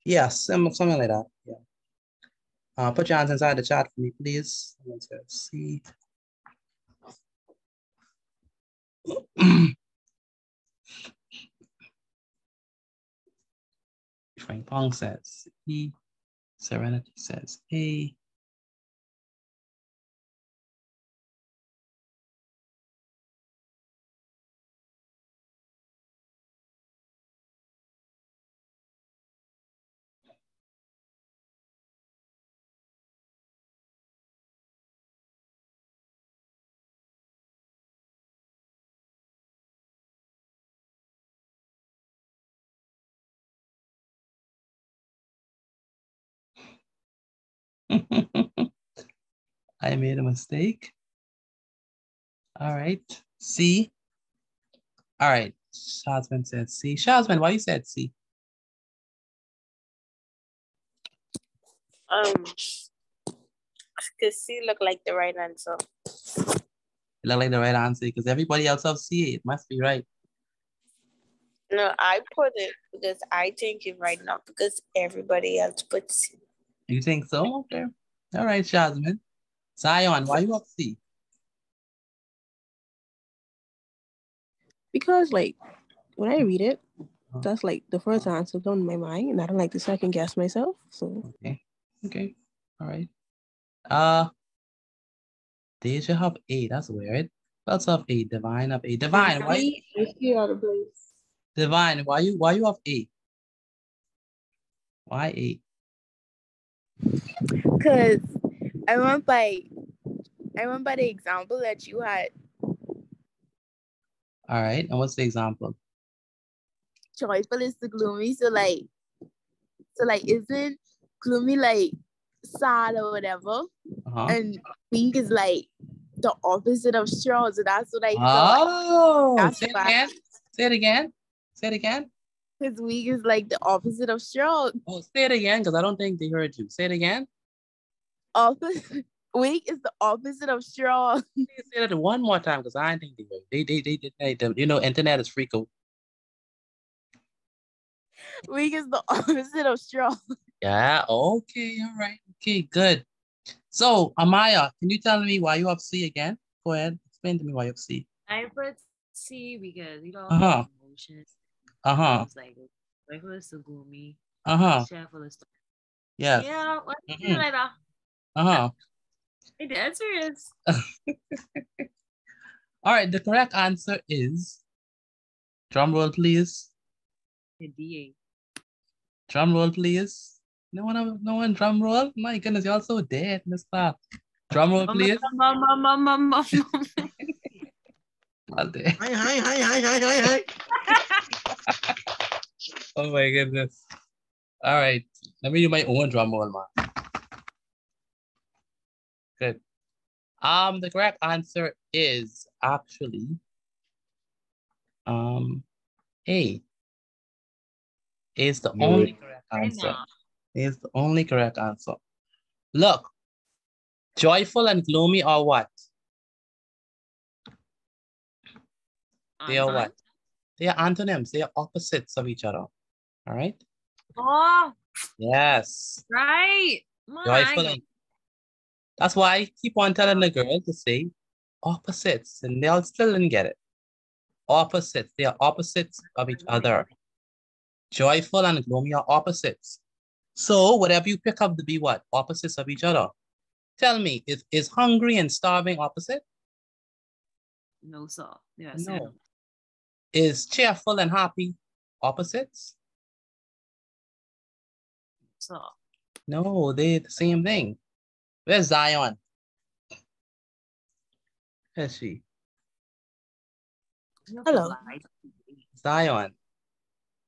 Yeah, something like that. Yeah. Put your hands inside the chat for me, please. Let's see. Frank Pong says E. Serenity says A. I made a mistake. All right. C. All right. Shazman said C. Shazman, why you said C? Because C look like the right answer. It looked like the right answer because everybody else have C. It must be right. No, I put it because I think it's right now because everybody else put C. You think so? Okay. All right, Shazman. Zion, why you up C? Because like when I read it, that's like the first answer on my mind, and I don't like to second guess myself. So Okay. All right. Deja have A. That's weird. Let's have A. Divine have A. Divine, why? I see out of place. Divine, why you have A? Why A? Because I went by the example that you had. All right. And what's the example? Joyful is the gloomy. So isn't gloomy like sad or whatever? And pink is like the opposite of strong. So that's what I thought. Oh, say it again. Say it again. Say it again. Because weak is like the opposite of strong. Oh, say it again, because I don't think they heard you. Say it again. Weak is the opposite of strong. Say that one more time, because I don't think they heard. They you know, internet is freako. Weak is the opposite of strong. Yeah, okay, all right. Okay, good. So, Amaya, can you tell me why you have C again? Go ahead. Explain to me why you have C. I put C because you know emotions. It's like joyful is so gloomy. Cheerful is Yes. Yeah, what do you like that? The answer is all right, the correct answer is drum roll, please. the DA. Drum roll, please. No one drum roll? My goodness, you're all so dead in this class. Drum roll, please. Hi. Oh my goodness. All right. Let me do my own drum roll, man. Good. The correct answer is actually A. A is the only correct answer. A is the only correct answer. Look, joyful and gloomy are what? They are what? They are antonyms. They are opposites of each other. All right? Oh. Yes. Right. Joyful and that's why I keep on telling the girl to say opposites, and they'll still didn't get it. Opposites. They are opposites of each other. Joyful and gloomy are opposites. So whatever you pick up to be what? Opposites of each other. Tell me, is hungry and starving opposite? No, sir. Yes. No. Is cheerful and happy opposites? Sir. No, they're the same thing. Where's Zion? Where's she? Hello. Zion.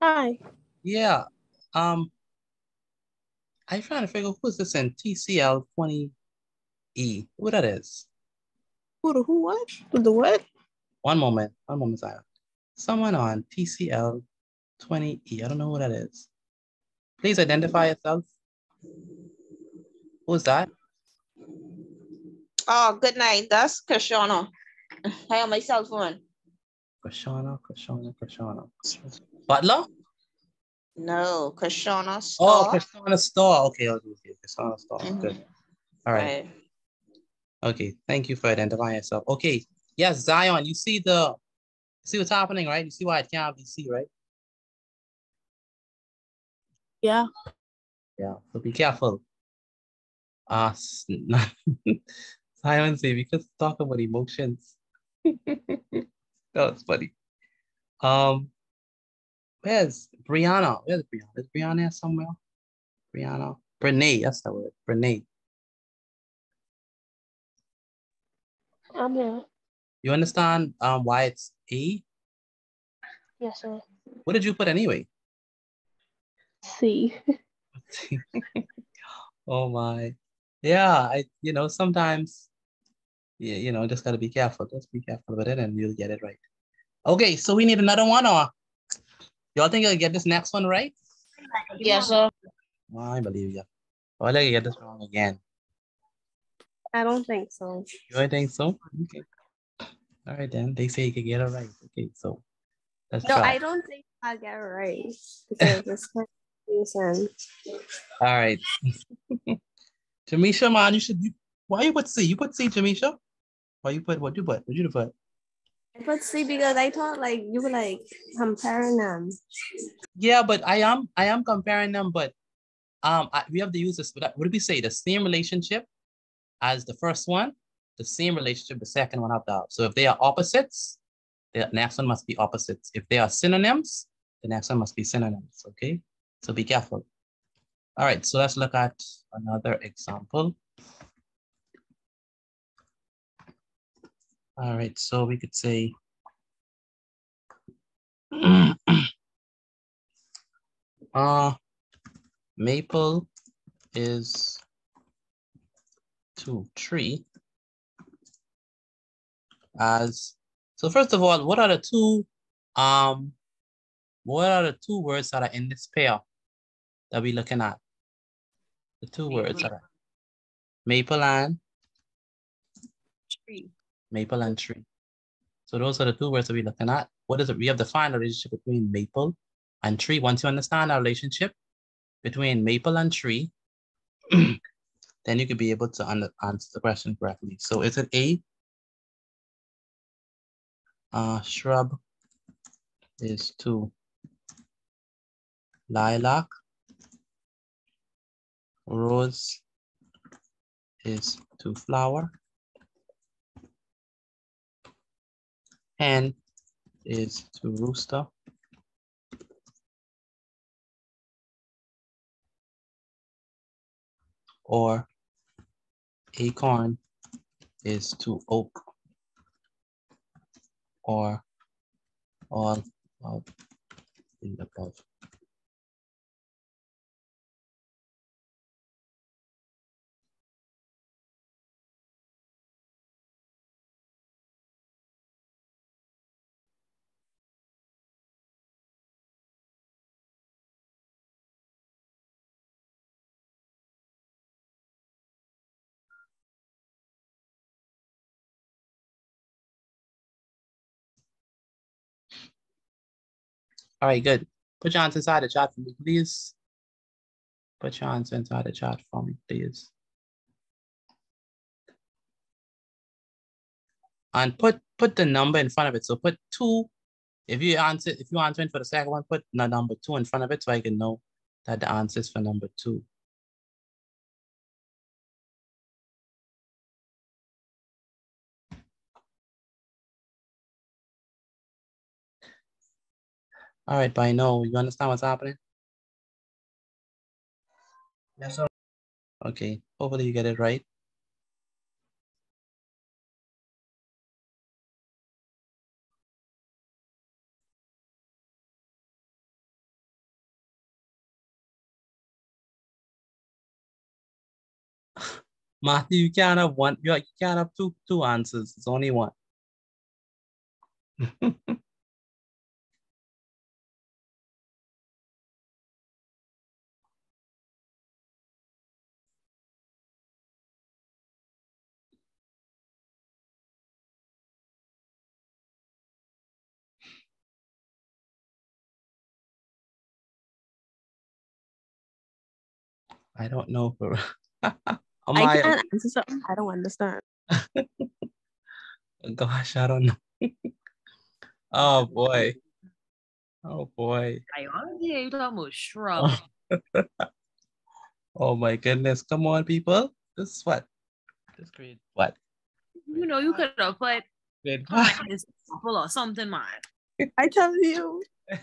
Hi. Yeah. I'm trying to figure who's this in TCL 20E. Who that is? Who what? The what? One moment, Zion. Someone on TCL 20E. I don't know who that is. Please identify yourself. Who's that? Oh, good night. That's Krishana. I have my cell phone. Krishana. Butler? No, Krishana Oh, store. Krishana store. Okay, Krishana store. Good. All right. Okay, thank you for identifying yourself. Okay, yes, Zion, you see what's happening, right? You see why it can't be C, right? Yeah. Yeah, so be careful. Zion say, because talk about emotions. That was funny. Where's Brianna? Where's Brianna? Is Brianna here somewhere? Brianna. Brene, that's the word. Brene. I'm here. You understand why it's A? Yes, sir. What did you put anyway? C. Oh my. Yeah, sometimes just gotta be careful. Just be careful with it and you'll get it right. Okay, so we need another one, or y'all think you'll get this next one right? Yes, sir. Oh, I believe you. Oh, I get this wrong again. I don't think so. You don't think so? Okay. All right then. They say you can get it right. Okay, so let's No, try. I don't think I'll get it right because it's confusing. All right. Jamisha, man, why you put C? You put C, Jamisha? Why you put what you put? What you put? I put C because I thought like you were like comparing them. Yeah, but I am comparing them, but we have to use this. What did we say? The same relationship as the first one, the same relationship the second one have to have. So if they are opposites, the next one must be opposites. If they are synonyms, the next one must be synonyms. Okay, so be careful. All right, so let's look at another example. All right, so we could say maple is to tree as, so first of all, what are the two words that are in this pair that we're looking at? The two words are maple and tree. Maple and tree. So those are the two words that we're looking at. What is it? We have defined the relationship between maple and tree. Once you understand our relationship between maple and tree, then you could be able to answer the question correctly. So is it A? Shrub is to lilac. Rose is to flower. Hen is to rooster. Or acorn is to oak. Or all of the above. All right, good. Put your answer inside the chat for me, please. Put your answer inside the chat for me, please. And put the number in front of it. So put 2. If you're answering for the second one, put the number 2 in front of it so I can know that the answer is for number 2. All right, but I know you understand what's happening? Yes, sir. Okay, hopefully you get it right. Matthew, you can't have one. You can't have two answers. It's only one. I don't know. I Amaya. can't answer something I don't understand. Gosh, I don't know. Oh boy. Oh boy. I honestly you talking about shrub. Oh my goodness. Come on, people. This is what? This grade what? You know, you could have put Grade what? this apple or something, man. I tell you. I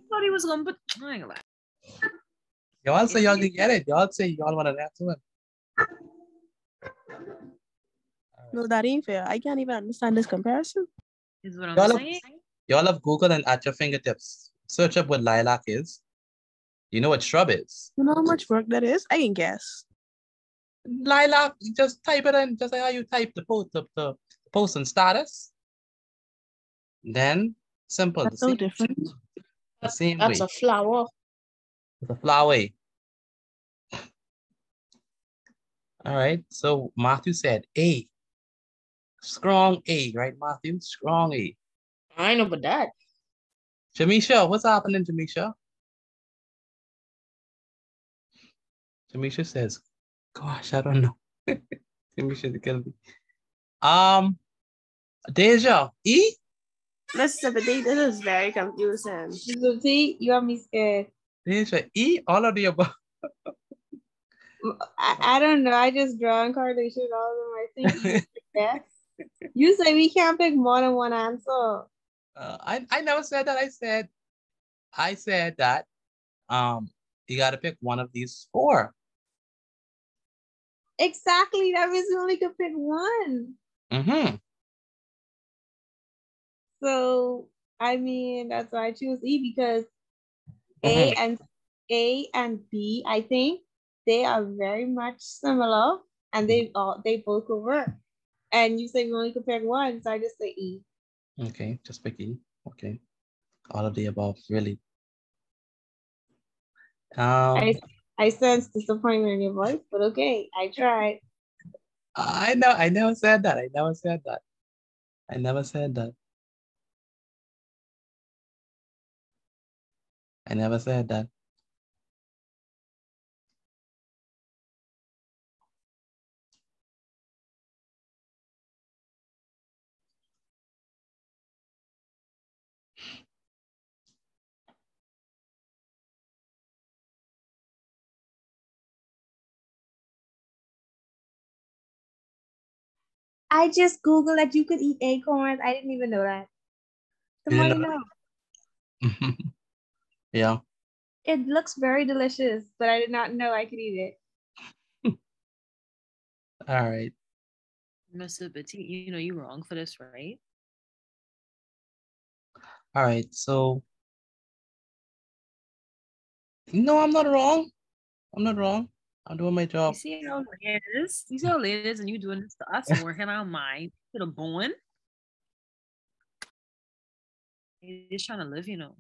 thought he was gonna put I ain't gonna lie. Y'all say y'all can get it. Y'all say y'all want to answer it. No, that ain't fair. I can't even understand this comparison. Is what I'm saying. Y'all have Google and at your fingertips. Search up what lilac is. You know what shrub is. You know how much work that is? I can guess. Lilac, just type it in, just like how you type the post and status. Then simple. That's so different. The same That's way. a flower. It's a flower. All right. So Matthew said A. Strong A, right, Matthew? Strong A. I know about that. Jamisha, what's happening, Jamisha? Jamisha says, gosh, I don't know. Jamisha killed me. Deja, E? Mr. Petit, this is very confusing. Mr. Petit, you have me scared. Deja, E? All of the above. I don't know. I just draw in correlation all of them. I think yes. You say we can't pick more than one answer. I never said that. I said that you got to pick one of these four. Exactly. That means we only could pick one. Mm-hmm. So I mean that's why I choose E because A and B, I think they are very much similar and they both could work. And you say we only could pick one, so I just say E. Okay, just pick E. Okay. All of the above, really. I sense disappointment in your voice, but okay, I tried. I know, I never said that. I never said that. I never said that. I never said that. I just Googled that you could eat acorns. I didn't even know that. The more you know. Yeah. It looks very delicious, but I did not know I could eat it. All right. Mr. Petit, you know you're wrong for this, right? All right, so no, I'm not wrong. I'm not wrong. I'm doing my job. You see how late it is? You see how late it is and you doing this to us and working our mind to the bone? You're just trying to live, you know.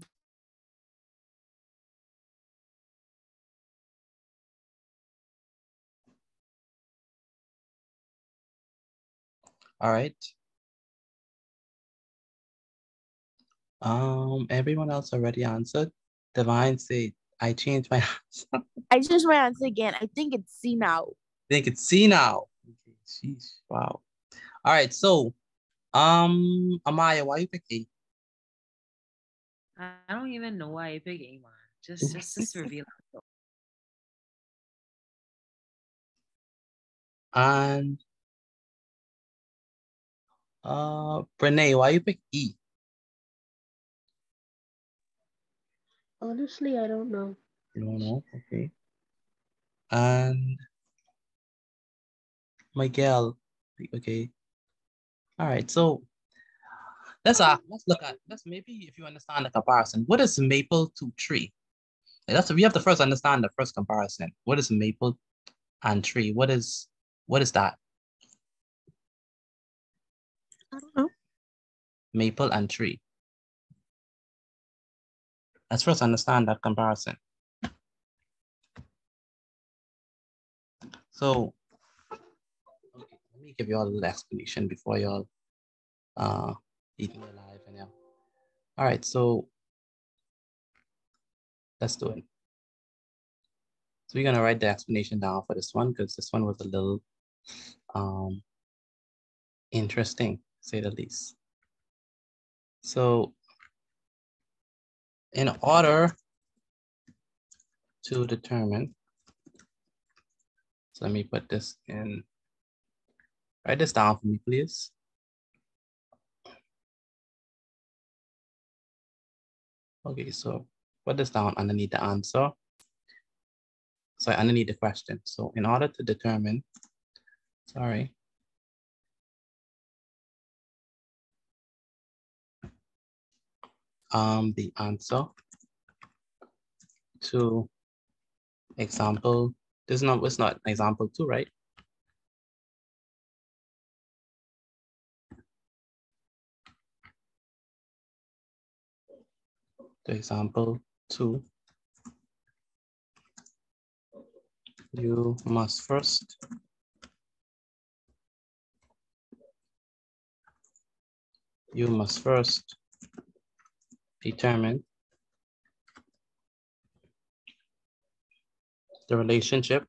All right. Everyone else already answered. Divine said, I changed my answer. I changed my answer again. I think it's C now. I think it's C now. Okay, jeez, wow. All right, so Amaya, why you pick A? I don't even know why I pick A, man. Just reveal it. And Brene, why you pick E? Honestly, I don't know. You don't know? Okay. And Miguel, okay. All right, so let's maybe if you understand the comparison, what is maple to tree? We have to first understand the first comparison. What is maple and tree? What is that? I don't know. Maple and tree. Let's first understand that comparison. So, okay, let me give you all a little explanation before y'all eating alive and yeah. All right, so let's do it. So we're gonna write the explanation down for this one because this one was a little interesting, to say the least. So in order to determine, so let me put this in, write this down for me, please. Okay, so put this down underneath the answer. Sorry, underneath the question. So in order to determine, sorry. The answer to example, this is not, it's not example 2, right? To example 2, you must first determine the relationship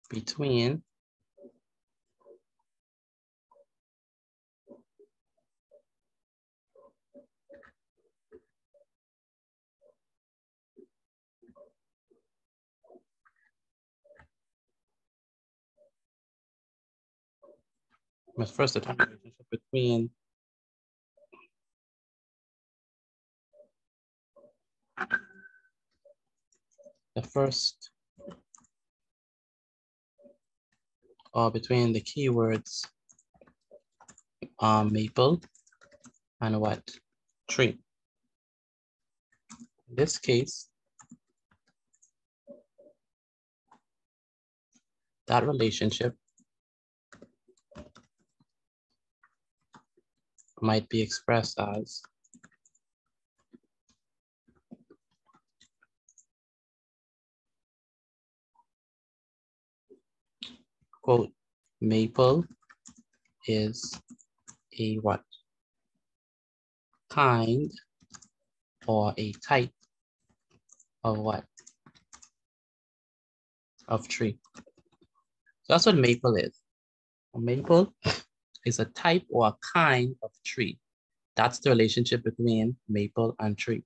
between must first determine the relationship between the first or between the keywords maple and what? Tree. In this case, that relationship might be expressed as quote, maple is a what? Kind or a type of what? Of tree. So that's what maple is. A maple is a type or a kind of tree. That's the relationship between maple and tree.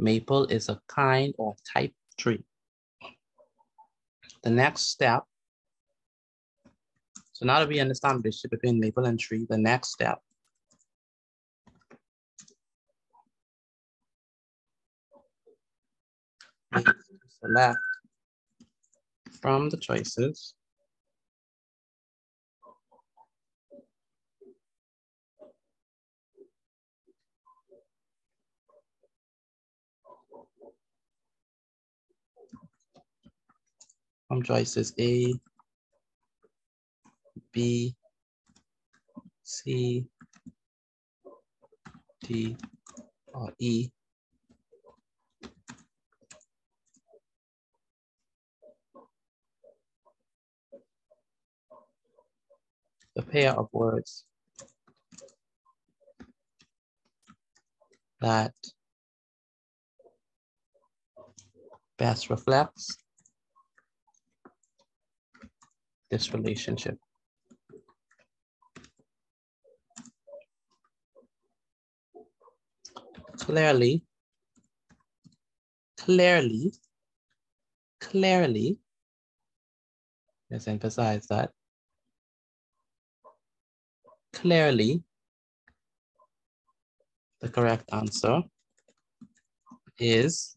Maple is a kind or type of tree. The next step, so now that we understand the relationship between maple and tree, the next step is to select from the choices A, B, C, D, or E. The pair of words that best reflects this relationship. Clearly, let's emphasize that. Clearly, the correct answer is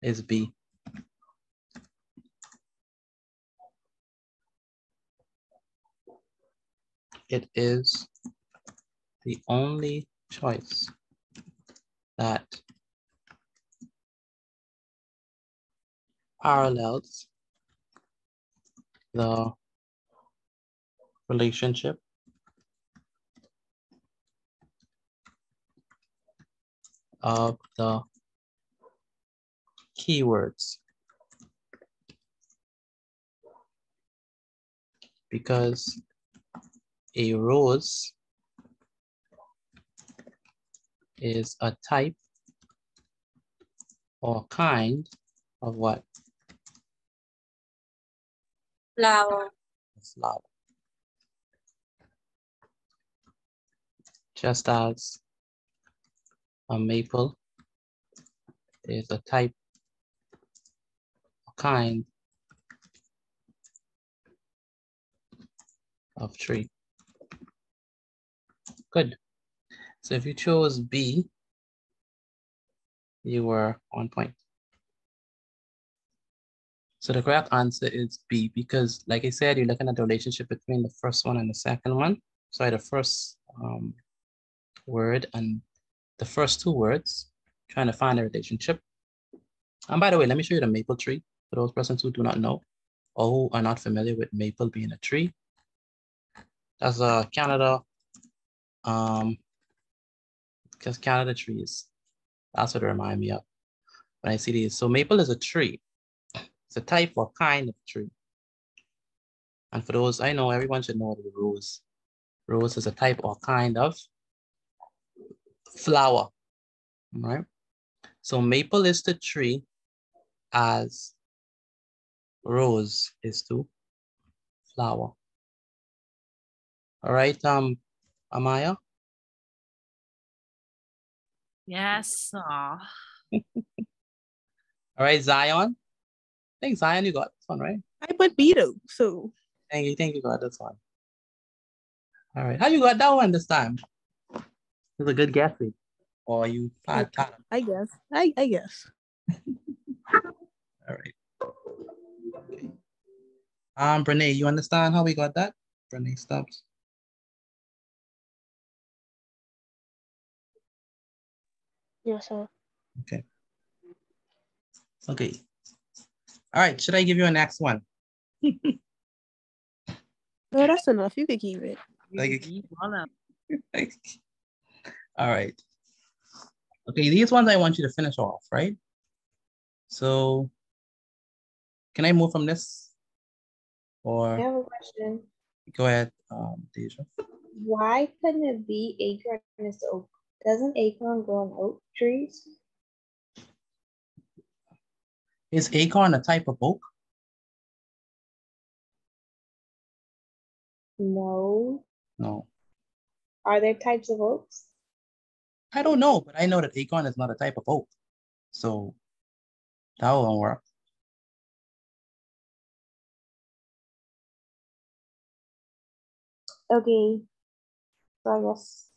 is B. It is the only choice that parallels the relationship of the keywords. Because a rose is a type or kind of what? Flower. Flower. Just as a maple is a type or kind of tree. Good. So if you chose B, you were on point. So the correct answer is B, because like I said, you're looking at the relationship between the first one and the second one. Sorry, the first word and the first two words, trying to find a relationship. And by the way, let me show you the maple tree for those persons who do not know or who are not familiar with maple being a tree. That's a Canada, because Canada trees. That's what they remind me of when I see these. So maple is a tree. It's a type or kind of tree. And for those, I know everyone should know the rose. Rose is a type or kind of flower, right? So maple is the tree as rose is to flower. All right, Amaya? Yes, sir. All right, Zion? I think Zion, you got this one, right? I put B though, so. Thank you got this one. All right, how you got that one this time? It was a good guess. Or you I guess. I guess. All right. Okay. Brene, you understand how we got that? Brene Stubbs. Yes, sir. Okay. Okay. All right, should I give you a next one? No, that's enough. You can keep it. All right. Okay, these ones I want you to finish off, right? So, can I move from this? Or I have a question. Go ahead, Deja. Why couldn't it be acorn is oak? Doesn't acorn grow on oak trees? Is acorn a type of oak? No. No. Are there types of oaks? I don't know, but I know that acorn is not a type of oak. So that won't work. Okay. So I guess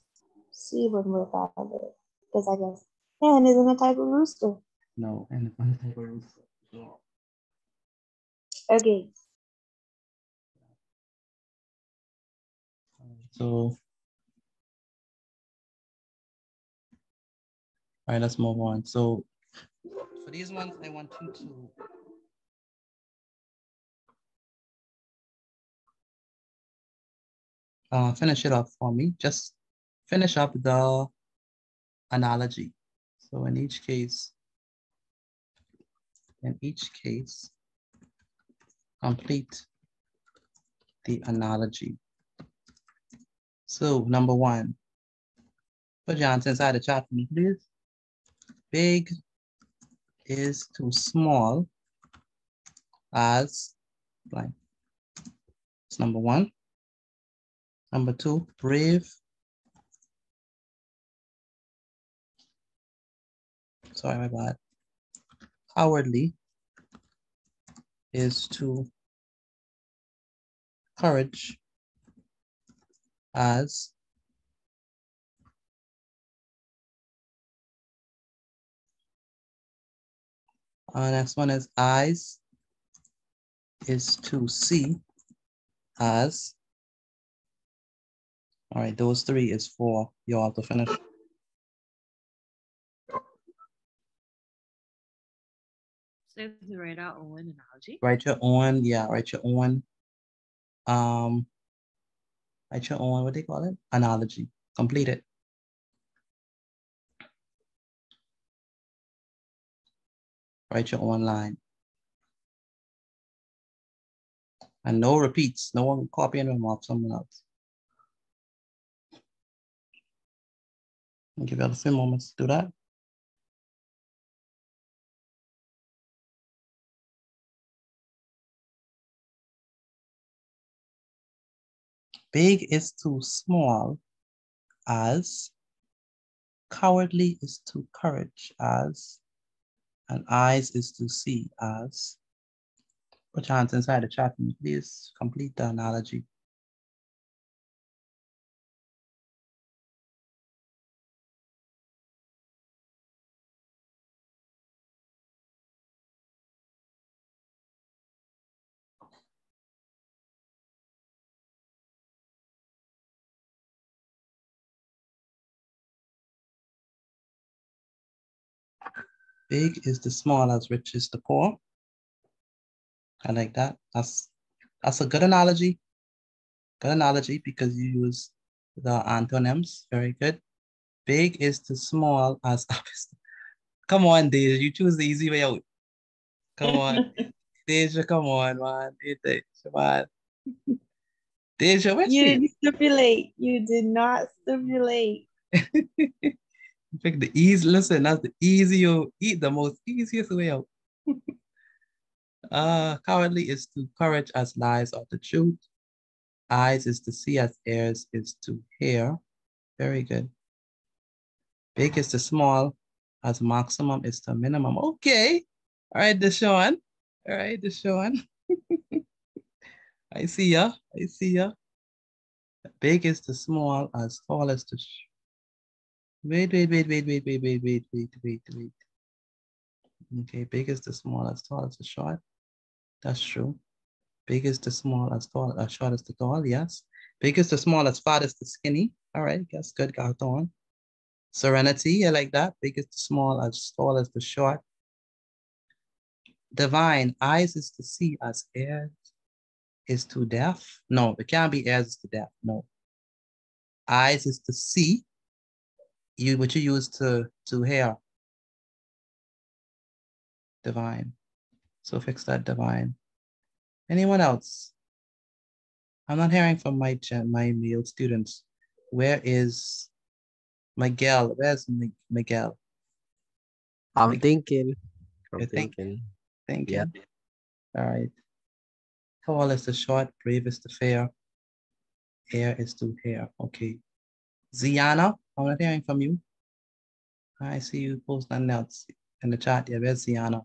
C would work out of it. Because I guess hen isn't a type of rooster. No, and it's not a type of rooster. So. Okay. So, all right, let's move on. So for these ones, I want you to finish it up for me. Just finish up the analogy. So in each case, complete the analogy. So number one, put your answer inside the chat for me, please. Big is too small as blank. It's number one. Number two, brave. Sorry, my bad. Cowardly is to courage as next one is eyes is to see as. All right, those three is for y'all to finish. So to write our own analogy. Write your own, yeah, write your own, what they call it? Analogy. Complete it. Write your own line. And no repeats. No one copying them off someone else. I'll give you a few moments to do that. Big is too small as, cowardly is too courage as, and eyes is to see as. Put your hands inside the chat and please complete the analogy. Big is the small as rich is the poor. I like that. That's a good analogy. Good analogy because you use the antonyms. Very good. Big is the small as opposite. Come on, Deja. You choose the easy way out. Come on. Deja, come on, man. Come on. Deja, where's You she? didn't stipulate. You did not stipulate. Pick the easy. Listen, that's the the most easiest way out. Cowardly is to courage as lies are the truth. Eyes is to see as ears is to hear. Very good. Big is to small as maximum is to minimum. Okay. All right, Deshaun. All right, Deshaun. I see ya. I see ya. Big is to small as tall as to wait. Okay, big is to small as tall as the short. That's true. Big is to small as tall as short as the tall. Yes. Big is to small as fat as the skinny. All right. That's good. Got on. Serenity. I like that. Big is to small as tall as the short. Divine. Eyes is to see as ears is to deaf. No, it can't be ears is to deaf. No. Eyes is to see. What you use to hear. Divine. So fix that divine. Anyone else? I'm not hearing from my male students. Where is Miguel? Where's Miguel? I'm thinking. You're thinking. Thinking. Yeah. All right. Tall is the short, brave is the fair. Air is to hair. Okay. Ziana, I'm not hearing from you. I see you post nothing else in the chat. Yeah, where's Ziana?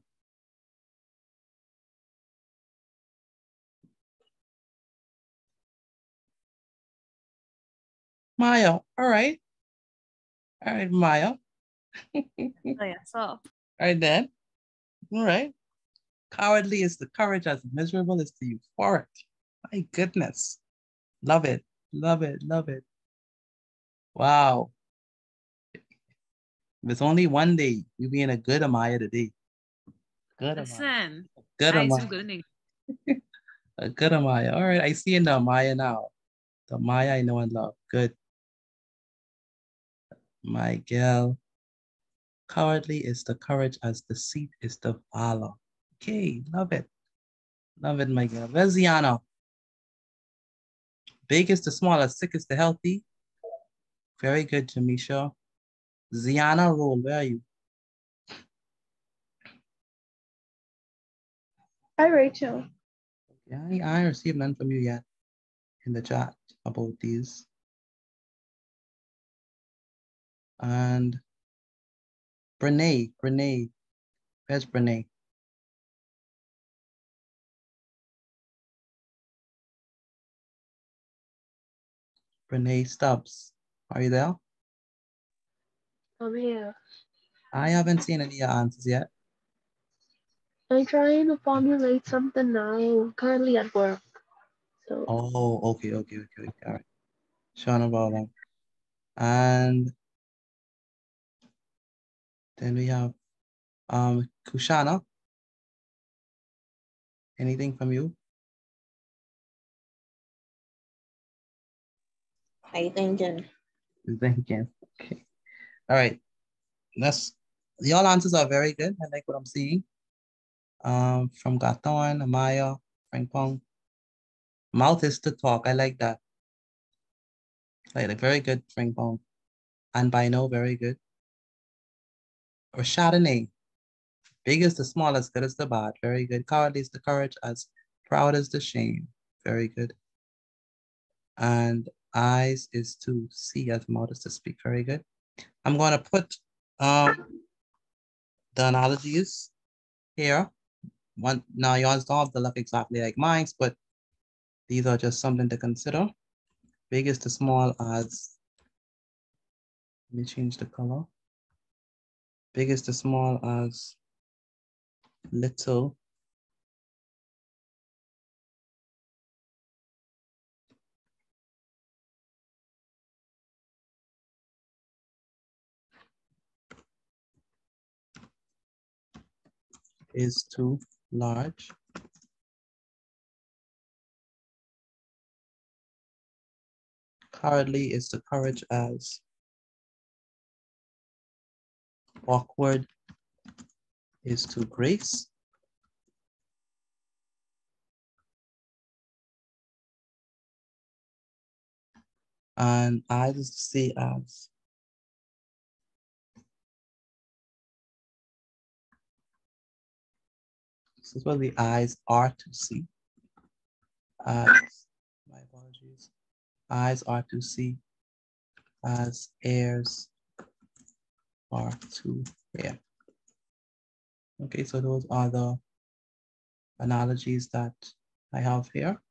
Maya, all right. All right, Maya. Oh, yeah, so. All right, then. All right. Cowardly is the courage as miserable is the euphoric. My goodness. Love it. Love it. Love it. Wow. If it's only one day, you'll be in a good Amaya today. Good Listen, Amaya. Good I Amaya. too good. A good Amaya. All right, I see in the Amaya now. The Amaya I know and love. Good. My girl. Cowardly is the courage as deceit is the valor. Okay, love it. Love it, my girl. Where's Ziana? Big is the small, as sick is the healthy. Very good, Jamisha. Ziana Roll, where are you? Hi, Rachel. Yeah, I received none from you yet in the chat about these. And Brene, where's Brene? Brene Stubbs, are you there? I'm here. I haven't seen any of your answers yet. I'm trying to formulate something now. Currently at work. So. Oh, okay. All right. Sure, no problem. And then we have Kushana. Anything from you? I thinking. Thinking. Okay. All right. All answers are very good. I like what I'm seeing. From Gaton, Amaya, Frankpong. Mouth is to talk. I like that. Like very good, Frankpong. And Bino, very good. Or Chardonnay. Big is the small, as good as the bad. Very good. Cowardly is the courage, as proud as the shame. Very good. And eyes is to see, as mouth is to speak. Very good. I'm going to put the analogies here. Now, yours don't have to look exactly like mine, but these are just something to consider. Big is to small as, let me change the color. Big is to small as little. Is too large. Cowardly is the courage as. Awkward is to grace. And eyes is to see as. This is what the eyes are to see. As, my apologies. Eyes are to see as ears are to hear. Okay, so those are the analogies that I have here,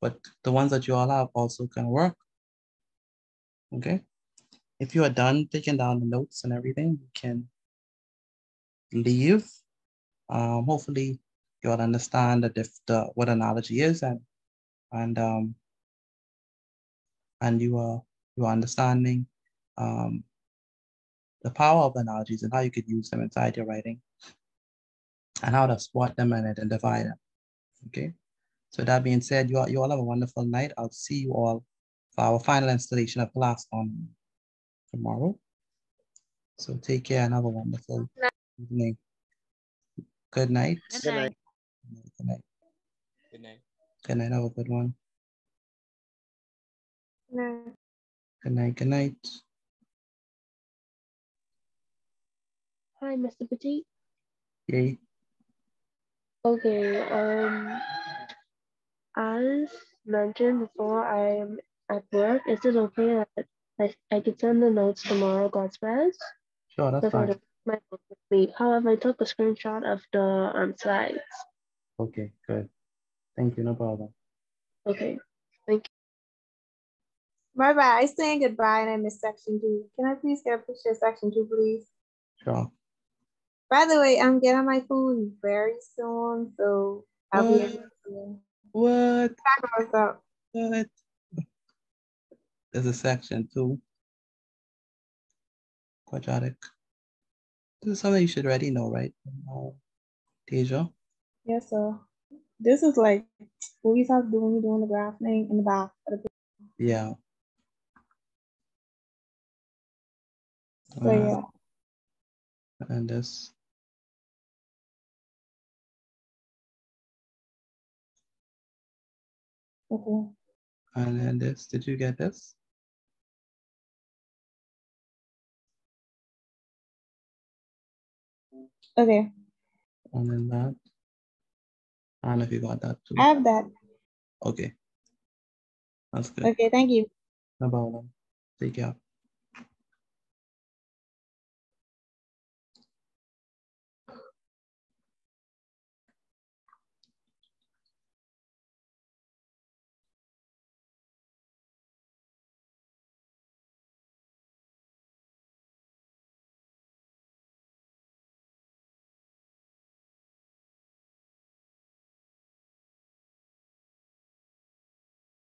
but the ones that you all have also can work. Okay, if you are done taking down the notes and everything, you can leave. Hopefully you all understand that what analogy is, and you are understanding the power of analogies and how you could use them inside your writing and how to spot them and identify them. Okay, so that being said, you all have a wonderful night. I'll see you all for our final installation of class on tomorrow. So take care and have a wonderful evening. Good night. Good night. Good night. Good night. Good night. Have a good one. No. Good night. Good night. Hi, Mr. Petit. Yay. Okay, as mentioned before, I'm at work. Is it okay that I could send the notes tomorrow, God's best? Sure, that's fine. My book with me. However, I took a screenshot of the slides. Okay, good. Thank you. No problem. Okay, thank you. Bye bye. I saying goodbye and I missed section 2. Can I please get a picture of section 2, please? Sure. By the way, I'm getting my phone very soon, so I'll be able to. What? What's up? What? There's a section 2. Quadratic. This is something you should already know, right? Deja? Yes, sir. This is like what we start doing when we're doing the graph thing in the back of the Yeah. So yeah. And this. Okay. And then this. Did you get this? Okay. And then that. I don't know if you got that too. I have that. Okay. That's good. Okay, thank you. No problem. Take care.